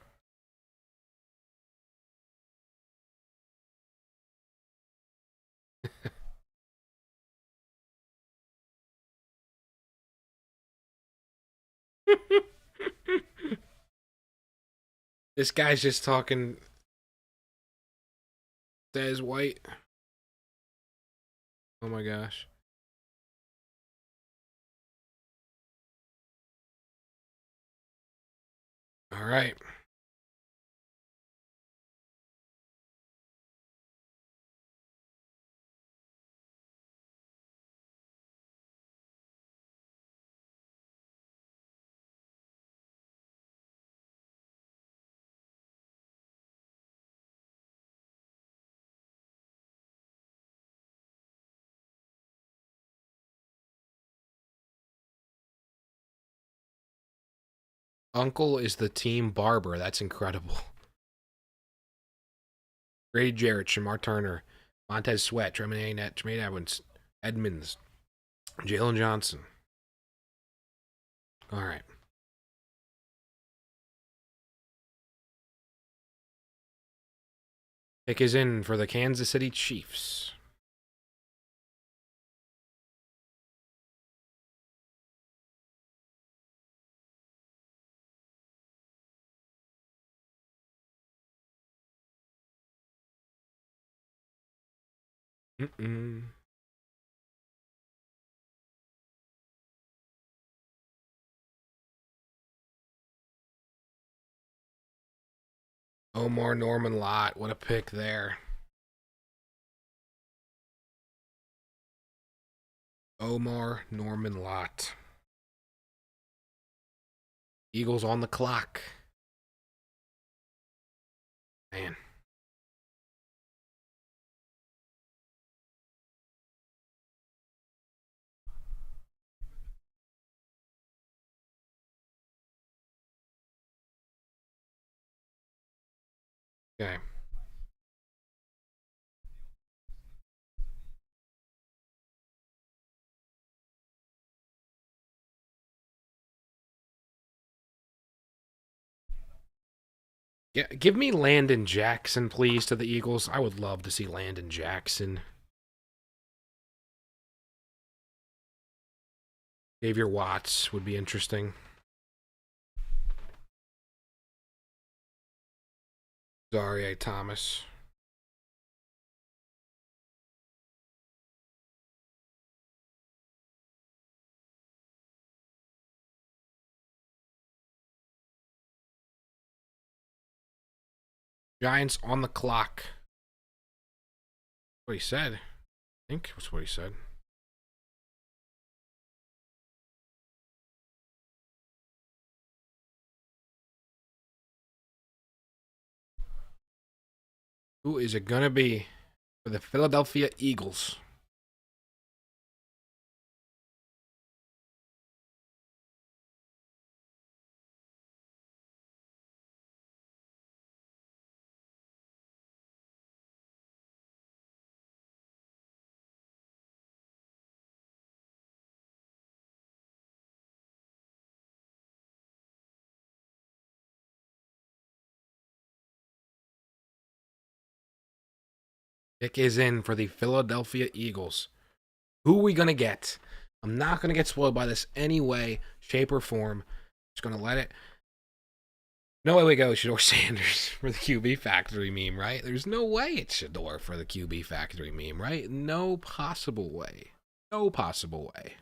This guy's just talking. Says white. Oh my gosh. All right. Uncle is the team barber. That's incredible. Grady Jarrett, Shamar Turner, Montez Sweat, Tremaine Edmonds, Jalen Johnson. All right. Pick is in for the Kansas City Chiefs. Omar Norman Lott. What a pick there. Omar Norman Lott. Eagles on the clock. Man. Okay. Yeah, give me Landon Jackson, please, to the Eagles. I would love to see Landon Jackson. Xavier Watts would be interesting. Zaria Thomas. Giants on the clock. What he said. I think was what he said. Who is it going to be for the Philadelphia Eagles? Pick is in for the Philadelphia Eagles. Who are we going to get? I'm not going to get spoiled by this any way, shape, or form. Just going to let it. No way we go Shedeur Sanders for the QB Factory meme, right? There's no way it's Shedeur for the QB Factory meme, right? No possible way. No possible way.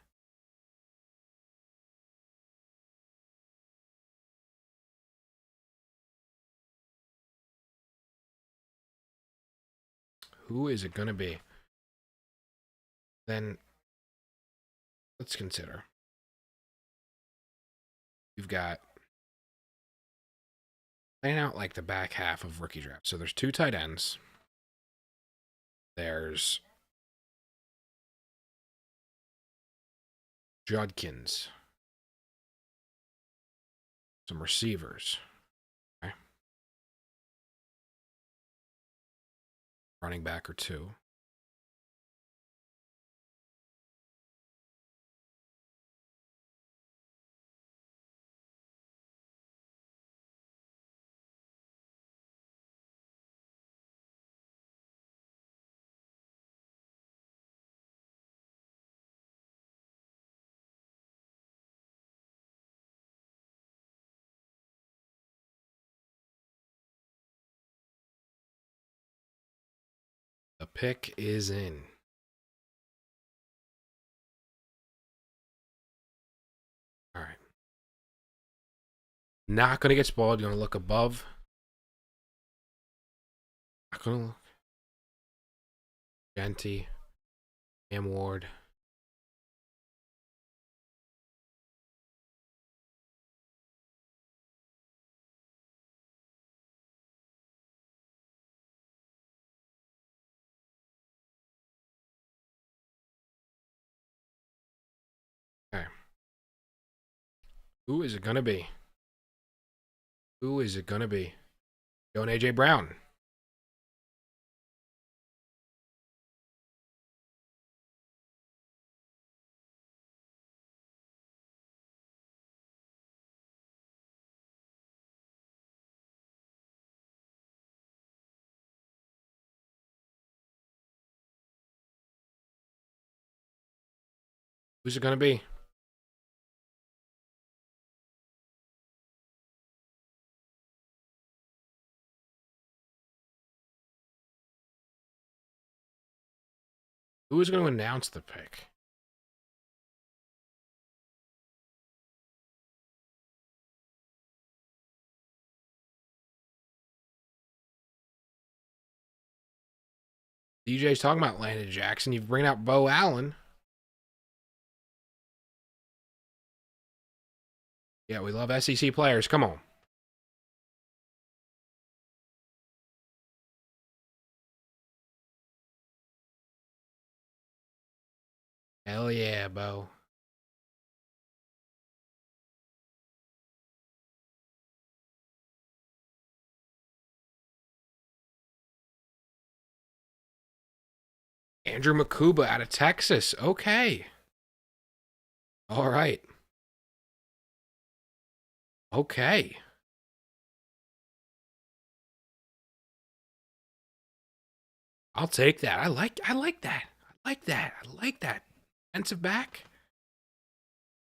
Who is it going to be? Then let's consider. You've got laying out like the back half of rookie draft. So there's two tight ends. There's Judkins. Some receivers. Okay. Running back or two. Pick is in. All right. Not going to get spoiled. You're going to look above. Not going to look. Genty. Cam Ward. Okay. Who is it going to be? Who is it going to be? Going A.J. Brown. Who's it going to be? Who is going to announce the pick? DJ's talking about Landon Jackson. You bring out Bo Allen. Yeah, we love SEC players. Come on. Hell yeah, Bo. Andrew Makuba out of Texas. Okay. All right. Okay. I'll take that. I like that. I like that. I like that. Defensive back.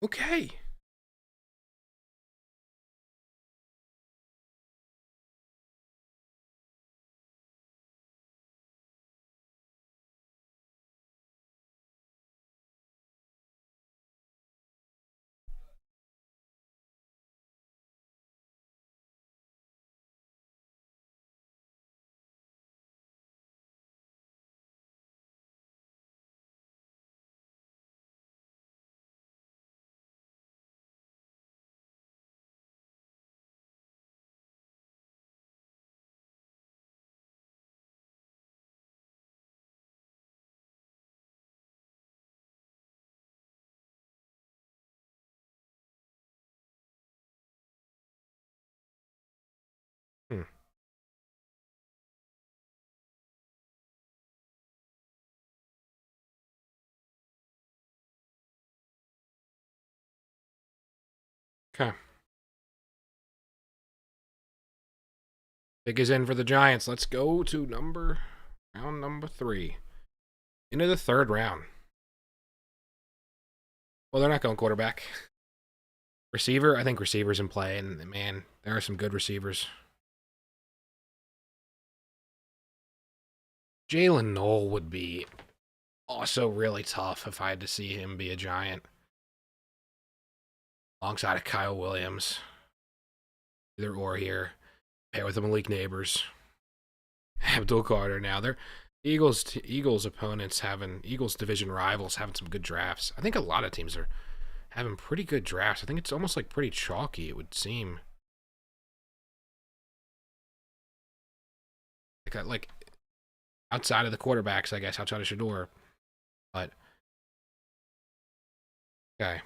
Okay. Hmm. Okay. Pick is in for the Giants. Let's go to round number 3. Into the 3rd round. Well, they're not going quarterback. Receiver, I think receivers in play, and man, there are some good receivers. Jalen Knoll would be also really tough if I had to see him be a Giant. Alongside of Kyle Williams. Either or here. Pair with the Malik Neighbors. Abdul Carter now. They're Eagles opponents Eagles division rivals having some good drafts. I think a lot of teams are having pretty good drafts. I think it's almost like pretty chalky, it would seem. Like outside of the quarterbacks, I guess, outside of Shedeur. But okay.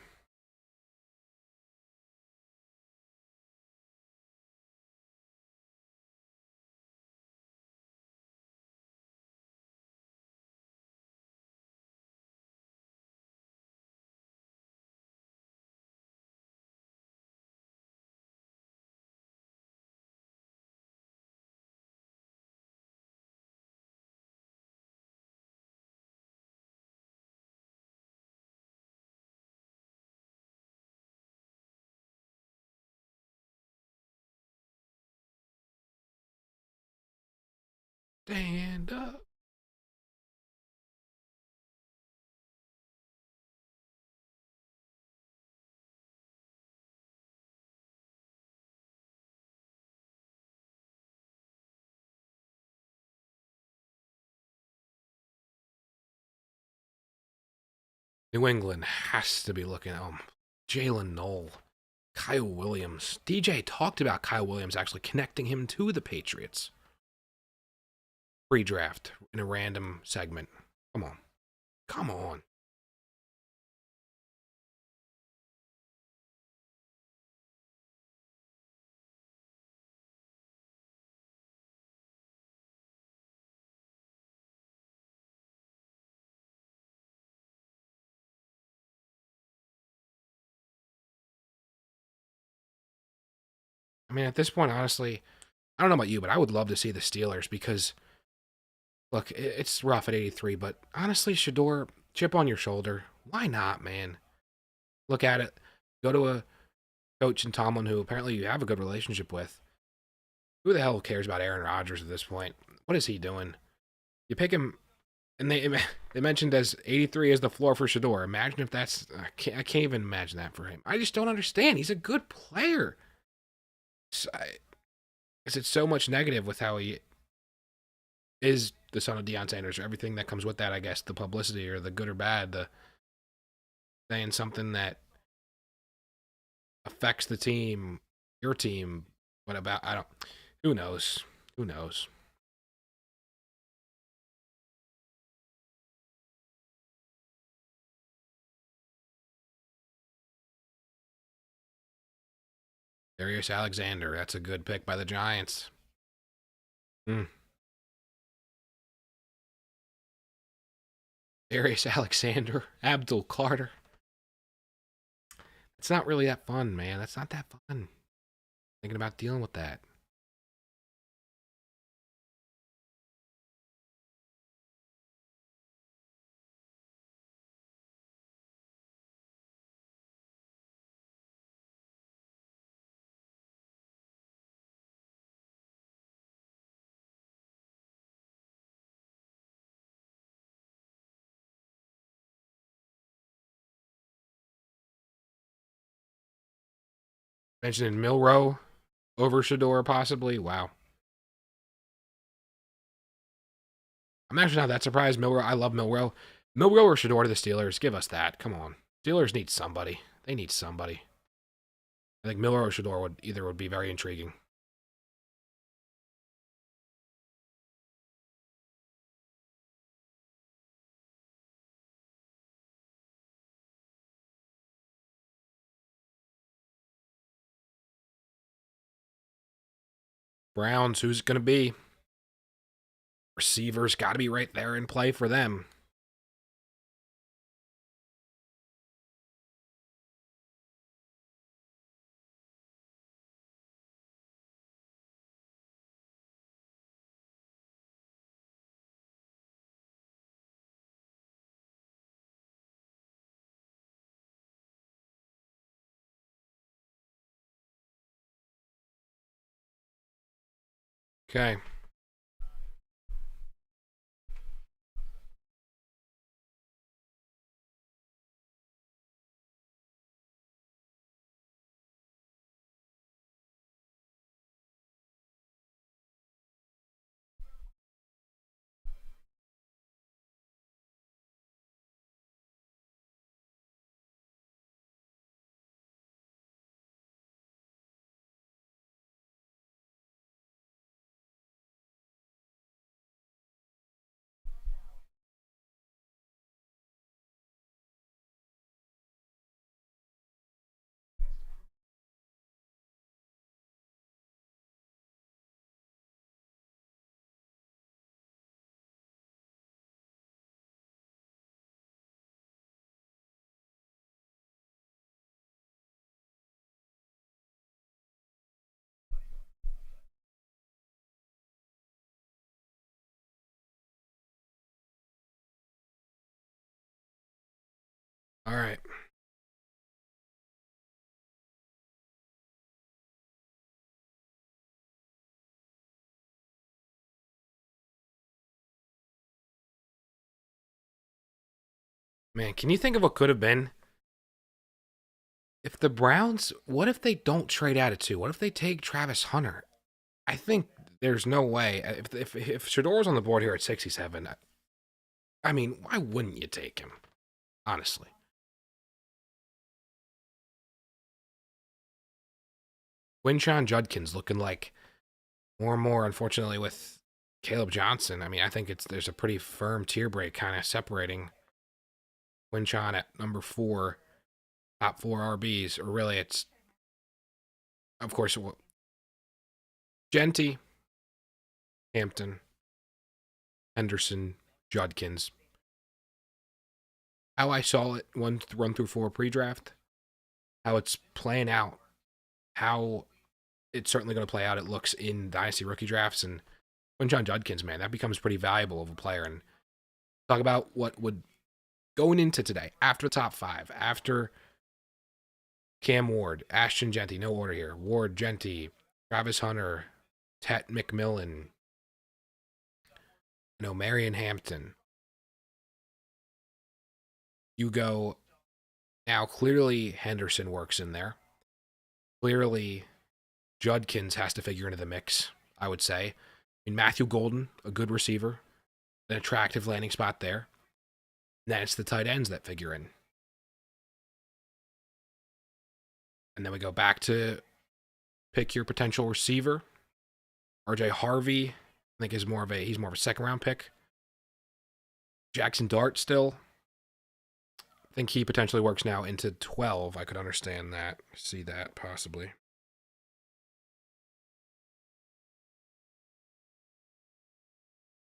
Stand up. New England has to be looking at Jalen Knoll, Kyle Williams. DJ talked about Kyle Williams actually connecting him to the Patriots. Pre-draft in a random segment. Come on. Come on. I mean, at this point, honestly, I don't know about you, but I would love to see the Steelers because, look, it's rough at 83, but honestly, Shedeur, chip on your shoulder. Why not, man? Look at it. Go to a coach in Tomlin who apparently you have a good relationship with. Who the hell cares about Aaron Rodgers at this point? What is he doing? You pick him, and they mentioned as 83 as the floor for Shedeur. Imagine if that's I can't even imagine that for him. I just don't understand. He's a good player. Is it so much negative with how he is the son of Deion Sanders or everything that comes with that? I guess the publicity or the good or bad, the saying something that affects the team, your team. What about I don't? Who knows? Who knows? Darius Alexander. That's a good pick by the Giants. Mm. Darius Alexander, Abdul Carter. It's not really that fun, man. That's not that fun. Thinking about dealing with that. Mentioning Milrow over Shedeur, possibly. Wow. I'm actually not that surprised. Milrow, I love Milrow. Milrow or Shedeur to the Steelers. Give us that. Come on. Steelers need somebody. They need somebody. I think Milrow or Shedeur would be very intriguing. Browns, who's it going to be? Receivers got to be right there in play for them. Okay. All right. Man, can you think of what could have been? If the Browns, what if they don't trade out at 2? What if they take Travis Hunter? I think there's no way. If Shedeur's on the board here at 67, I mean, why wouldn't you take him? Honestly. Quinshon Judkins looking like more and more, unfortunately, with Caleb Johnson. I mean, I think there's a pretty firm tier break kind of separating Quinshon at number 4, top 4 RBs, or really it's, of course, Genty, Hampton, Henderson, Judkins. How I saw it run through 4 pre-draft, how it's playing out, how it's certainly going to play out, it looks in Dynasty rookie drafts, and Quinshon Judkins, man, that becomes pretty valuable of a player. And talk about what would, going into today, after the top 5, after Cam Ward, Ashton Genty, no order here, Ward, Genty, Travis Hunter, Tet McMillan, Marion Hampton. You go, now clearly Henderson works in there. Clearly Judkins has to figure into the mix, I would say. I mean, Matthew Golden, a good receiver, an attractive landing spot there. And then it's the tight ends that figure in. And then we go back to pick your potential receiver. RJ Harvey, I think he's more of a second round pick. Jackson Dart still. I think he potentially works now into 12. I could understand that. See that possibly.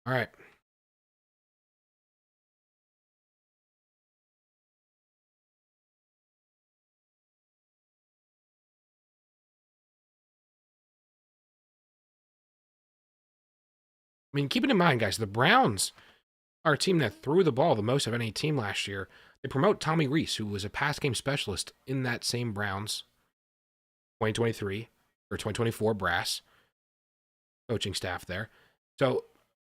All right. I mean, keeping in mind, guys, the Browns are a team that threw the ball the most of any team last year. They promote Tommy Reese, who was a pass game specialist in that same Browns 2023 or 2024 brass coaching staff there. So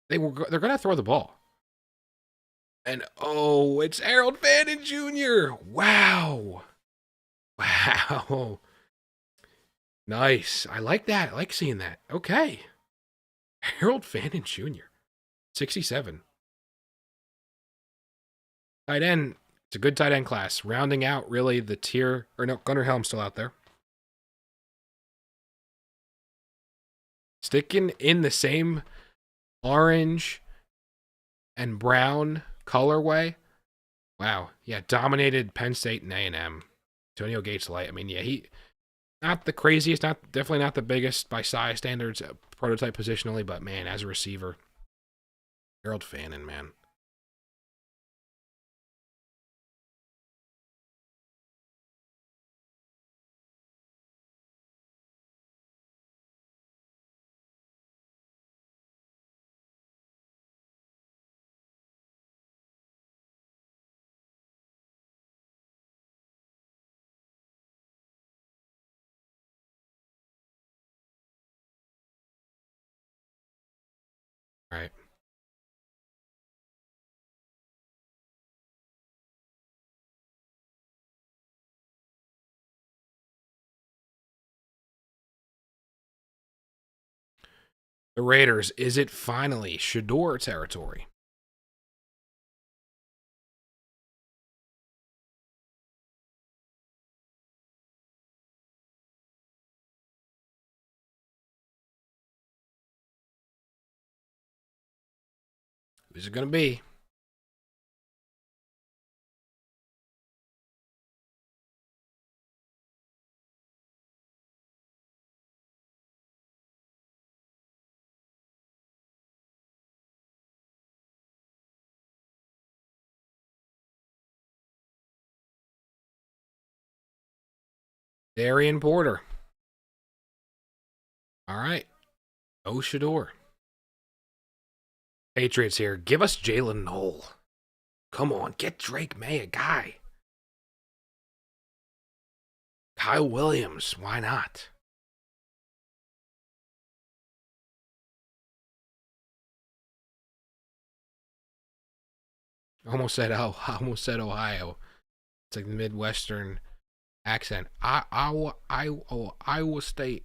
they're going to throw the ball. And oh, it's Harold Fannin Jr. Wow. Wow. Nice. I like that. I like seeing that. Okay. Harold Fannin Jr. 67. Tight end. It's a good tight end class. Rounding out really the tier. Or no, Gunnar Helm's still out there. Sticking in the same orange and brown colorway. Wow. Yeah, dominated Penn State and A&M. Antonio Gates light. I mean, yeah, he not the craziest, definitely not the biggest by size standards, prototype positionally, but man, as a receiver, Harold Fannin, man. All right. The Raiders, is it finally Shedeur territory? Who's it going to be? Darian Porter. All right. Oh, Shedeur. Patriots here. Give us Jalen Knoll. Come on, get Drake May a guy. Kyle Williams. Why not? Almost said Ohio. It's like the Midwestern accent. Iowa State.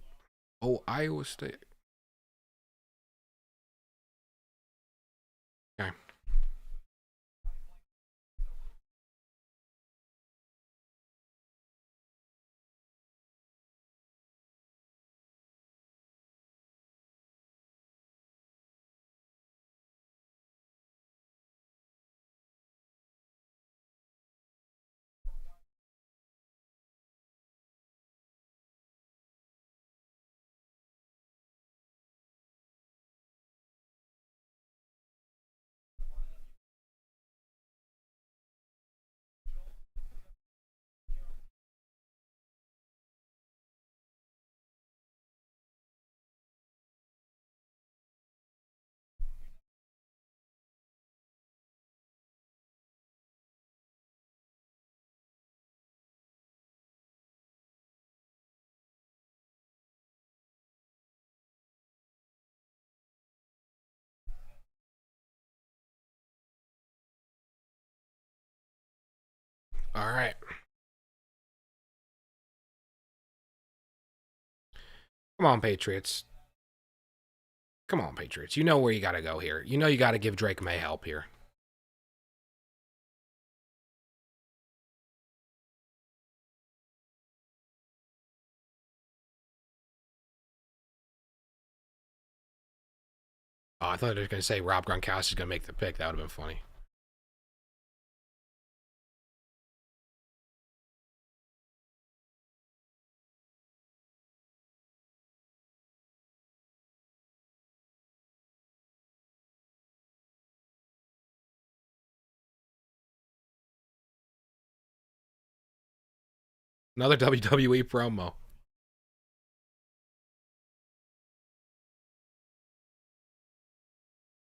Oh, Iowa State. Okay. All right. Come on, Patriots. Come on, Patriots. You know where you got to go here. You know you got to give Drake May help here. Oh, I thought they were going to say Rob Gronkowski's going to make the pick. That would have been funny. Another WWE promo.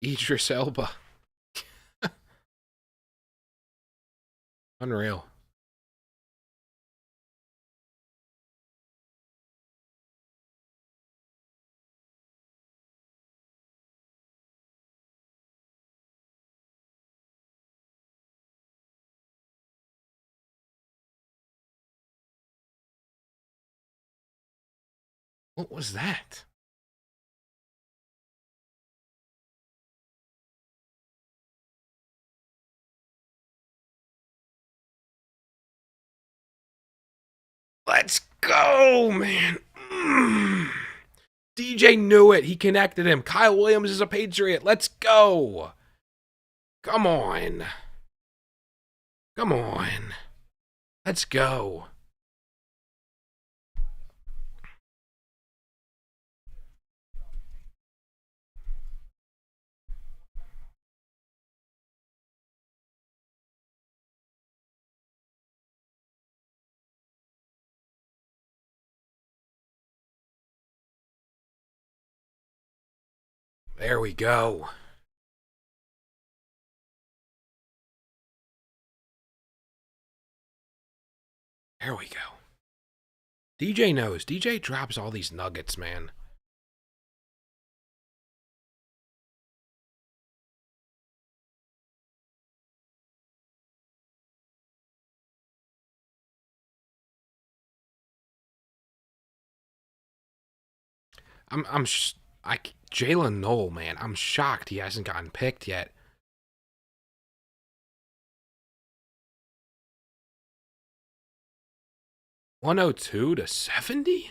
Idris Elba. Unreal. What was that? Let's go, man. DJ knew it. He connected him. Kyle Williams is a Patriot. Let's go. Come on. Come on. Let's go. There we go. There we go. DJ knows. DJ drops all these nuggets, man. Jalen Noel, man. I'm shocked he hasn't gotten picked yet. $102-$70?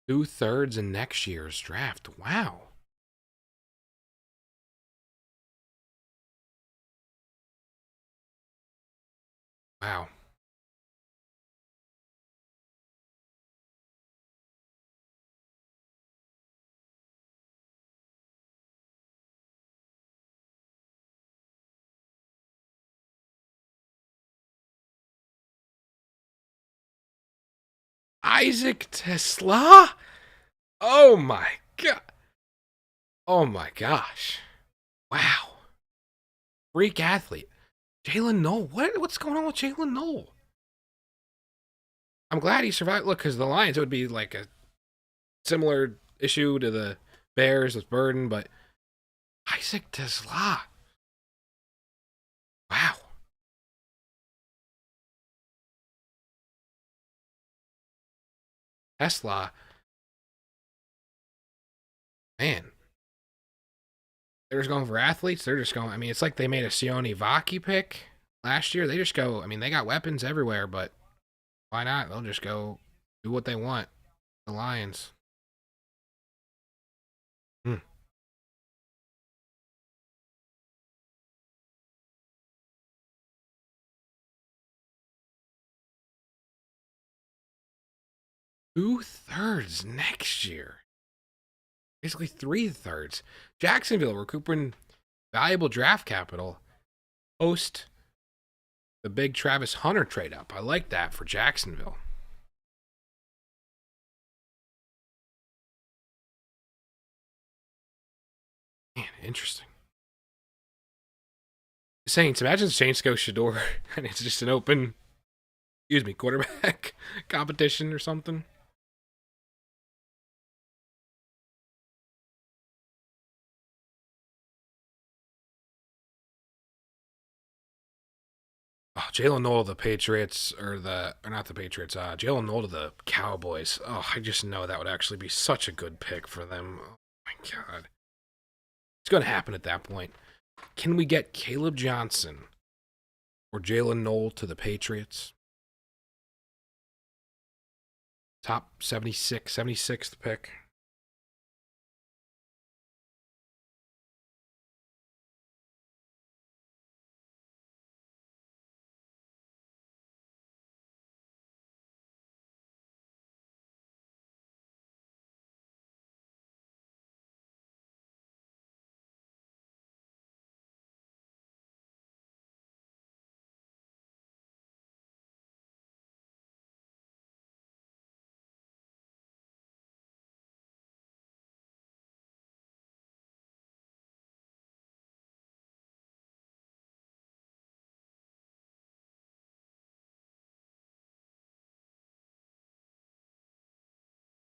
2/3 in next year's draft. Wow. Wow. Isaac Tesla? Oh my god. Oh my gosh. Wow. Freak athlete. Jalen Noel. What's going on with Jalen Noel? I'm glad he survived. Look, because the Lions, it would be like a similar issue to the Bears with Burden, but Isaac Tesla. Wow. Tesla. Man. They're just going for athletes. They're just going. I mean, it's like they made a Sione Vaki pick last year. They just go. I mean, they got weapons everywhere, but why not? They'll just go do what they want. The Lions. Hmm. 2/3 next year. Basically 3/3. Jacksonville recouping valuable draft capital. Post the big Travis Hunter trade up. I like that for Jacksonville. Man, interesting. Saints. Imagine the Saints go Shedeur and it's just an open, quarterback competition or something. Oh, Jalen Noel to the Patriots, or not the Patriots, Jalen Noel to the Cowboys. Oh, I just know that would actually be such a good pick for them. Oh my God. It's going to happen at that point. Can we get Caleb Johnson or Jalen Noel to the Patriots? Top 76th pick.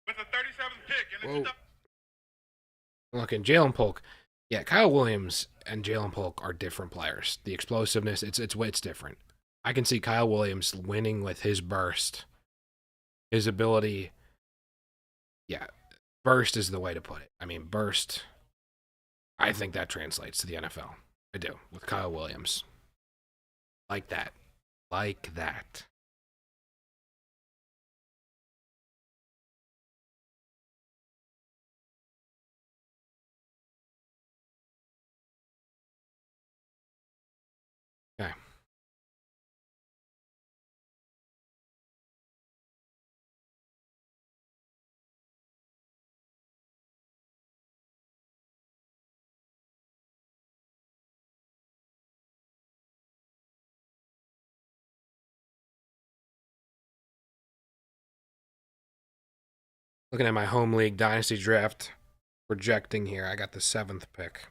With the 37th pick in the Look, in Jalen Polk, yeah, Kyle Williams and Jalen Polk are different players. The explosiveness, it's different. I can see Kyle Williams winning with his burst, his ability. Yeah, burst is the way to put it. I mean, burst. I think that translates to the NFL. I do with Kyle Williams, like that, like that. Okay. Looking at my home league dynasty draft projecting here, I got the 7th pick.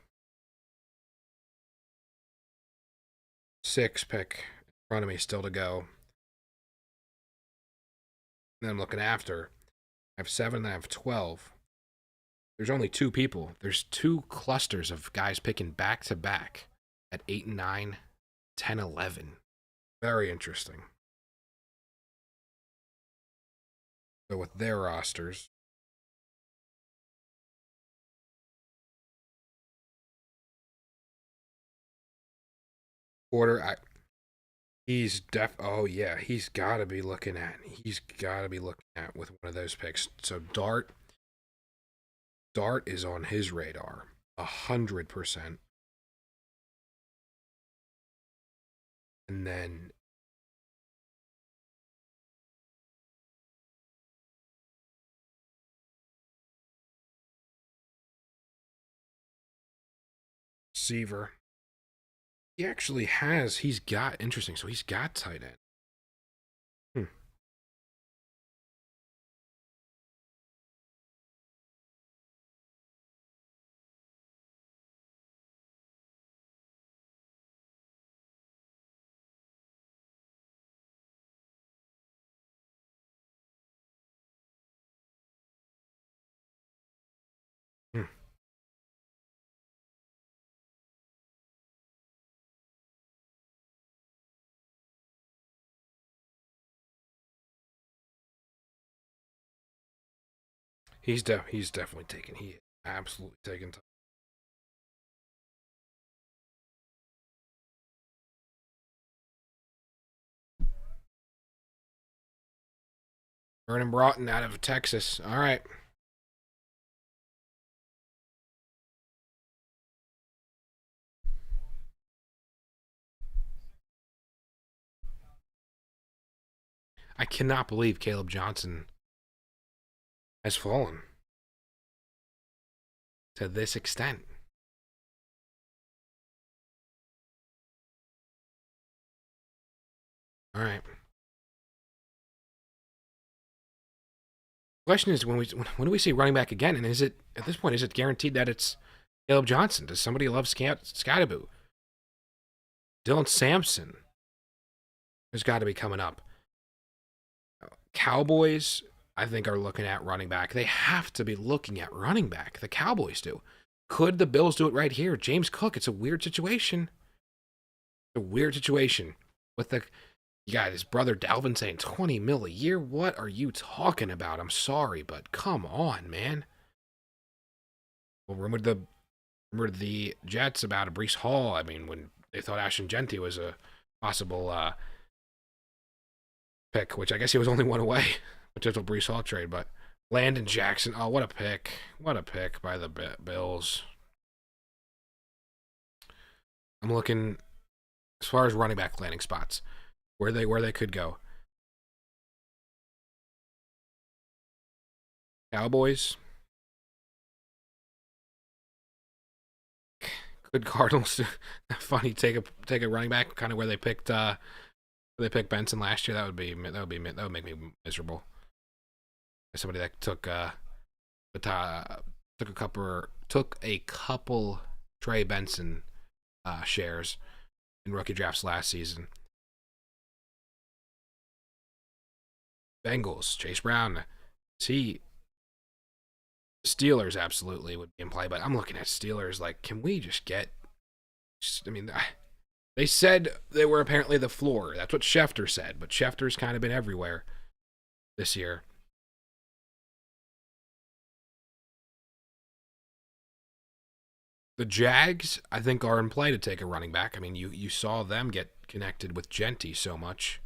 6th pick in front of me still to go. And then I'm looking after. I have 7 and I have 12. There's only 2 people. There's 2 clusters of guys picking back to back at 8 and 9, 10, 11. Very interesting. So with their rosters, Porter, he's oh yeah, he's got to be looking at. He's got to be looking at with one of those picks. So Dart is on his radar, 100%. And then Seaver. He's got, interesting, so he's got tight end. Hmm. He's definitely taking, he absolutely taking time. Vernon Broughton out of Texas. All right. I cannot believe Caleb Johnson has fallen to this extent. All right. Question is, when do we see running back again? And is it, at this point, is it guaranteed that it's Caleb Johnson? Does somebody love Scottaboo? Dylan Sampson has got to be coming up. Cowboys, I think, are looking at running back. They have to be looking at running back. The Cowboys do. Could the Bills do it right here? James Cook, it's a weird situation. It's a weird situation. with the you got his brother Dalvin saying 20 mil a year. What are you talking about? I'm sorry, but come on, man. Well, rumored the Jets about a Brees Hall. I mean, when they thought Ashton Genty was a possible pick, which I guess he was only one away, potential Brees Hall trade, but Landon Jackson. Oh, what a pick! What a pick by the Bills. I'm looking as far as running back landing spots, where they could go. Cowboys. Could Cardinals funny take a running back kind of where they picked Benson last year? That would make me miserable. Somebody that took a couple Trey Benson shares in rookie drafts last season. Bengals, Chase Brown. Steelers absolutely would be in play, but I'm looking at Steelers like, can we just get? I mean, they said they were apparently the floor. That's what Schefter said, but Schefter's kind of been everywhere this year. The Jags, I think, are in play to take a running back. I mean, you saw them get connected with Genty so much.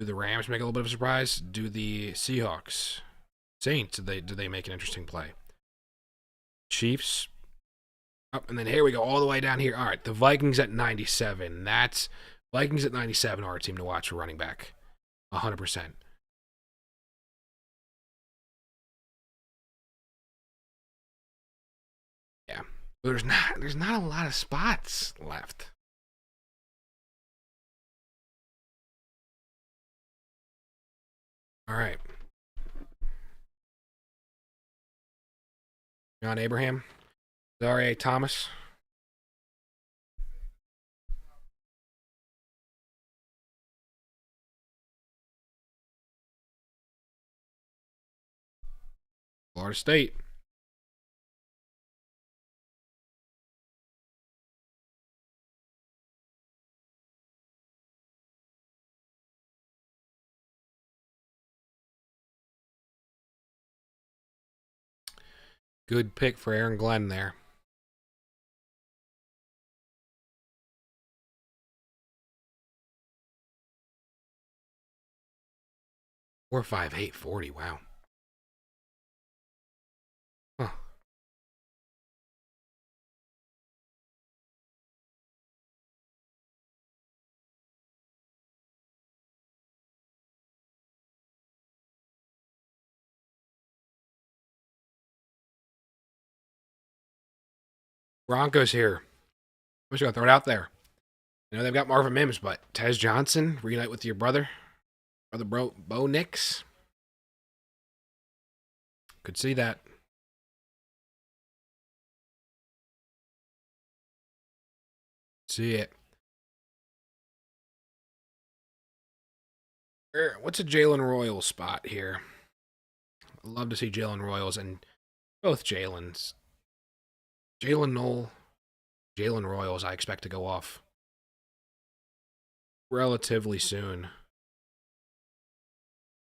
Do the Rams make a little bit of a surprise? Do the Seahawks, Saints, do they make an interesting play? Chiefs. Oh, and then here we go all the way down here. All right, the Vikings at 97. Vikings at 97 are a team to watch for running back. 100%. Yeah. There's not a lot of spots left. All right. John Abraham. Zaire Thomas. Florida State. Good pick for Aaron Glenn there. Or 5'8", 40. Wow. Huh. Broncos here. I'm just gonna throw it out there. You know they've got Marvin Mims, but Tez Johnson reunite with your brother Bo Nix. Could see that. See it. What's a Jalen Royals spot here? I'd love to see Jalen Royals and both Jalen's. Jalen Knoll, Jalen Royals, I expect to go off relatively soon.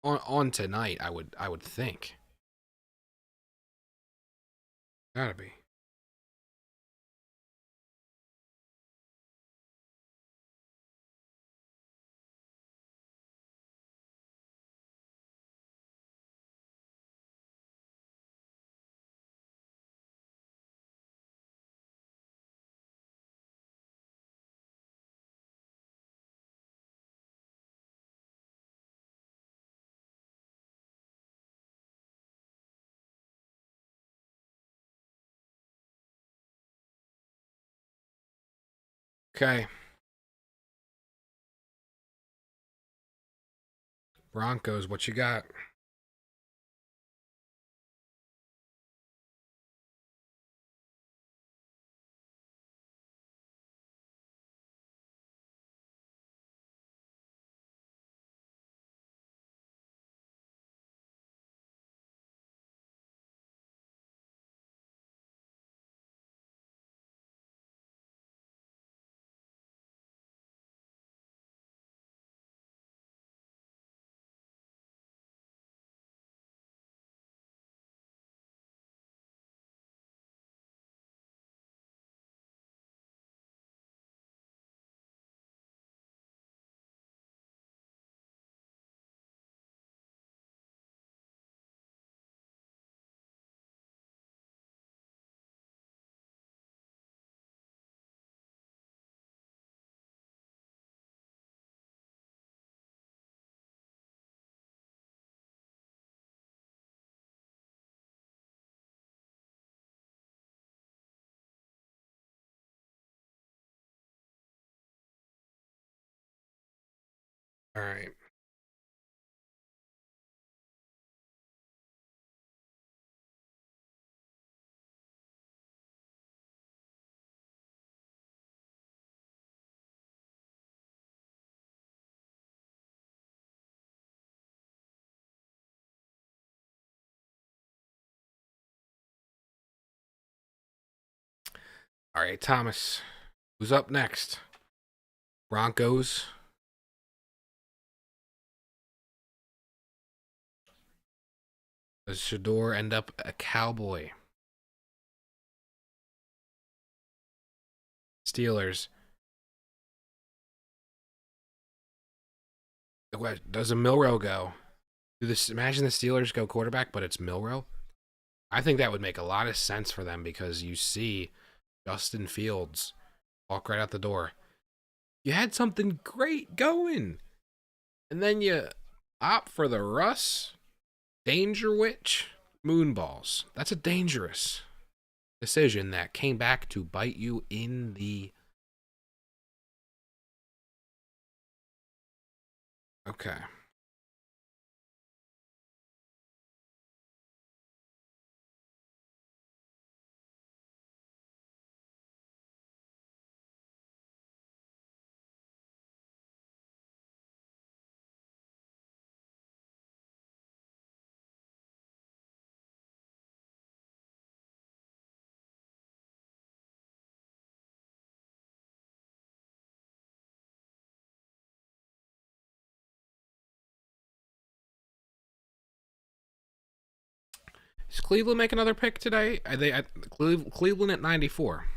On tonight, I would think. Gotta be. Okay. Broncos, what you got? All right. All right, Thomas. Who's up next? Broncos. Does Shedeur end up a Cowboy? Steelers. Does a Milrow go? Imagine the Steelers go quarterback, but it's Milrow. I think that would make a lot of sense for them because you see Justin Fields walk right out the door. You had something great going, and then you opt for the Russ Danger Witch Moonballs. That's a dangerous decision that came back to bite you in the... Okay. Does Cleveland make another pick today? Are they at Cleveland at 94?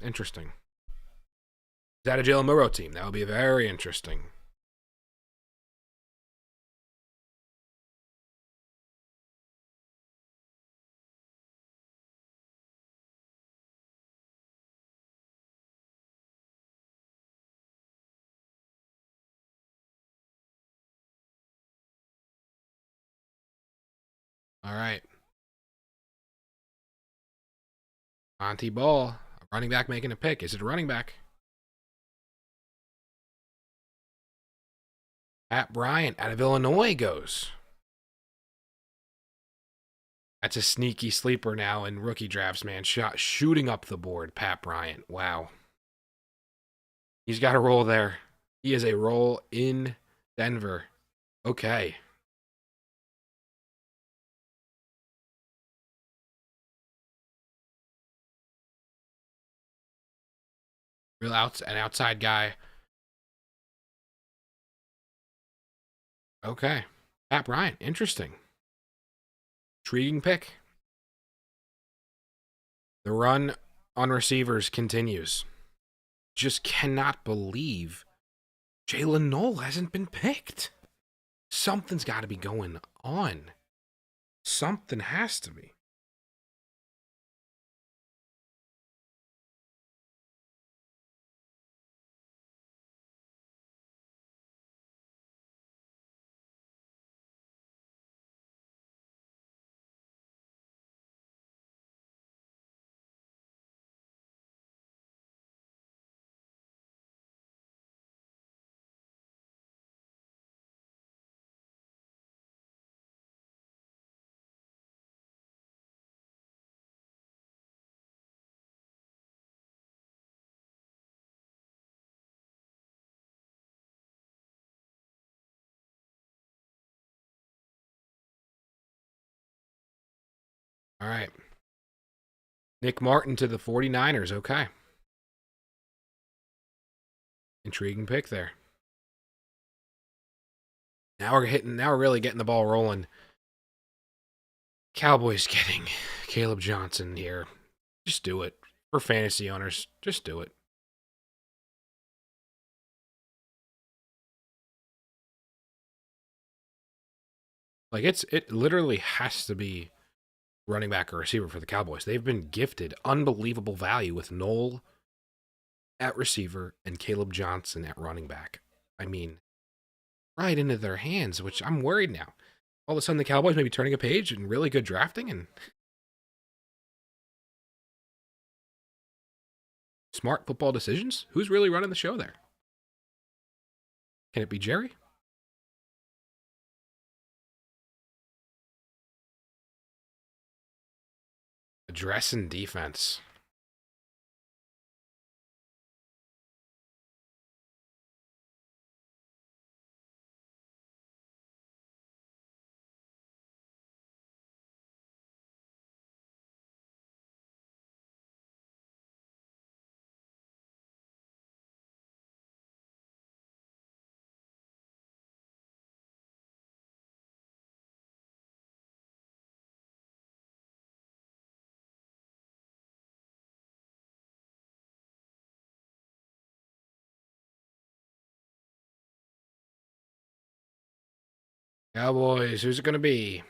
Interesting. Is that a Jalen Milrow team? That would be very interesting. All right. Monty Ball, a running back making a pick. Is it a running back? Pat Bryant out of Illinois goes. That's a sneaky sleeper now in rookie drafts, man. Shooting up the board, Pat Bryant. Wow. He's got a role there. He is a role in Denver. Okay. An outside guy. Okay. Pat Bryant. Interesting. Intriguing pick. The run on receivers continues. Just cannot believe Jalen Noel hasn't been picked. Something's got to be going on. Something has to be. All right. Nick Martin to the 49ers. Okay. Intriguing pick there. Now we're really getting the ball rolling. Cowboys getting Caleb Johnson here. Just do it. For fantasy owners, just do it. Like it literally has to be running back or receiver for the Cowboys. They've been gifted unbelievable value with Noel at receiver and Caleb Johnson at running back. I mean, right into their hands, which I'm worried now. All of a sudden, the Cowboys may be turning a page and really good drafting and smart football decisions. Who's really running the show there? Can it be Jerry? Addressing defense. Cowboys, who's it going to be?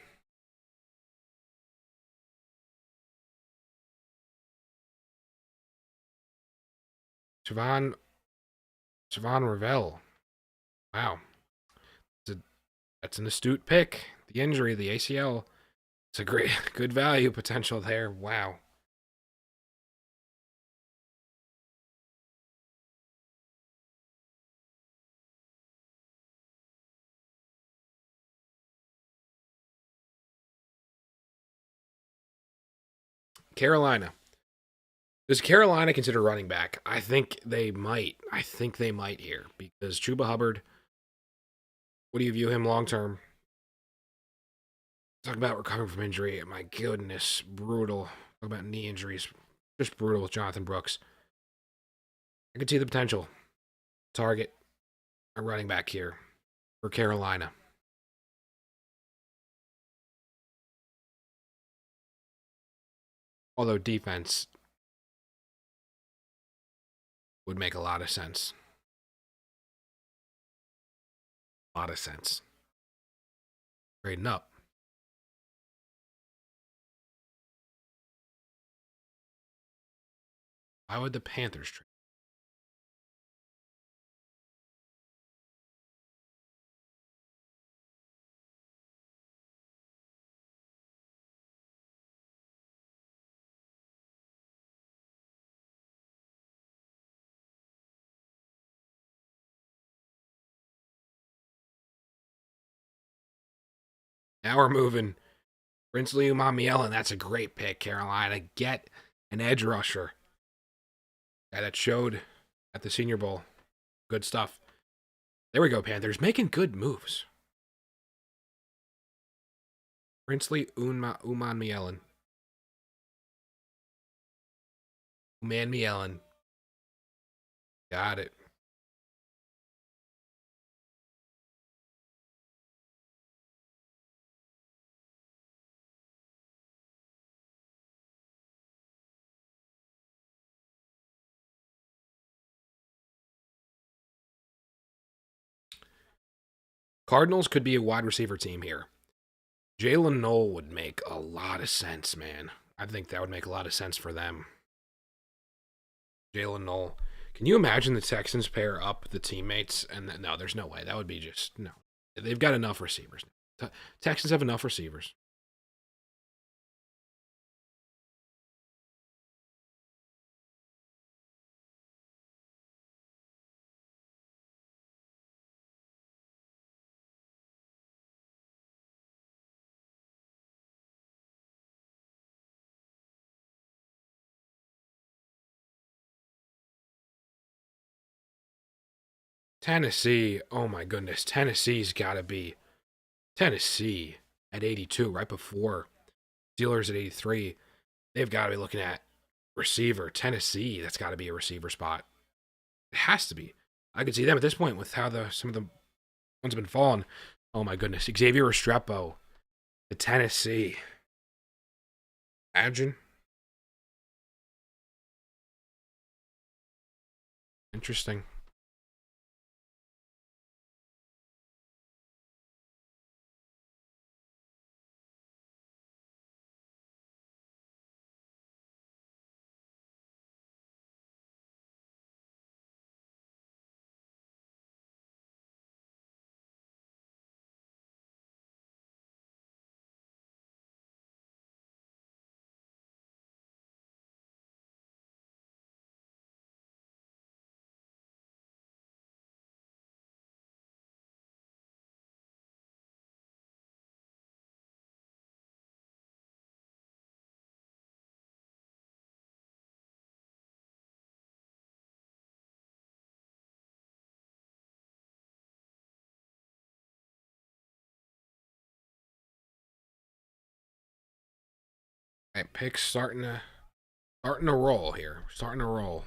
Javon Revel. Wow. That's an astute pick. The injury, the ACL. It's a great, good value potential there. Wow. Carolina. Does Carolina consider running back? I think they might. I think they might here because Chuba Hubbard. What do you view him long term? Talk about recovering from injury. My goodness, brutal. Talk about knee injuries. Just brutal with Jonathan Brooks. I could see the potential. Target a running back here for Carolina. Although defense would make a lot of sense. A lot of sense. Trading up. Why would the Panthers trade? Now we're moving. Princely Umamielen, that's a great pick, Carolina. Get an edge rusher. Guy that showed at the Senior Bowl. Good stuff. There we go, Panthers. Making good moves. Princely Umamielen. Umamielen. Got it. Cardinals could be a wide receiver team here. Jalen Noel would make a lot of sense, man. I think that would make a lot of sense for them. Jalen Noel. Can you imagine the Texans pair up the teammates? And no, there's no way. That would be just no. They've got enough receivers. Texans have enough receivers. Tennessee. Oh my goodness. Tennessee's got to be Tennessee at 82, right before Steelers at 83. They've got to be looking at receiver. Tennessee, that's got to be a receiver spot. It has to be. I could see them at this point with how some of the ones have been falling. Oh my goodness. Xavier Restrepo to Tennessee. Imagine. Interesting. Right, picks starting to roll here. Starting to roll.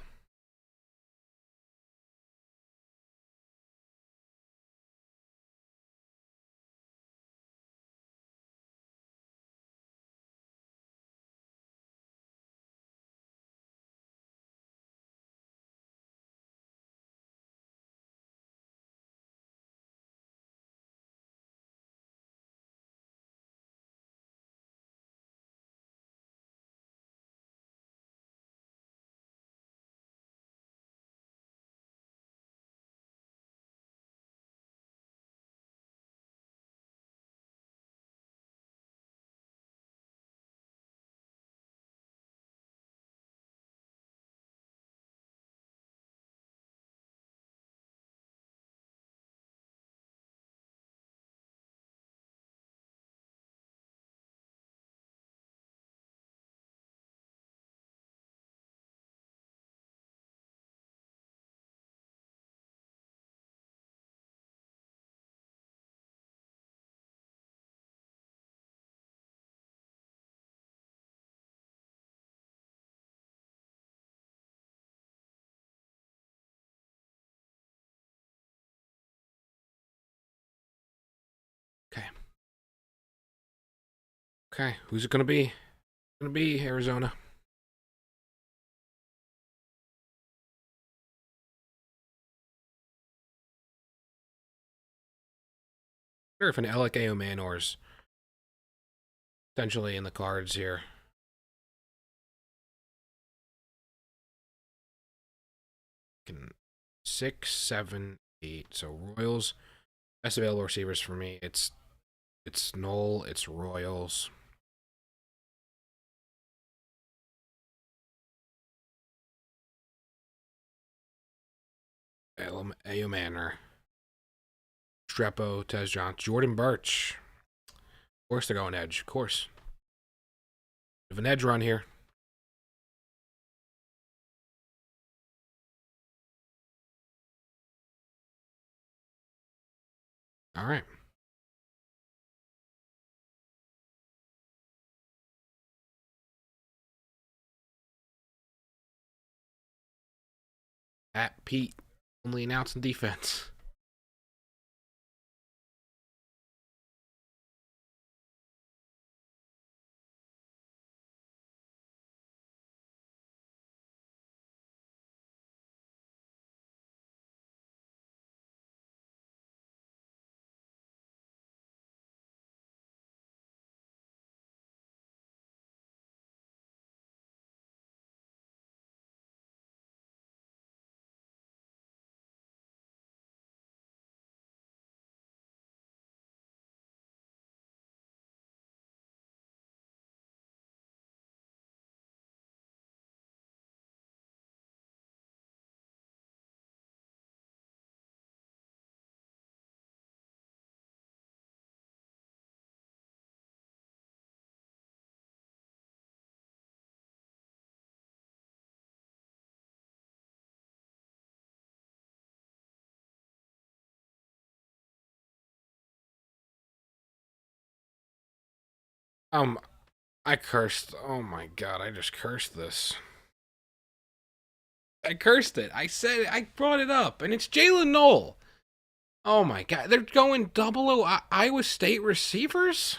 Okay. Okay, who's it gonna be? Gonna be Arizona. I wonder if an Alec Aomanor's potentially in the cards here. Can 6, 7, 8. So Royals, best available receivers for me. It's Knoll, it's Royals. Aomanor. Strepo, Tez John, Jordan Birch. Of course they're going edge. Of course. We have an edge run here. All right. At Pete, only announcing defense. I cursed. Oh my god, I just cursed this. I cursed it. I said I brought it up, and it's Jalen Knoll. Oh my god, they're going double O Iowa State receivers.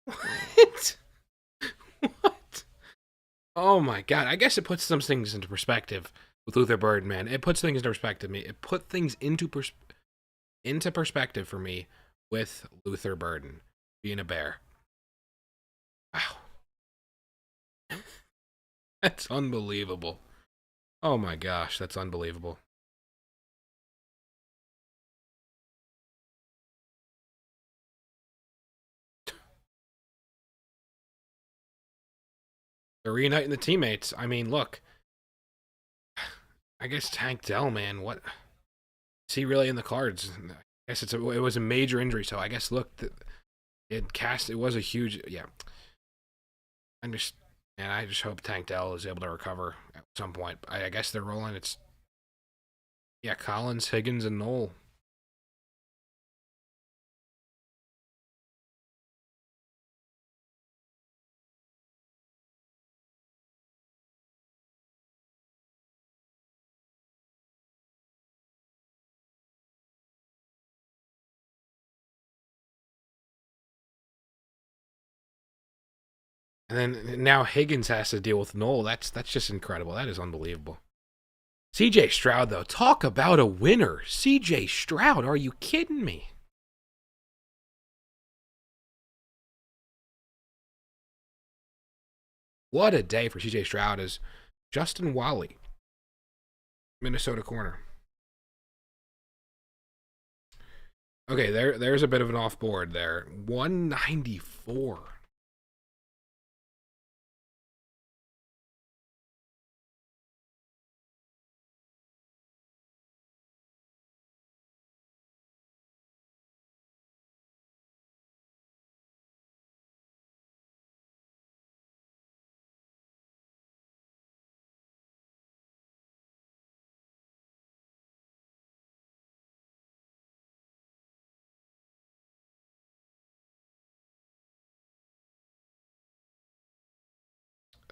What? What? Oh my god! I guess it puts some things into perspective with Luther Bird, man. It puts things into perspective. Me, it put things into perspective for me with Luther Burden being a Bear. Wow, that's unbelievable. Oh my gosh, that's unbelievable. They're reuniting the teammates. I mean, look. I guess Tank Dell, man. What is he really in the cards? I guess it was a major injury, so I guess look, it was a huge yeah. I just hope Tank Dell is able to recover at some point. I guess they're rolling. It's yeah, Collins, Higgins, and Knoll. And then now Higgins has to deal with Knoll. That's just incredible. That is unbelievable. C.J. Stroud, though, talk about a winner. C.J. Stroud, are you kidding me? What a day for C.J. Stroud as Justin Wally, Minnesota corner. Okay, there's a bit of an off board there. 194.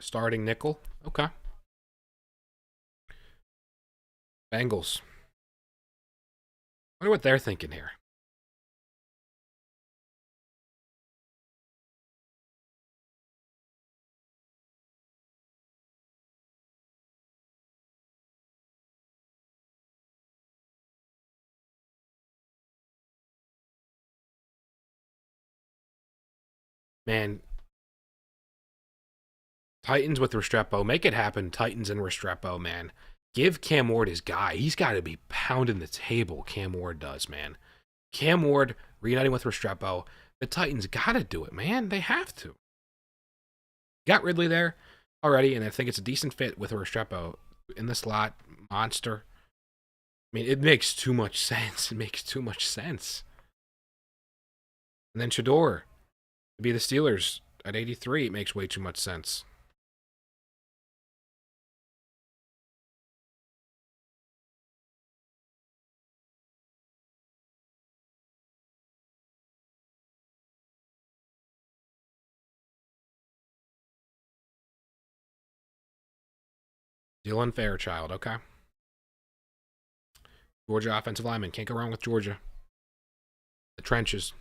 Starting nickel. Okay. Bengals. Wonder what they're thinking here. Man, Titans with Restrepo. Make it happen, Titans and Restrepo, man. Give Cam Ward his guy. He's got to be pounding the table, Cam Ward does, man. Cam Ward reuniting with Restrepo. The Titans got to do it, man. They have to. Got Ridley there already, and I think it's a decent fit with Restrepo in the slot. Monster. I mean, it makes too much sense. It makes too much sense. And then Shedeur to be the Steelers at 83. It makes way too much sense. Dylan Fairchild, okay. Georgia offensive lineman. Can't go wrong with Georgia. The trenches.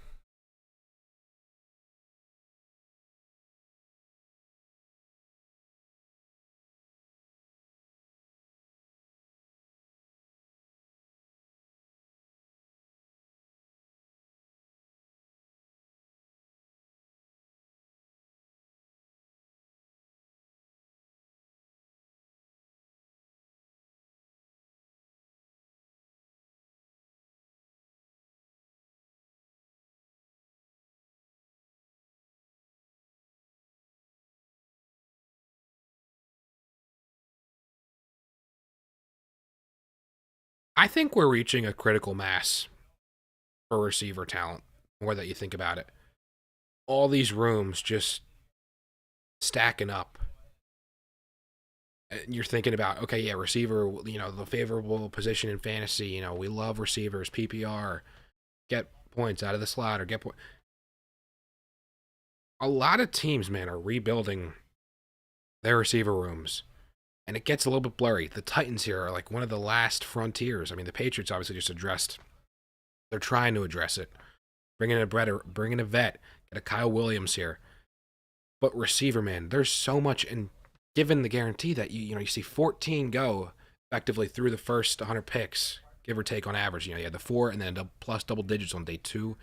I think we're reaching a critical mass for receiver talent, more that you think about it. All these rooms just stacking up. And you're thinking about, okay, yeah, receiver, the favorable position in fantasy, we love receivers, PPR, get points out of the slot or get points. A lot of teams, man, are rebuilding their receiver rooms, and it gets a little bit blurry. The Titans here are like one of the last frontiers. I mean, the Patriots obviously just addressed. They're trying to address it. Bring in a vet, get a Kyle Williams here. But receiver, man, there's so much, and given the guarantee that you see 14 go effectively through the first 100 picks, give or take on average. You had the 4 and then plus double digits on day 2.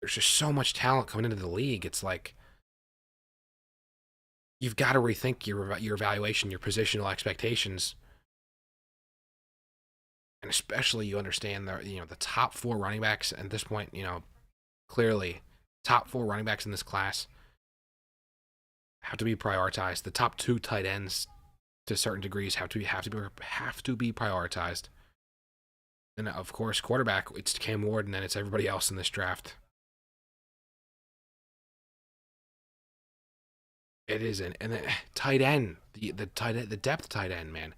There's just so much talent coming into the league. It's like you've got to rethink your evaluation, your positional expectations, and especially you understand the top 4 running backs at this point. Clearly, top 4 running backs in this class have to be prioritized. The top 2 tight ends, to certain degrees, have to be prioritized. And of course, quarterback, it's Cam Ward, and then it's everybody else in this draft. It isn't, and then tight end, the depth tight end, man.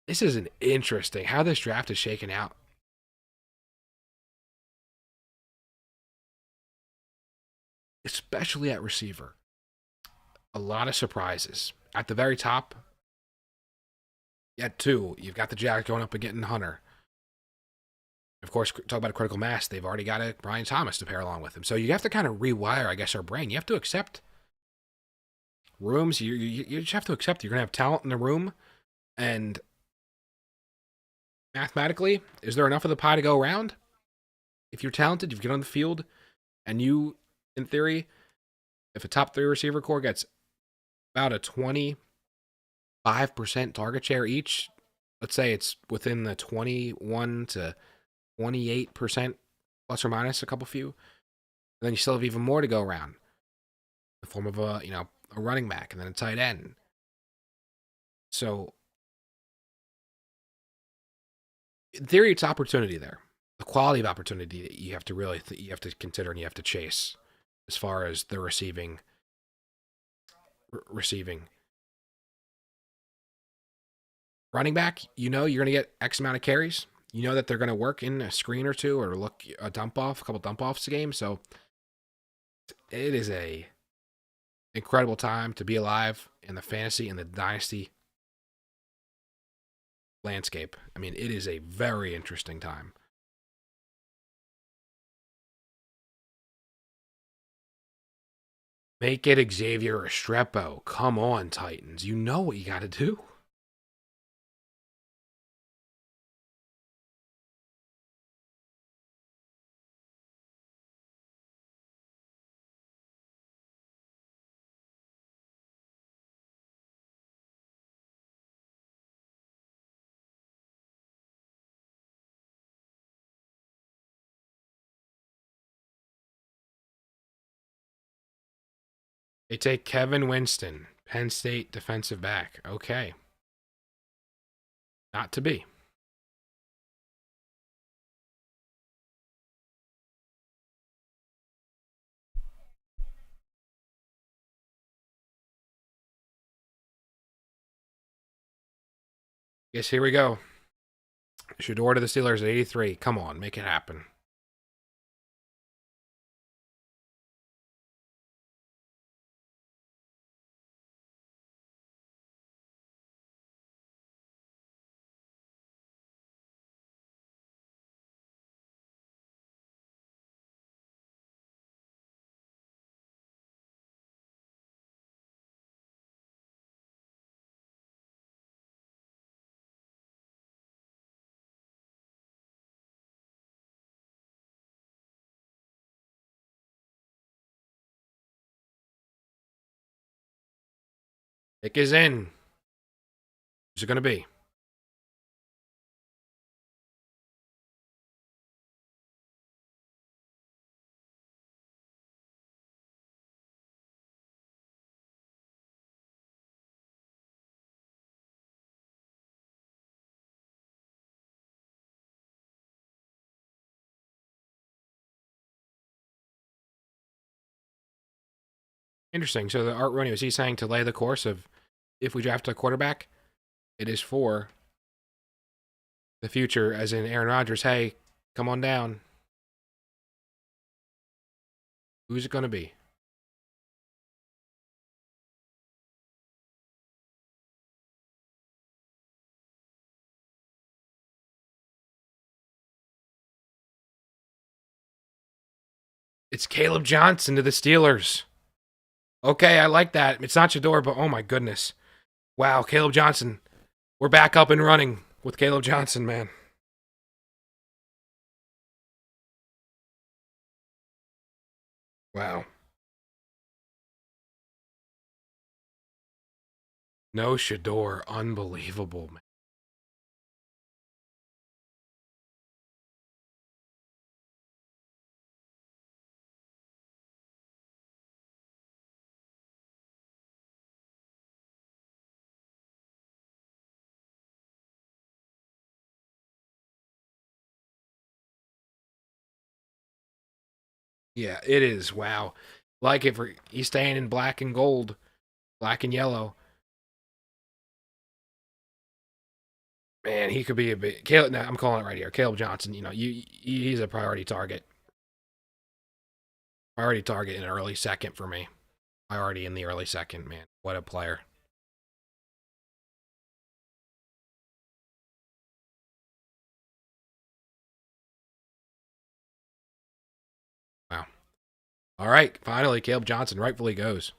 This is an interesting how this draft is shaken out. Especially at receiver. A lot of surprises. At the very top, at 2, you've got the Jags going up and getting Hunter. Of course, talk about a critical mass. They've already got a Brian Thomas to pair along with him. So you have to kind of rewire, I guess, our brain. You have to accept rooms. You just have to accept you're going to have talent in the room. And mathematically, is there enough of the pie to go around? If you're talented, if you get on the field, and you, in theory, if a top 3 receiver core gets about a 25% target share each, let's say it's within the 21 to 28% plus or minus a couple few, then you still have even more to go around in the form of a running back and then a tight end. So in theory, it's opportunity there. The quality of opportunity that you have to really you have to consider and you have to chase as far as the receiving. Running back, you're going to get X amount of carries. You know that they're going to work in a screen or two or look a couple dump offs a game. So it is a incredible time to be alive in the fantasy and the dynasty landscape. I mean, it is a very interesting time. Make it Xavier Restrepo. Come on, Titans. You know what you got to do. They take Kevin Winston, Penn State defensive back. Okay. Not to be. Guess here we go. Shedeur to the Steelers at 83. Come on, make it happen. Pick is in. Who's it going to be? Interesting. So the Art Rooney, was he saying to lay the course of if we draft a quarterback, it is for the future, as in Aaron Rodgers, hey, come on down. Who's it going to be? It's Caleb Johnson to the Steelers. Okay, I like that. It's not Shedeur, but oh my goodness. Wow, Caleb Johnson. We're back up and running with Caleb Johnson, man. Wow. No Shedeur. Unbelievable, man. Yeah, it is. Wow. Like if he's staying in black and gold, black and yellow. Man, he could be a big Caleb. No, I'm calling it right here. Caleb Johnson. He's a priority target. Priority target in an early second for me. Priority in the early second, man. What a player. All right, finally, Caleb Johnson rightfully goes.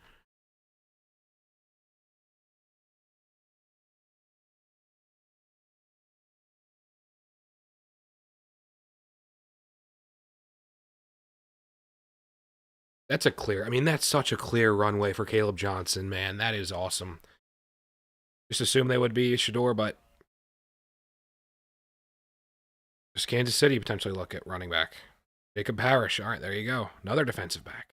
That's a clear. I mean, that's such a clear runway for Caleb Johnson, man. That is awesome. Just assume they would be Shedeur, but just Kansas City potentially look at running back. Jacob Parrish. All right, there you go. Another defensive back.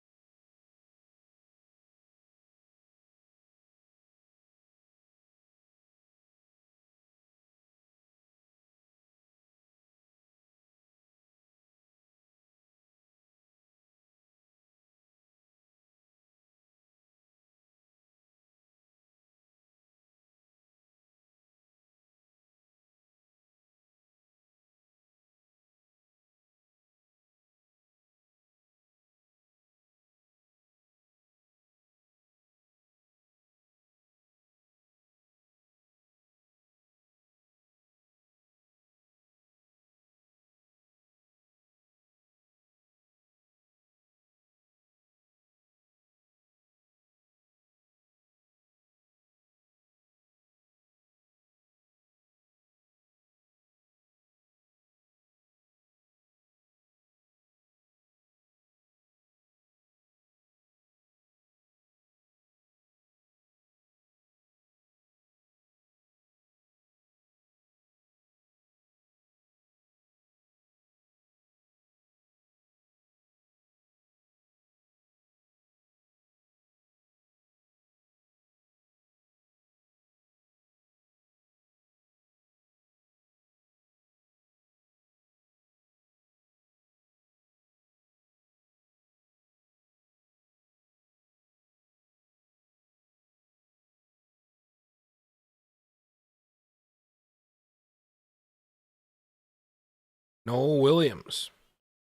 Noel Williams,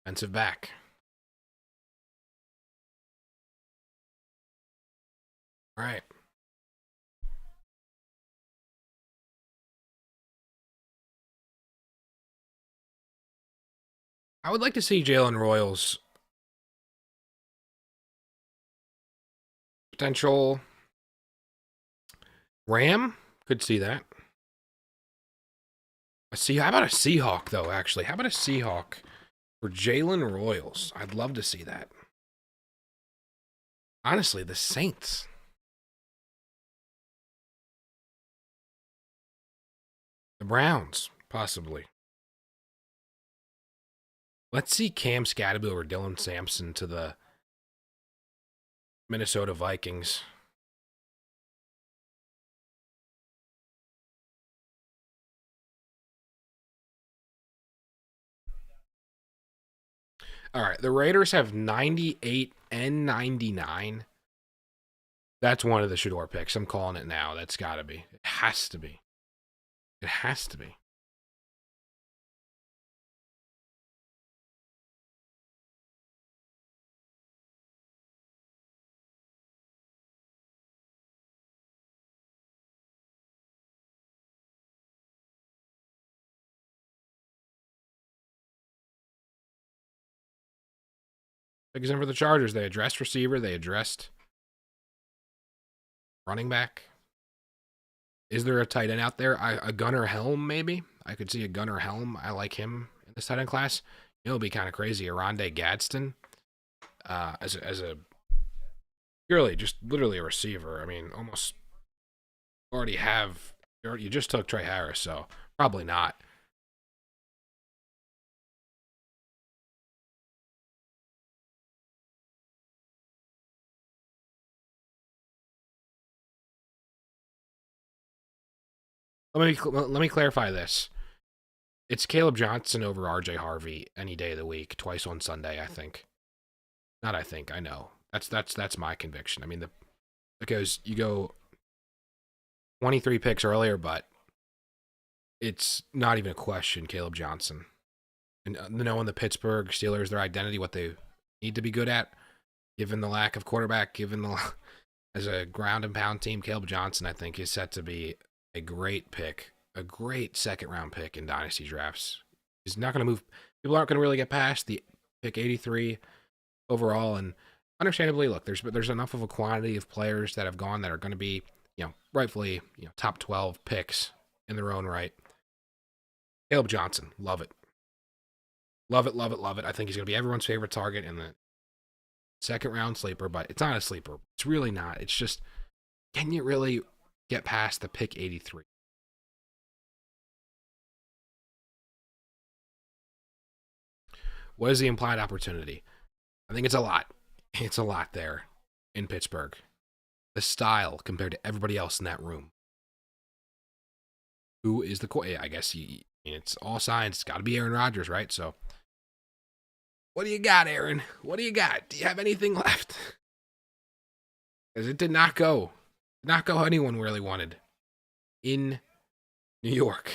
defensive back. All right. I would like to see Jalen Royals' potential Ram. Could see that. How about a Seahawk, though, actually? How about a Seahawk for Jalen Royals? I'd love to see that. Honestly, the Saints. The Browns, possibly. Let's see Cam Scatterbill or Dylan Sampson to the Minnesota Vikings. All right, the Raiders have 98 and 99. That's one of the Shedeur picks. I'm calling it now. That's got to be. It has to be. It has to be. Because in for the Chargers, they addressed receiver, they addressed running back. Is there a tight end out there? A Gunnar Helm, maybe? I could see a Gunnar Helm. I like him in this tight end class. It'll be kind of crazy. Aronde Gadsden as a purely just literally a receiver. I mean, almost you just took Trey Harris, so probably not. Let me clarify this. It's Caleb Johnson over RJ Harvey any day of the week, twice on Sunday, I think. Not I think, I know. That's my conviction. I mean, because you go 23 picks earlier, but it's not even a question, Caleb Johnson. And knowing the Pittsburgh Steelers, their identity, what they need to be good at, given the lack of quarterback, as a ground and pound team, Caleb Johnson, I think, is set to be a great pick, a great second round pick in dynasty drafts. He's not going to move. People aren't going to really get past the pick 83 overall, and understandably, look, there's enough of a quantity of players that have gone that are going to be, rightfully, top 12 picks in their own right. Caleb Johnson, love it. Love it, love it, love it. I think he's going to be everyone's favorite target in the second round sleeper, but it's not a sleeper. It's really not. It's just, can you really get past the pick 83? What is the implied opportunity? I think it's a lot. It's a lot there in Pittsburgh. The style compared to everybody else in that room. Who is the core? I guess it's all signs. It's got to be Aaron Rodgers, right? So, what do you got, Aaron? What do you got? Do you have anything left? Because it did not go. Did not go how anyone really wanted in New York.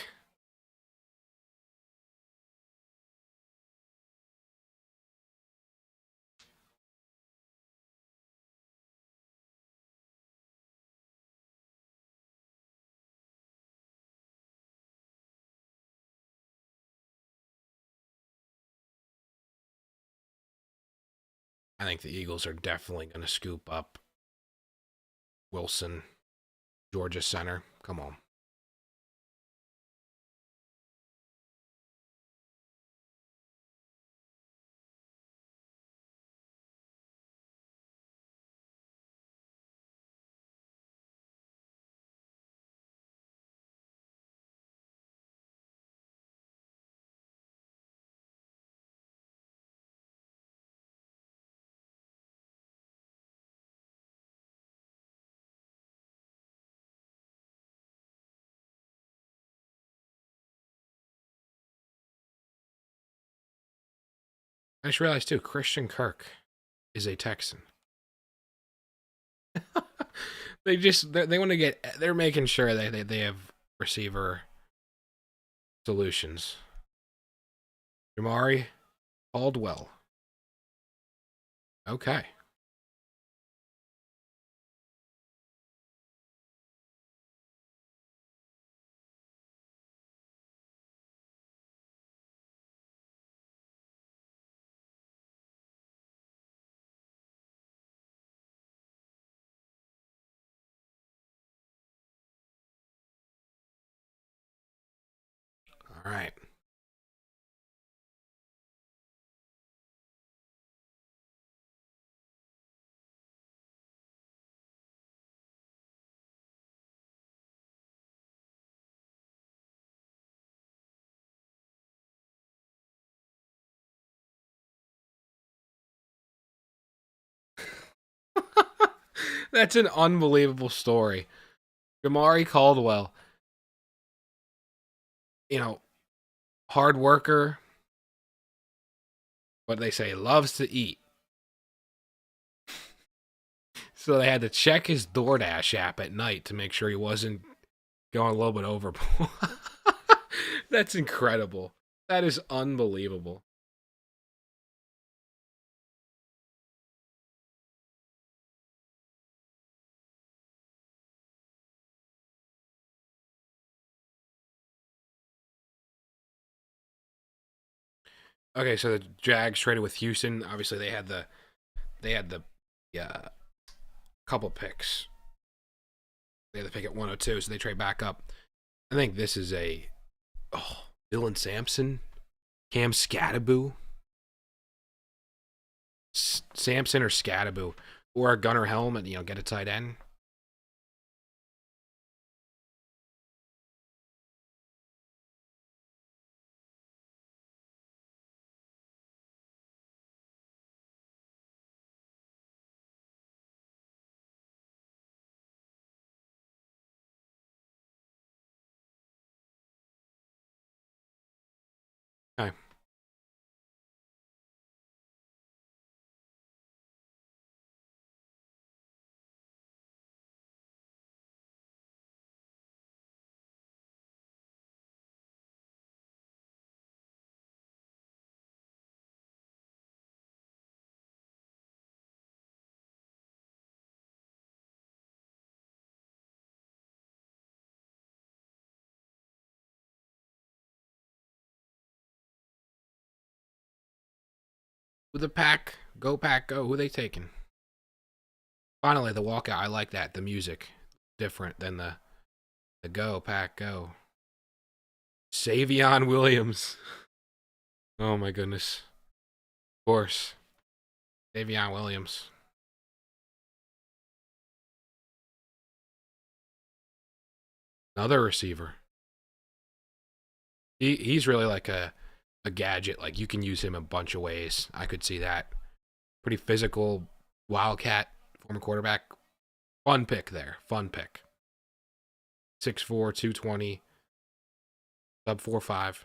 I think the Eagles are definitely going to scoop up Wilson, Georgia center. Come on. I just realized too, Christian Kirk is a Texan. they want to get. They're making sure they have receiver solutions. Jamari Caldwell. Okay. All right. That's an unbelievable story. Jamari Caldwell, hard worker, but they say loves to eat. So they had to check his DoorDash app at night to make sure he wasn't going a little bit overboard. That's incredible. That is unbelievable. Okay, so the Jags traded with Houston. Obviously, they had the couple picks. They had the pick at 102, so they trade back up. I think this is Dylan Sampson, Cam Scattaboo, Sampson or Scattaboo, or a Gunnar Helm and get a tight end. Okay. With the pack, go pack, go. Who they taking? Finally, the walkout. I like that. The music different than the go pack go. Savion Williams. Oh my goodness. Of course. Savion Williams. Another receiver. He's really like a gadget. Like you can use him a bunch of ways. I could see that. Pretty physical Wildcat, former quarterback. Fun pick there. Fun pick. 6'4", 220, sub 4.5.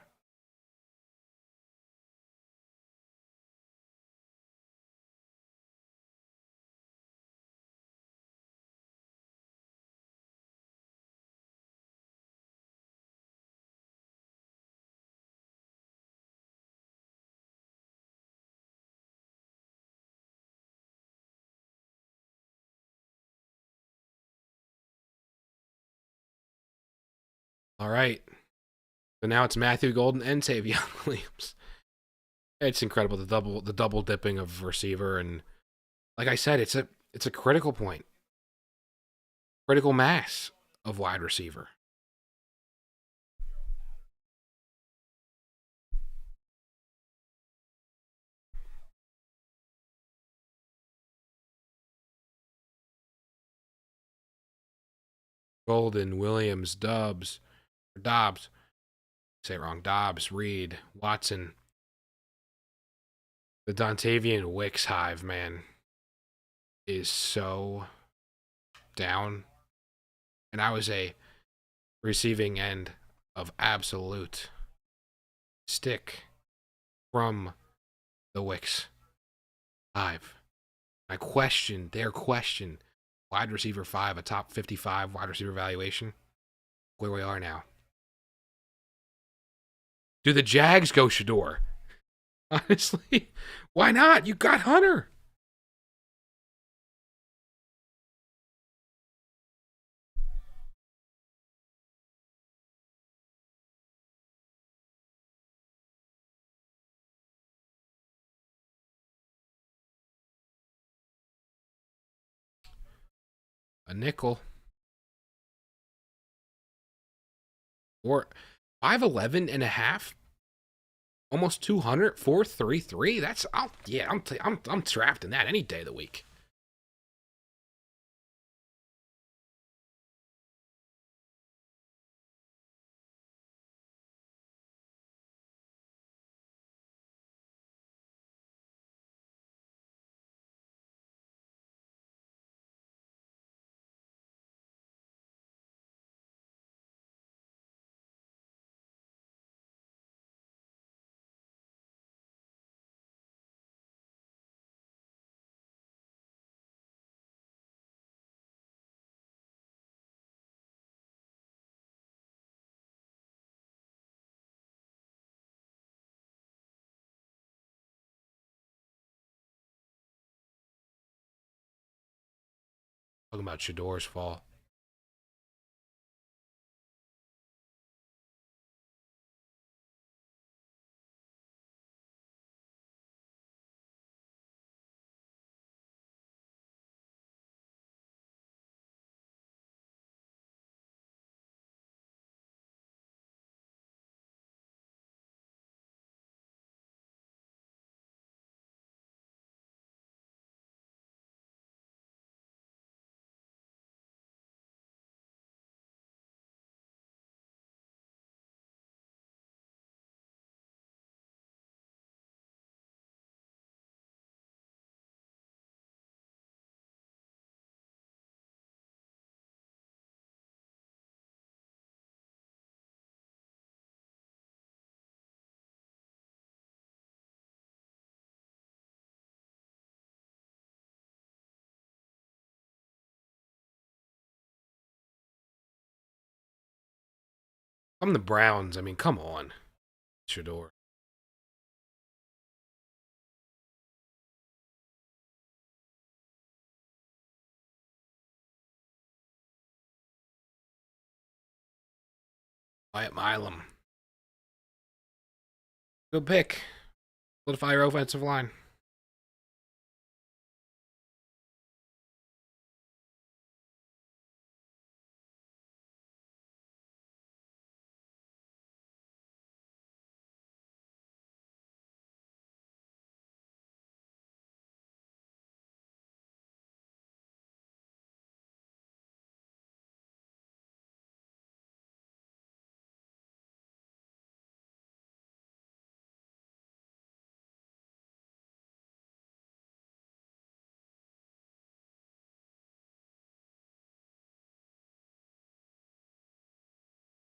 All right. So now it's Matthew Golden and Savion Williams. It's incredible the double dipping of receiver, and like I said, it's a critical point, critical mass of wide receiver. Golden, Williams, Dobbs, say it wrong, Dobbs, Reed, Watson, the Dontavian Wicks hive, man, is so down. And I was a receiving end of absolute stick from the Wicks hive. I questioned their question. Wide receiver 5, a top 55 wide receiver valuation. Where we are now. Do the Jags go Shedeur? Honestly, why not? You got Hunter. A nickel. Or 5'11 and a half. Almost 200, 4.33. That's I'm trapped in that any day of the week. Talking about Shedeur's fall. I'm the Browns. I mean, come on. Shedeur. Wyatt Milam. Good pick. Solidify your offensive line.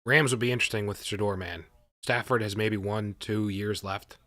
Rams would be interesting with Shedeur, man. Stafford has maybe 1-2 years left.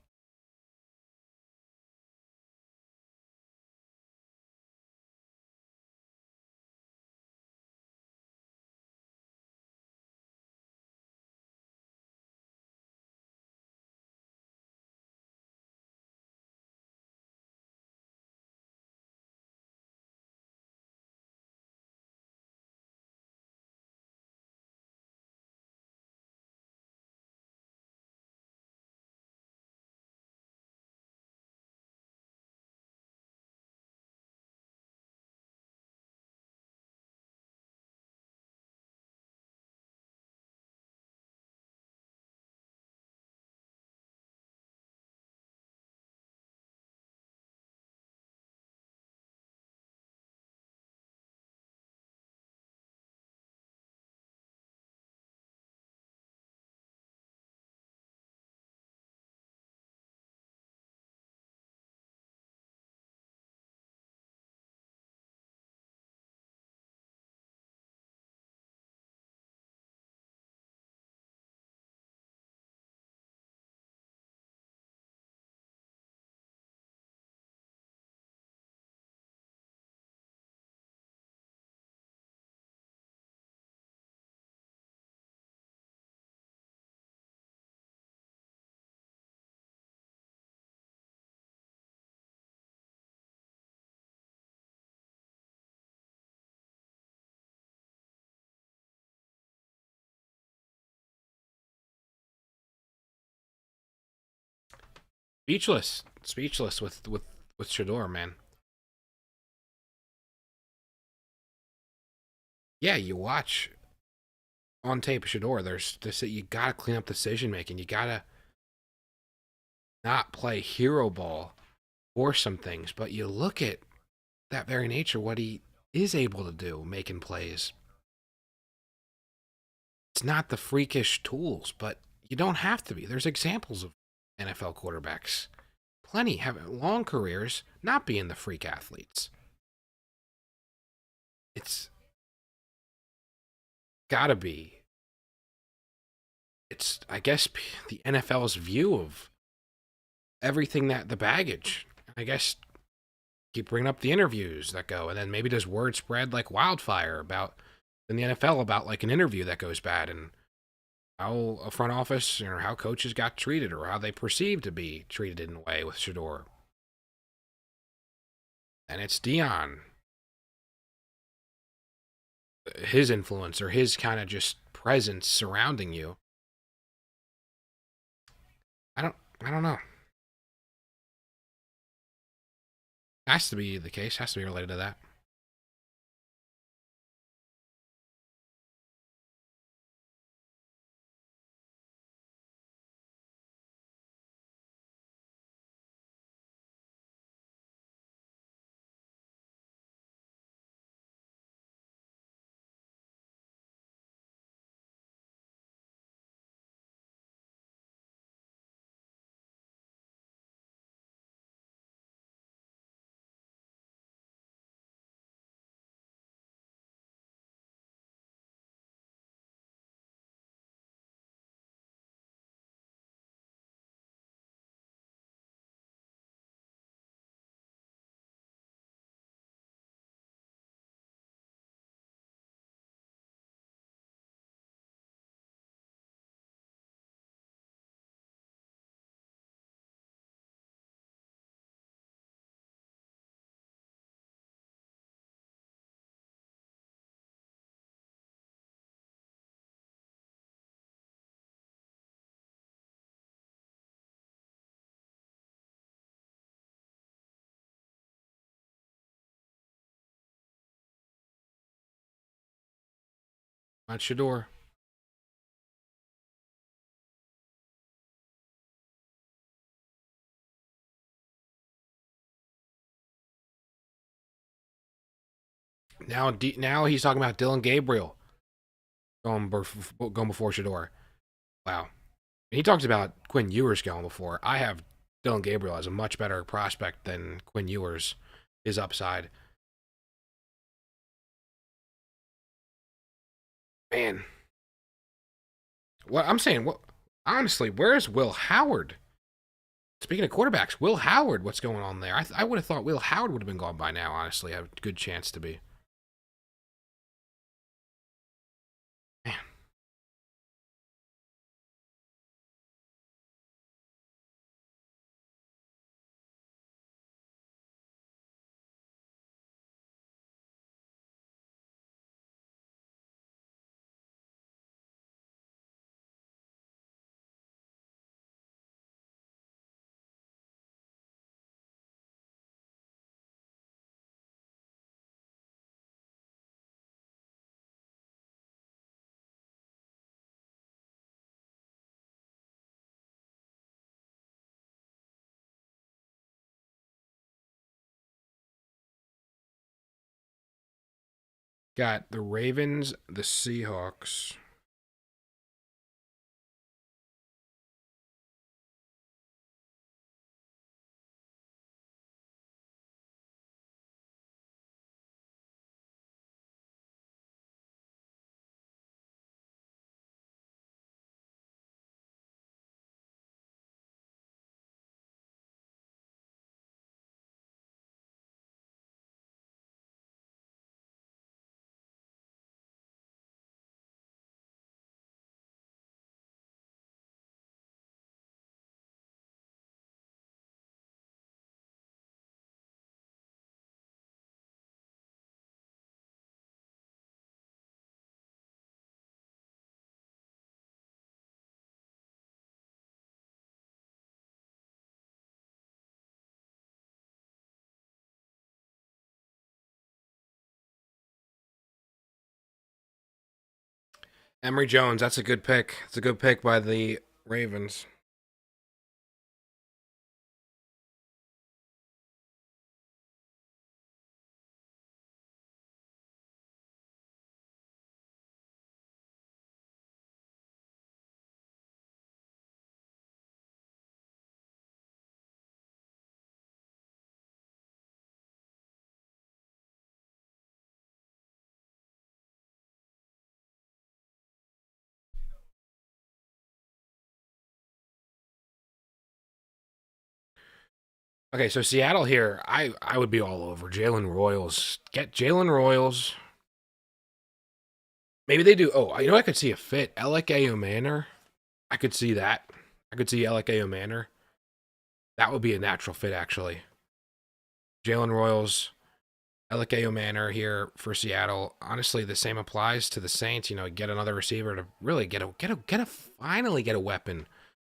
Speechless with Shedeur, man. Yeah, you watch on tape Shedeur. There's this, you gotta clean up decision making. You gotta not play hero ball or some things, but you look at that very nature, what he is able to do, making plays. It's not the freakish tools, but you don't have to be. There's examples of NFL quarterbacks, plenty have long careers, not being the freak athletes. It's gotta be. It's, I guess, the NFL's view of everything, that the baggage. I guess keep bringing up the interviews that go, and then maybe does word spread like wildfire about in the NFL about like an interview that goes bad, and how a front office or how coaches got treated or how they perceive to be treated in a way with Shedeur. And it's Dion, his influence or his kind of just presence surrounding you. I don't know. Has to be the case. Has to be related to that. On Shedeur. Now he's talking about Dylan Gabriel going before Shedeur. Wow. And he talks about Quinn Ewers going before. I have Dylan Gabriel as a much better prospect than Quinn Ewers, his upside. Man, What I'm saying, what honestly, where's Will Howard? Speaking of quarterbacks, Will Howard, what's going on there? I would have thought Will Howard would have been gone by now. Honestly, have a good chance to be. Man, got the Ravens, the Seahawks. Emory Jones, that's a good pick. It's a good pick by the Ravens. Okay, so Seattle here, I would be all over Jalen Royals. Get Jalen Royals. Maybe they do. Oh, you know, I could see a fit. Alec Manor. I could see that. I could see Alec Manor. That would be a natural fit, actually. Jalen Royals, Alec Manor here for Seattle. Honestly, the same applies to the Saints. You know, get another receiver to really finally get a weapon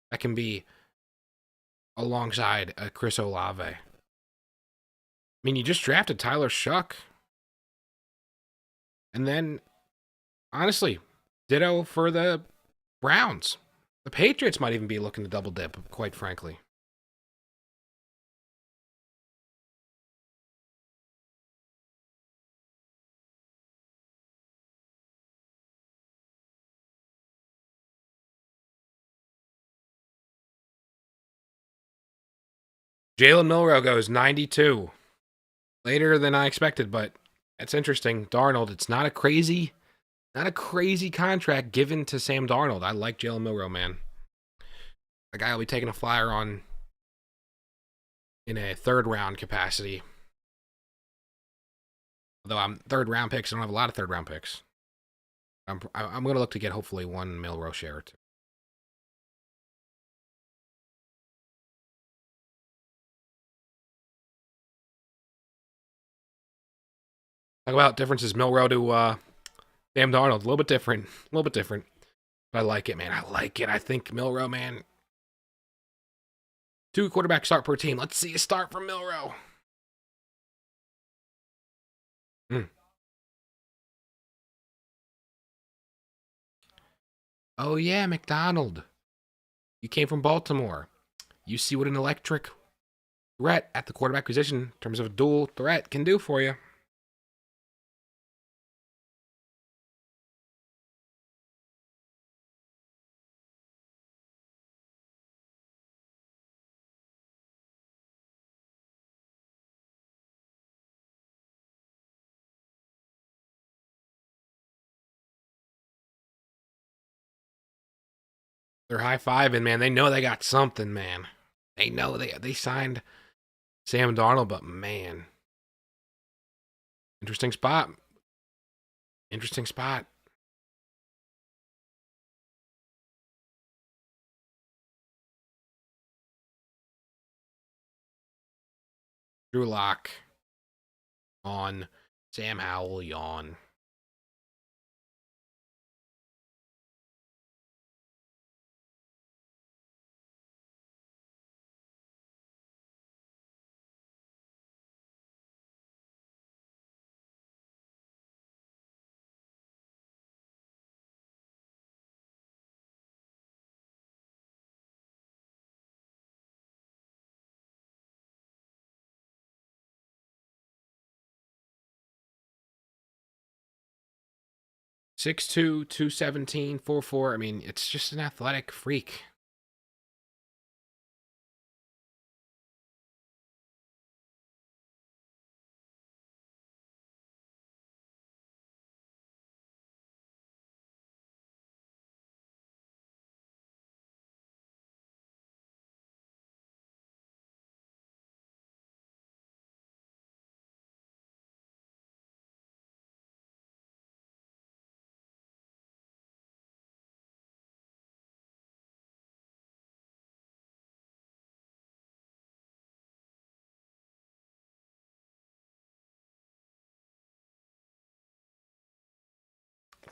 that can be alongside Chris Olave. I mean, you just drafted Tyler Shuck, and then honestly, ditto for the Browns. The Patriots might even be looking to double dip, quite frankly. Jalen Milroe goes 92. Later than I expected, but it's interesting. Darnold, it's not a crazy contract given to Sam Darnold. I like Jalen Milroe, man. The guy will be taking a flyer on in a third round capacity. Although I'm third round picks, I don't have a lot of third round picks. I'm going to look to get hopefully one Milroe share or two. Talk about differences Milroe to Sam Darnold. A little bit different. A little bit different. But I like it, man. I like it. I think Milroe, man. 2 quarterback start per team. Let's see a start from Milroe. Mm. Oh, yeah, McDonald. You came from Baltimore. You see what an electric threat at the quarterback position in terms of a dual threat can do for you. They're high-fiving, man. They know they got something, man. They know they signed Sam Darnold, but man. Interesting spot. Interesting spot. Drew Lock on. Sam Howell yawn. Six-two, 217, 4-4. I mean, it's just an athletic freak.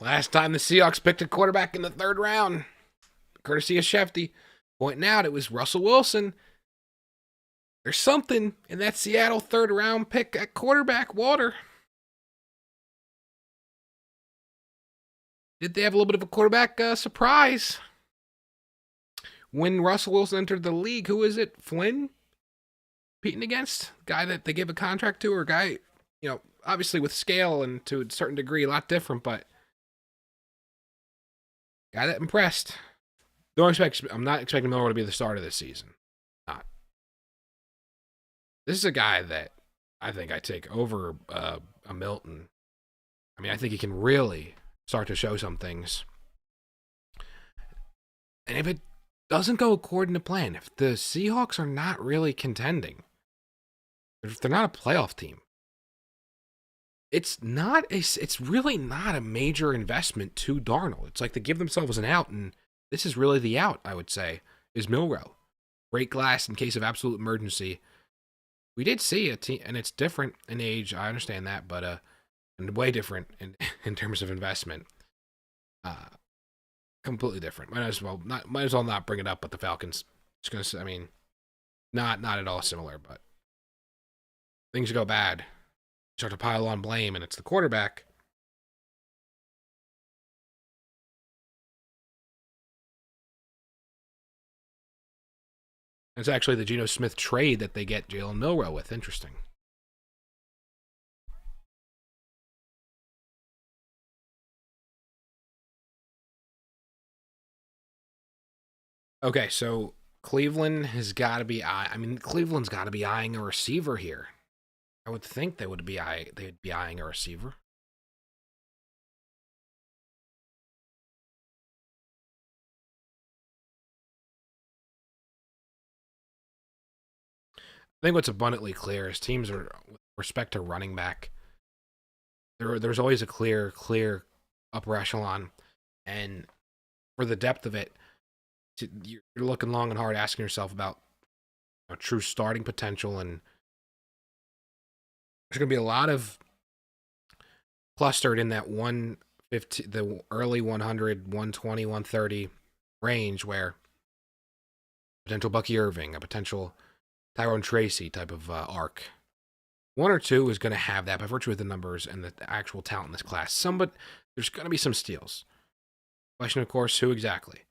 Last time the Seahawks picked a quarterback in the 3rd round, courtesy of Shefty, pointing out it was Russell Wilson. There's something in that Seattle 3rd round pick at quarterback, Water. Did they have a little bit of a quarterback surprise? When Russell Wilson entered the league, who is it? Flynn? Competing against? Guy that they gave a contract to, or guy, obviously with scale and to a certain degree, a lot different, but guy that impressed. I'm not expecting Milrow to be the starter of this season. Not. This is a guy that I think I take over a Milton. I mean, I think he can really start to show some things. And if it doesn't go according to plan, if the Seahawks are not really contending, if they're not a playoff team, it's really not a major investment to Darnold. It's like they give themselves an out, and this is really the out, I would say, is Milrow. Break glass in case of absolute emergency. We did see a team, and it's different in age, I understand that, but and way different in terms of investment. Completely different. Might as well not bring it up, but the Falcons, just gonna say, I mean, not at all similar, but things go bad. Start to pile on blame, and it's the quarterback. It's actually the Geno Smith trade that they get Jalen Milrow with. Interesting. Okay, so Cleveland has got to be. Cleveland's got to be eyeing a receiver here. I would think they'd be eyeing a receiver. I think what's abundantly clear is teams are, with respect to running back, there's always a clear upper echelon, and for the depth of it, you're looking long and hard, asking yourself about true starting potential, and there's going to be a lot of clustered in that 150, the early 100, 120, 130 range, where potential Bucky Irving, a potential Tyrone Tracy type of arc. One or two is going to have that by virtue of the numbers and the actual talent in this class. But there's going to be some steals. Question, of course, who exactly?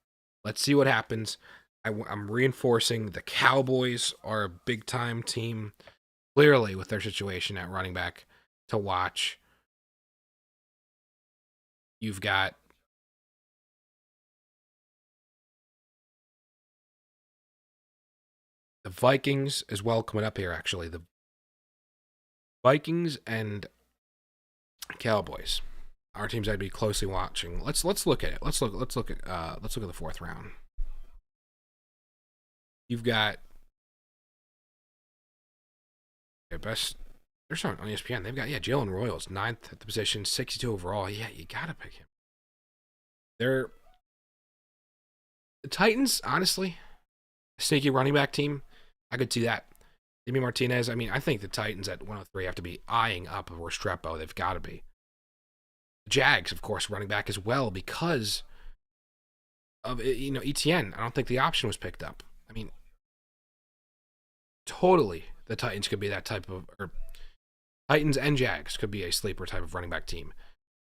Let's see what happens. I'm reinforcing the Cowboys are a big-time team, clearly, with their situation at running back to watch. You've got the Vikings as well coming up here, actually. The Vikings and Cowboys. Our teams I'd be closely watching. Let's look at it. Let's look at the 4th round. You've got their best. They're showing on ESPN. They've got Jalen Royals, 9th at the position, 62 overall. Yeah, you gotta pick him. They're the Titans, honestly, a sneaky running back team. I could see that. Jimmy Martinez. I mean, I think the Titans at 103 have to be eyeing up Restrepo. They've got to be. The Jags, of course, running back as well because of ETN. I don't think the option was picked up. I mean, totally, the Titans could be that type of, or Titans and Jags could be a sleeper type of running back team.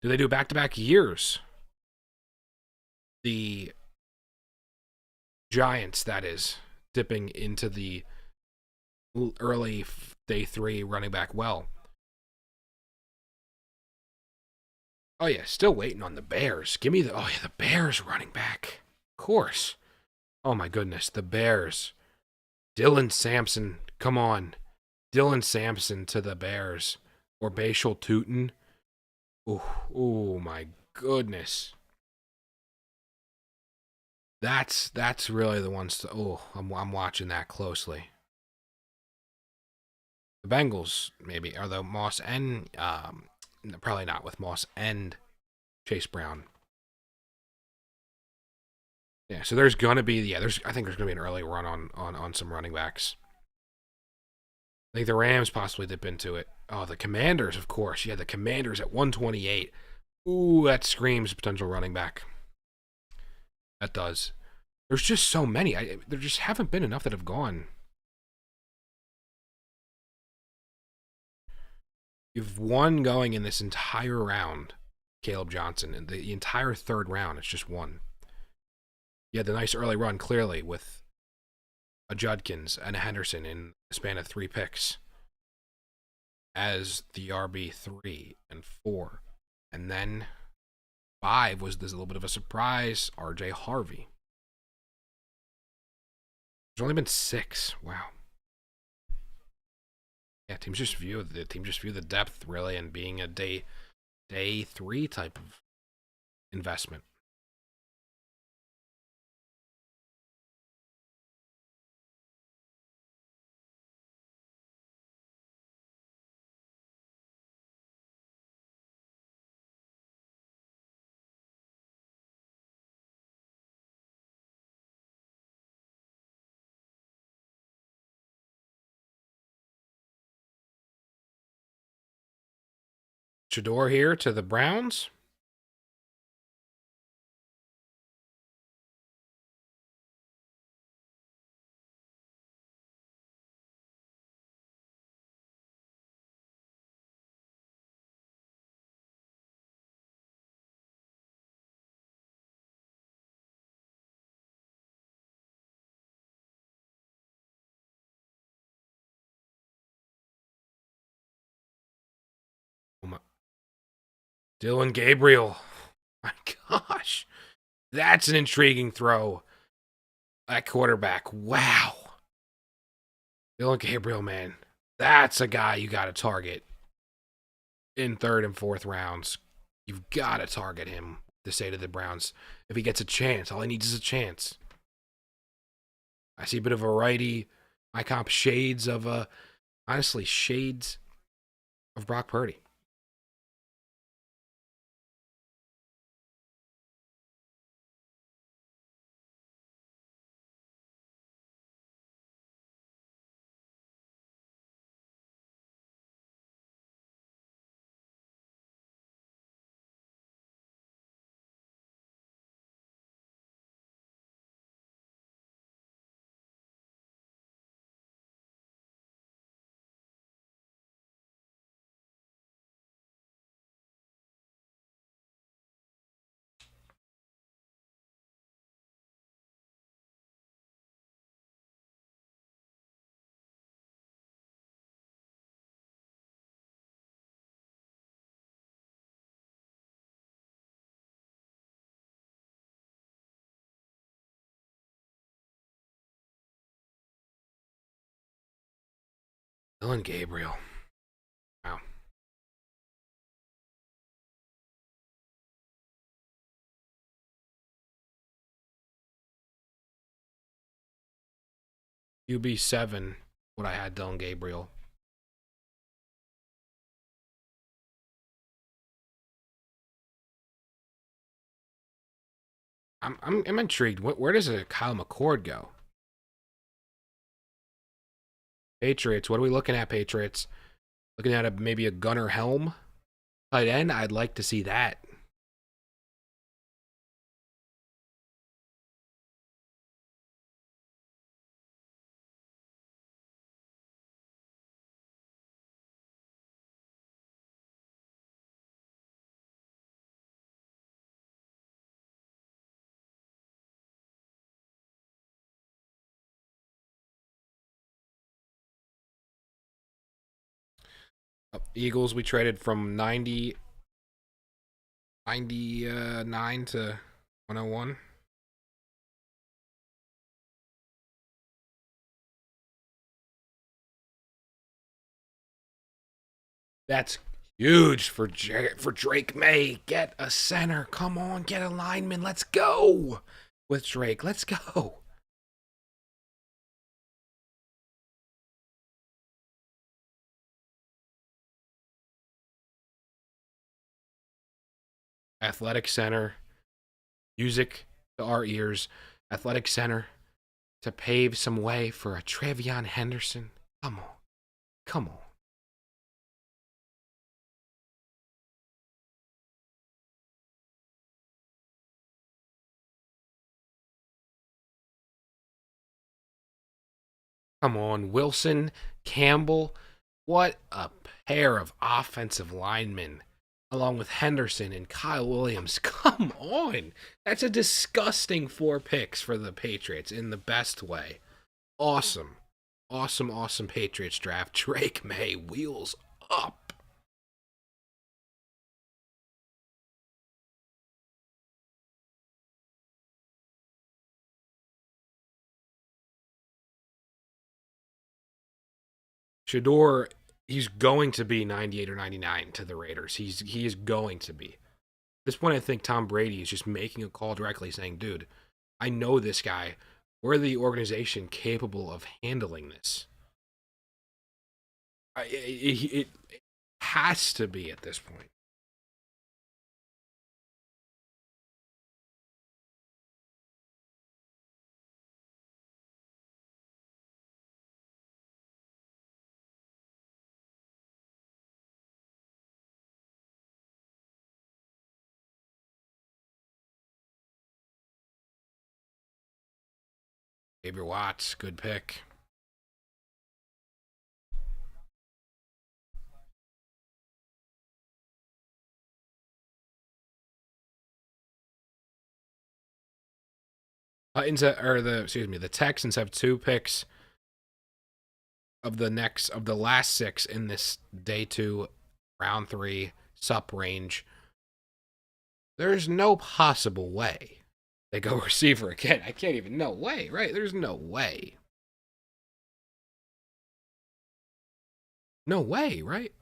Do they do back-to-back years? The Giants, that is, dipping into the early day 3 running back well. Oh, yeah, still waiting on the Bears. Give me the Bears running back. Of course. Oh, my goodness, the Bears. Dylan Sampson, come on. Dylan Sampson to the Bears. Or Bashal Tootin. Oh, my goodness. That's really the ones to, I'm watching that closely. The Bengals, maybe, are the Moss and, probably not with Moss and Chase Brown. Yeah, so there's gonna be I think there's gonna be an early run on some running backs. I think the Rams possibly dip into it. Oh, the Commanders, of course. Yeah, the Commanders at 128. Ooh, that screams potential running back. That does. There's just so many. There just haven't been enough that have gone. You've one going in this entire round, Caleb Johnson, and the entire third round. It's just one. You had the nice early run, clearly, with a Judkins and a Henderson in the span of 3 picks as the RB3 and 4. And then 5 was this little bit of a surprise, RJ Harvey. There's only been 6. Wow. Yeah, teams just view the depth, really, and being a day 3 type of investment. Shedeur here to the Browns. Oh my. Dylan Gabriel. My gosh. That's an intriguing throw. That quarterback. Wow. Dylan Gabriel, man. That's a guy you got to target in 3rd and 4th rounds. You've got to target him to say to the Browns, if he gets a chance, all he needs is a chance. I see a bit of variety. My comp shades of, honestly, shades of Brock Purdy. Dylan Gabriel. Wow. QB7, what I had Dylan Gabriel. I'm intrigued. Where does a Kyle McCord go? Patriots. What are we looking at, Patriots? Looking at maybe a Gunnar Helm tight end. I'd like to see that. Eagles, we traded from 99 to 101. That's huge for Drake May. Get a center. Come on, get a lineman. Let's go with Drake. Let's go. Athletic center. Music to our ears. Athletic center to pave some way for a TreVeyon Henderson. Come on. Come on. Come on, Wilson, Campbell. What a pair of offensive linemen, along with Henderson and Kyle Williams. Come on. That's a disgusting 4 picks for the Patriots in the best way. Awesome. Awesome, awesome Patriots draft. Drake May, wheels up. Shedeur, he's going to be 98 or 99 to the Raiders. He is going to be. At this point, I think Tom Brady is just making a call directly saying, dude, I know this guy. We're the organization capable of handling this. It has to be at this point. Xavier Watts, good pick. The Texans have 2 picks of the last 6 in this day 2, round 3 sup range. There's no possible way they go receiver again. I can't even. No way, right? There's no way. No way, right?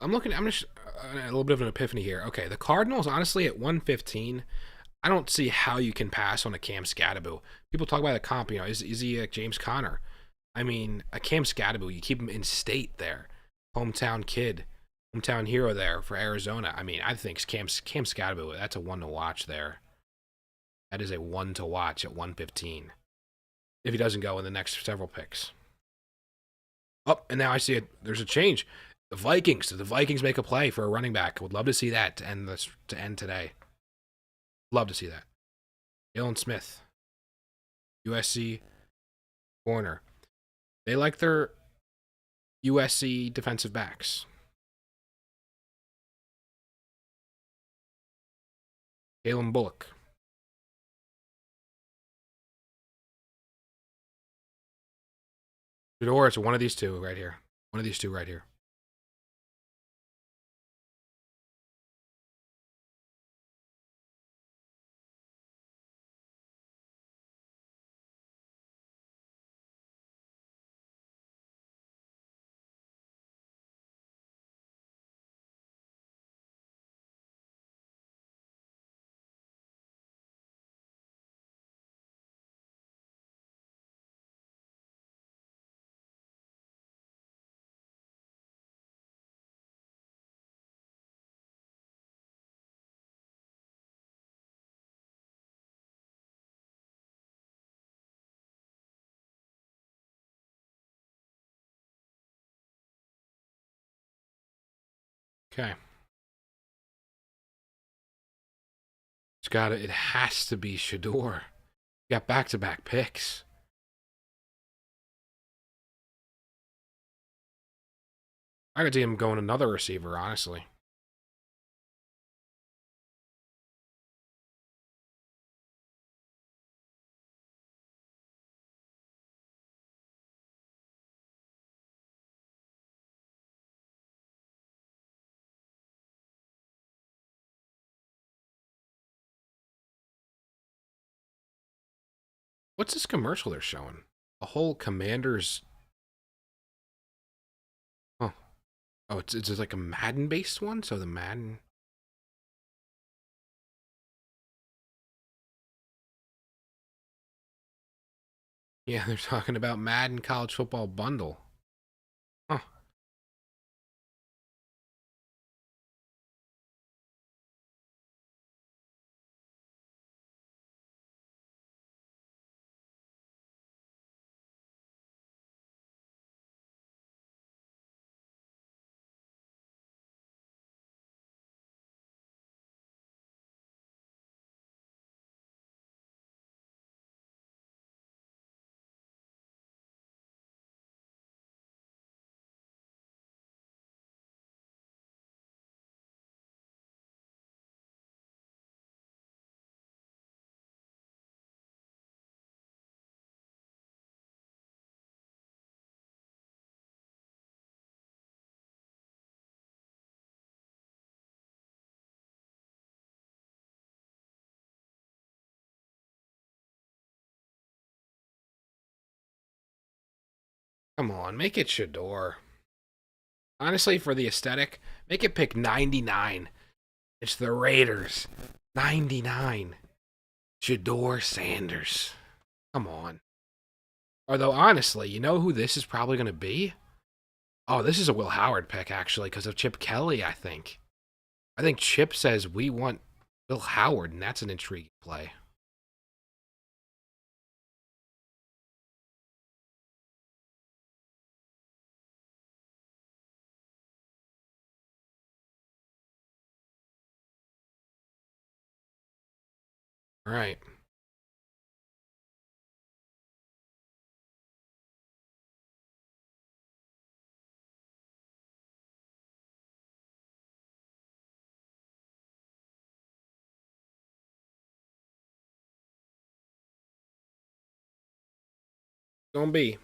I'm just a little bit of an epiphany here. Okay, the Cardinals, honestly, at 115, I don't see how you can pass on a Cam Scatterbo. People talk about the comp, is he a James Conner? I mean, a Cam Scatterbo, you keep him in state there. Hometown kid, hometown hero there for Arizona. I mean, I think Cam Scatterbo, that's a one to watch there. That is a one to watch at 115. If he doesn't go in the next several picks. Oh, and now I see it. There's a change. The Vikings. Did the Vikings make a play for a running back? Would love to see that to end today. Love to see that. Jalen Smith, USC corner. They like their USC defensive backs. Kalen Bullock. Shedeur, it's one of these two right here. One of these two right here. Okay. It has to be Shedeur. Got back-to-back picks. I could see him going another receiver, honestly. What's this commercial they're showing? A whole Commanders. Oh, oh, it's like a Madden-based one. So the Madden. Yeah, they're talking about Madden College Football Bundle. Huh. Come on, make it Shedeur. Honestly, for the aesthetic, make it pick 99. It's the Raiders. 99. Shedeur Sanders. Come on. Although, honestly, you know who this is probably going to be? Oh, this is a Will Howard pick, actually, because of Chip Kelly, I think. I think Chip says we want Will Howard, and that's an intriguing play. All right. Gonna be.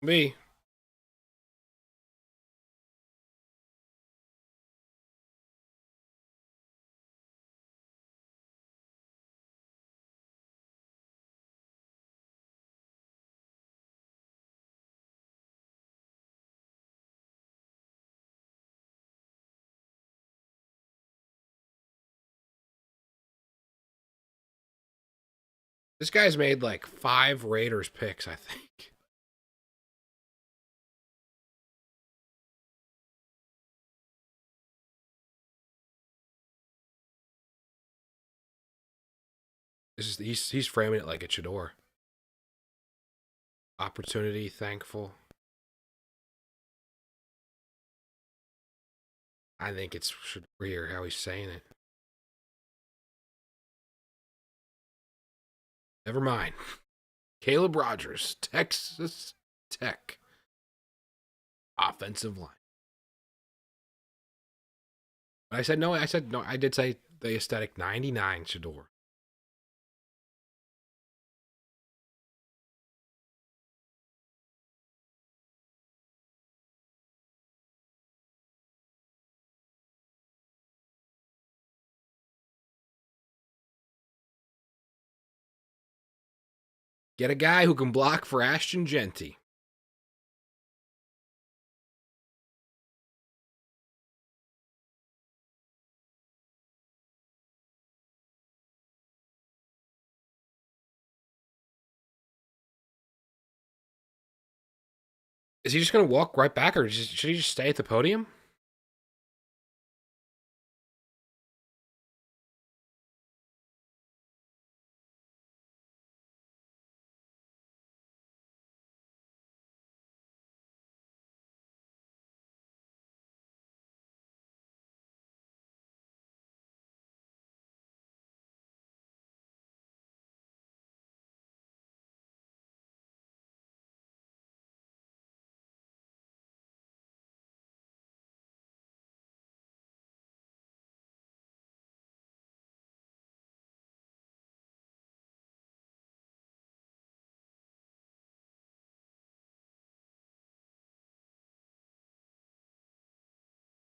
Me. This guy's made like 5 Raiders picks, I think. He's framing it like a Shedeur. Opportunity, thankful. I think it's Shedeur how he's saying it. Never mind. Caleb Rogers, Texas Tech. Offensive line. But I said no. I said no. I did say the aesthetic 99 Shedeur. Get a guy who can block for Ashton Genty. Is he just going to walk right back, or should he just stay at the podium?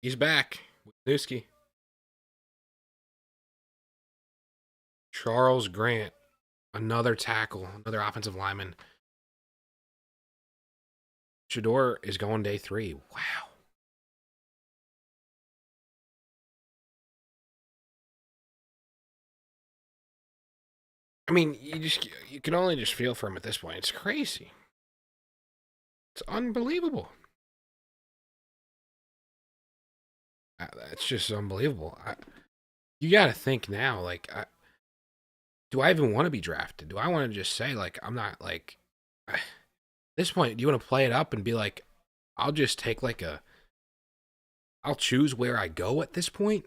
He's back. Newski. Charles Grant. Another tackle. Another offensive lineman. Shedeur is going day 3. Wow. I mean, you can only just feel for him at this point. It's crazy. It's unbelievable. That's just unbelievable. You got to think now, like, do I even want to be drafted? Do I want to just say, like, I'm not, like, at this point, do you want to play it up and be like, I'll just take, like, I'll choose where I go at this point?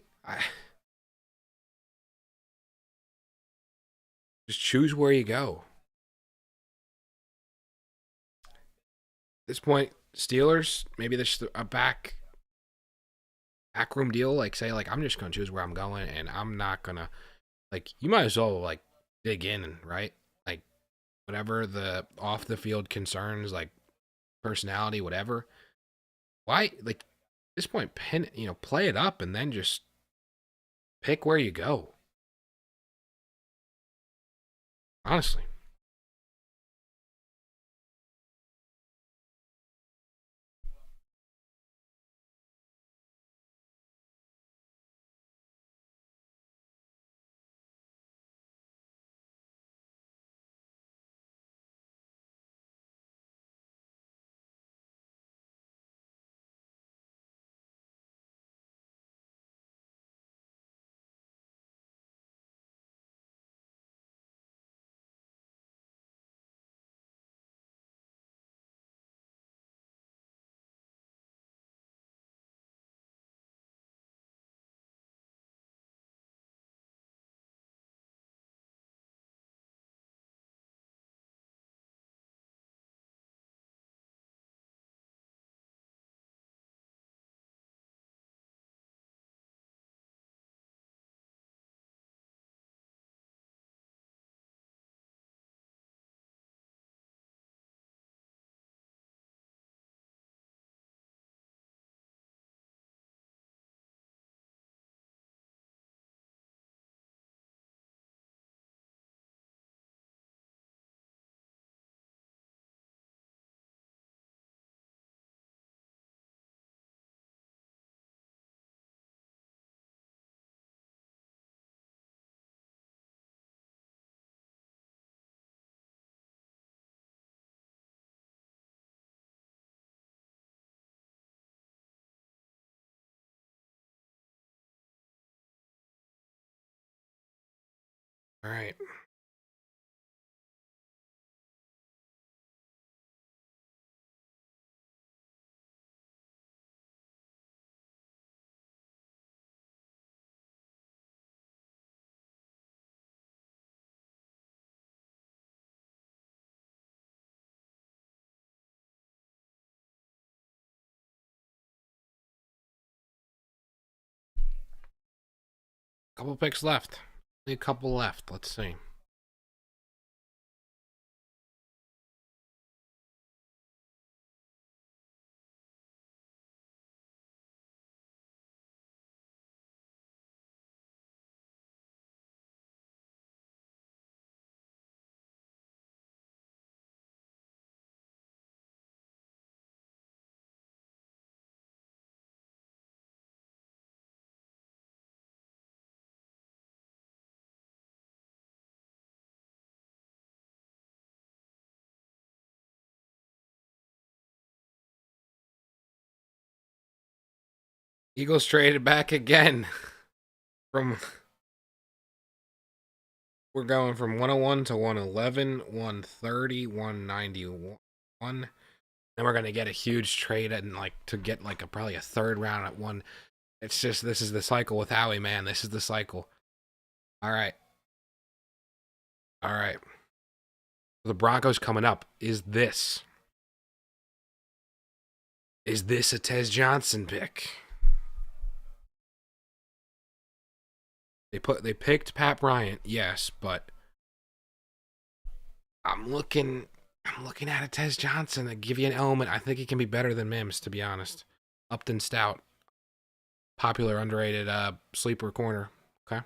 Just choose where you go. At this point, Steelers, maybe there's a backroom deal, like, say, like, I'm just going to choose where I'm going, and I'm not going to, like, you might as well, like, dig in, right? Like, whatever the off the field concerns, like personality, whatever. Why, like, at this point, play it up and then just pick where you go. Honestly. All right. Couple picks left. Only a couple left. Let's see. Eagles traded back again from we're going from 101 to 111, 130, 191. Then we're gonna get a huge trade and like to get like probably a third round at one. It's just this is the cycle with Howie, man. This is the cycle. All right. All right. The Broncos coming up. Is this a Tez Johnson pick? They picked Pat Bryant, yes, but I'm looking at a Tez Johnson to give you an element. I think he can be better than Mims, to be honest. Upton Stout, popular underrated sleeper corner. Okay.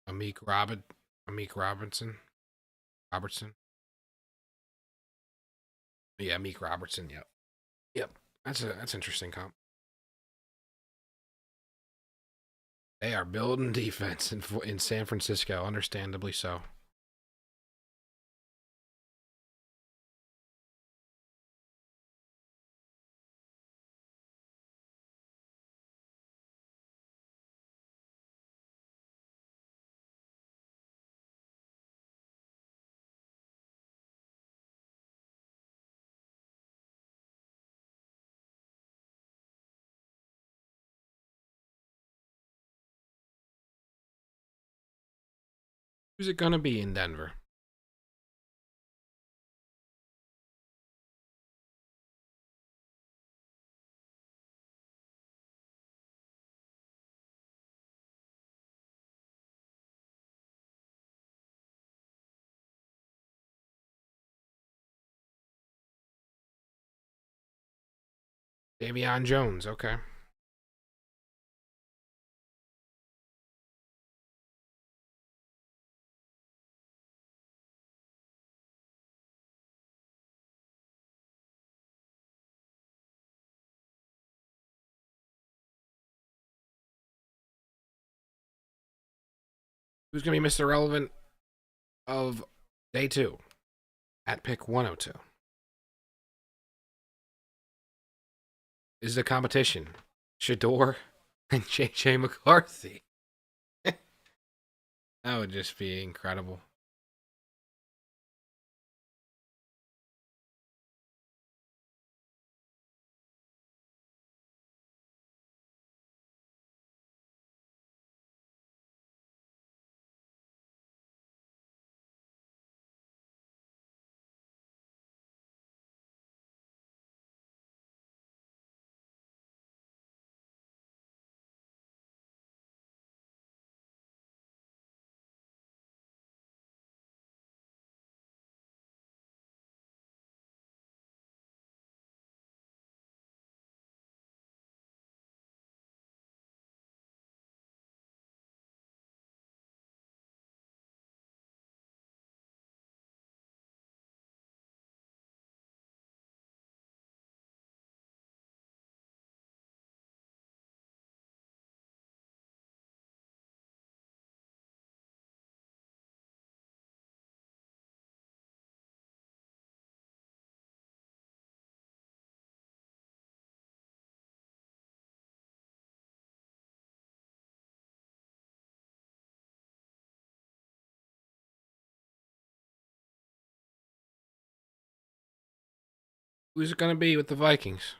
Amik Robertson. Yeah, Meek Robertson. Yep. Yep. That's interesting comp. They are building defense in San Francisco, understandably so. Who's it gonna be in Denver? Davion Jones. Okay. Who's gonna be Mr. Relevant of day 2 at pick 102? Is the competition Shedeur and JJ McCarthy? That would just be incredible. Who's it gonna be with the Vikings?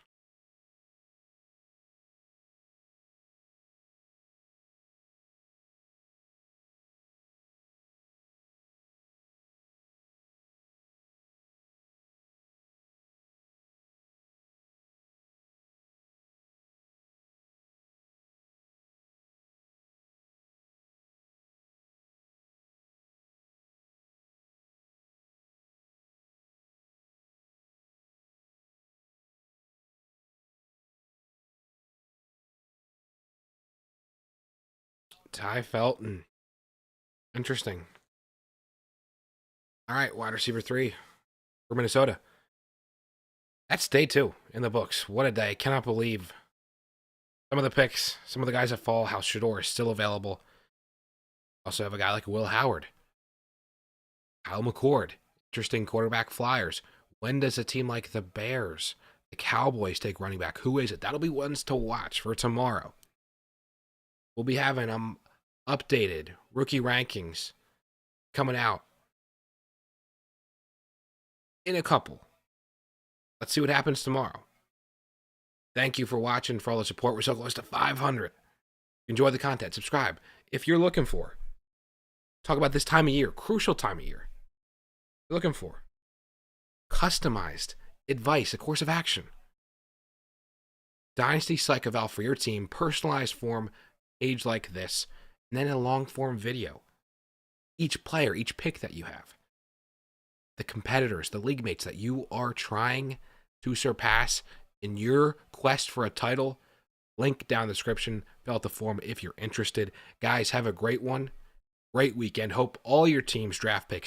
Ty Felton. Interesting. All right, wide receiver 3 for Minnesota. That's day 2 in the books. What a day. Cannot believe some of the picks, some of the guys that fall, how Shedeur is still available. Also have a guy like Will Howard. Kyle McCord. Interesting quarterback flyers. When does a team like the Bears, the Cowboys take running back? Who is it? That'll be ones to watch for tomorrow. We'll be having updated rookie rankings coming out in a couple. Let's see what happens tomorrow. Thank you for watching, for all the support. We're so close to 500. Enjoy the content. Subscribe. If you're looking for, talk about this time of year, crucial time of year. You're looking for customized advice, a course of action. Dynasty, Psych, Eval for your team, personalized form, page like this, and then a long form video. Each player, each pick that you have. The competitors, the league mates that you are trying to surpass in your quest for a title. Link down in the description. Fill out the form if you're interested. Guys, have a great one. Great weekend. Hope all your team's draft picks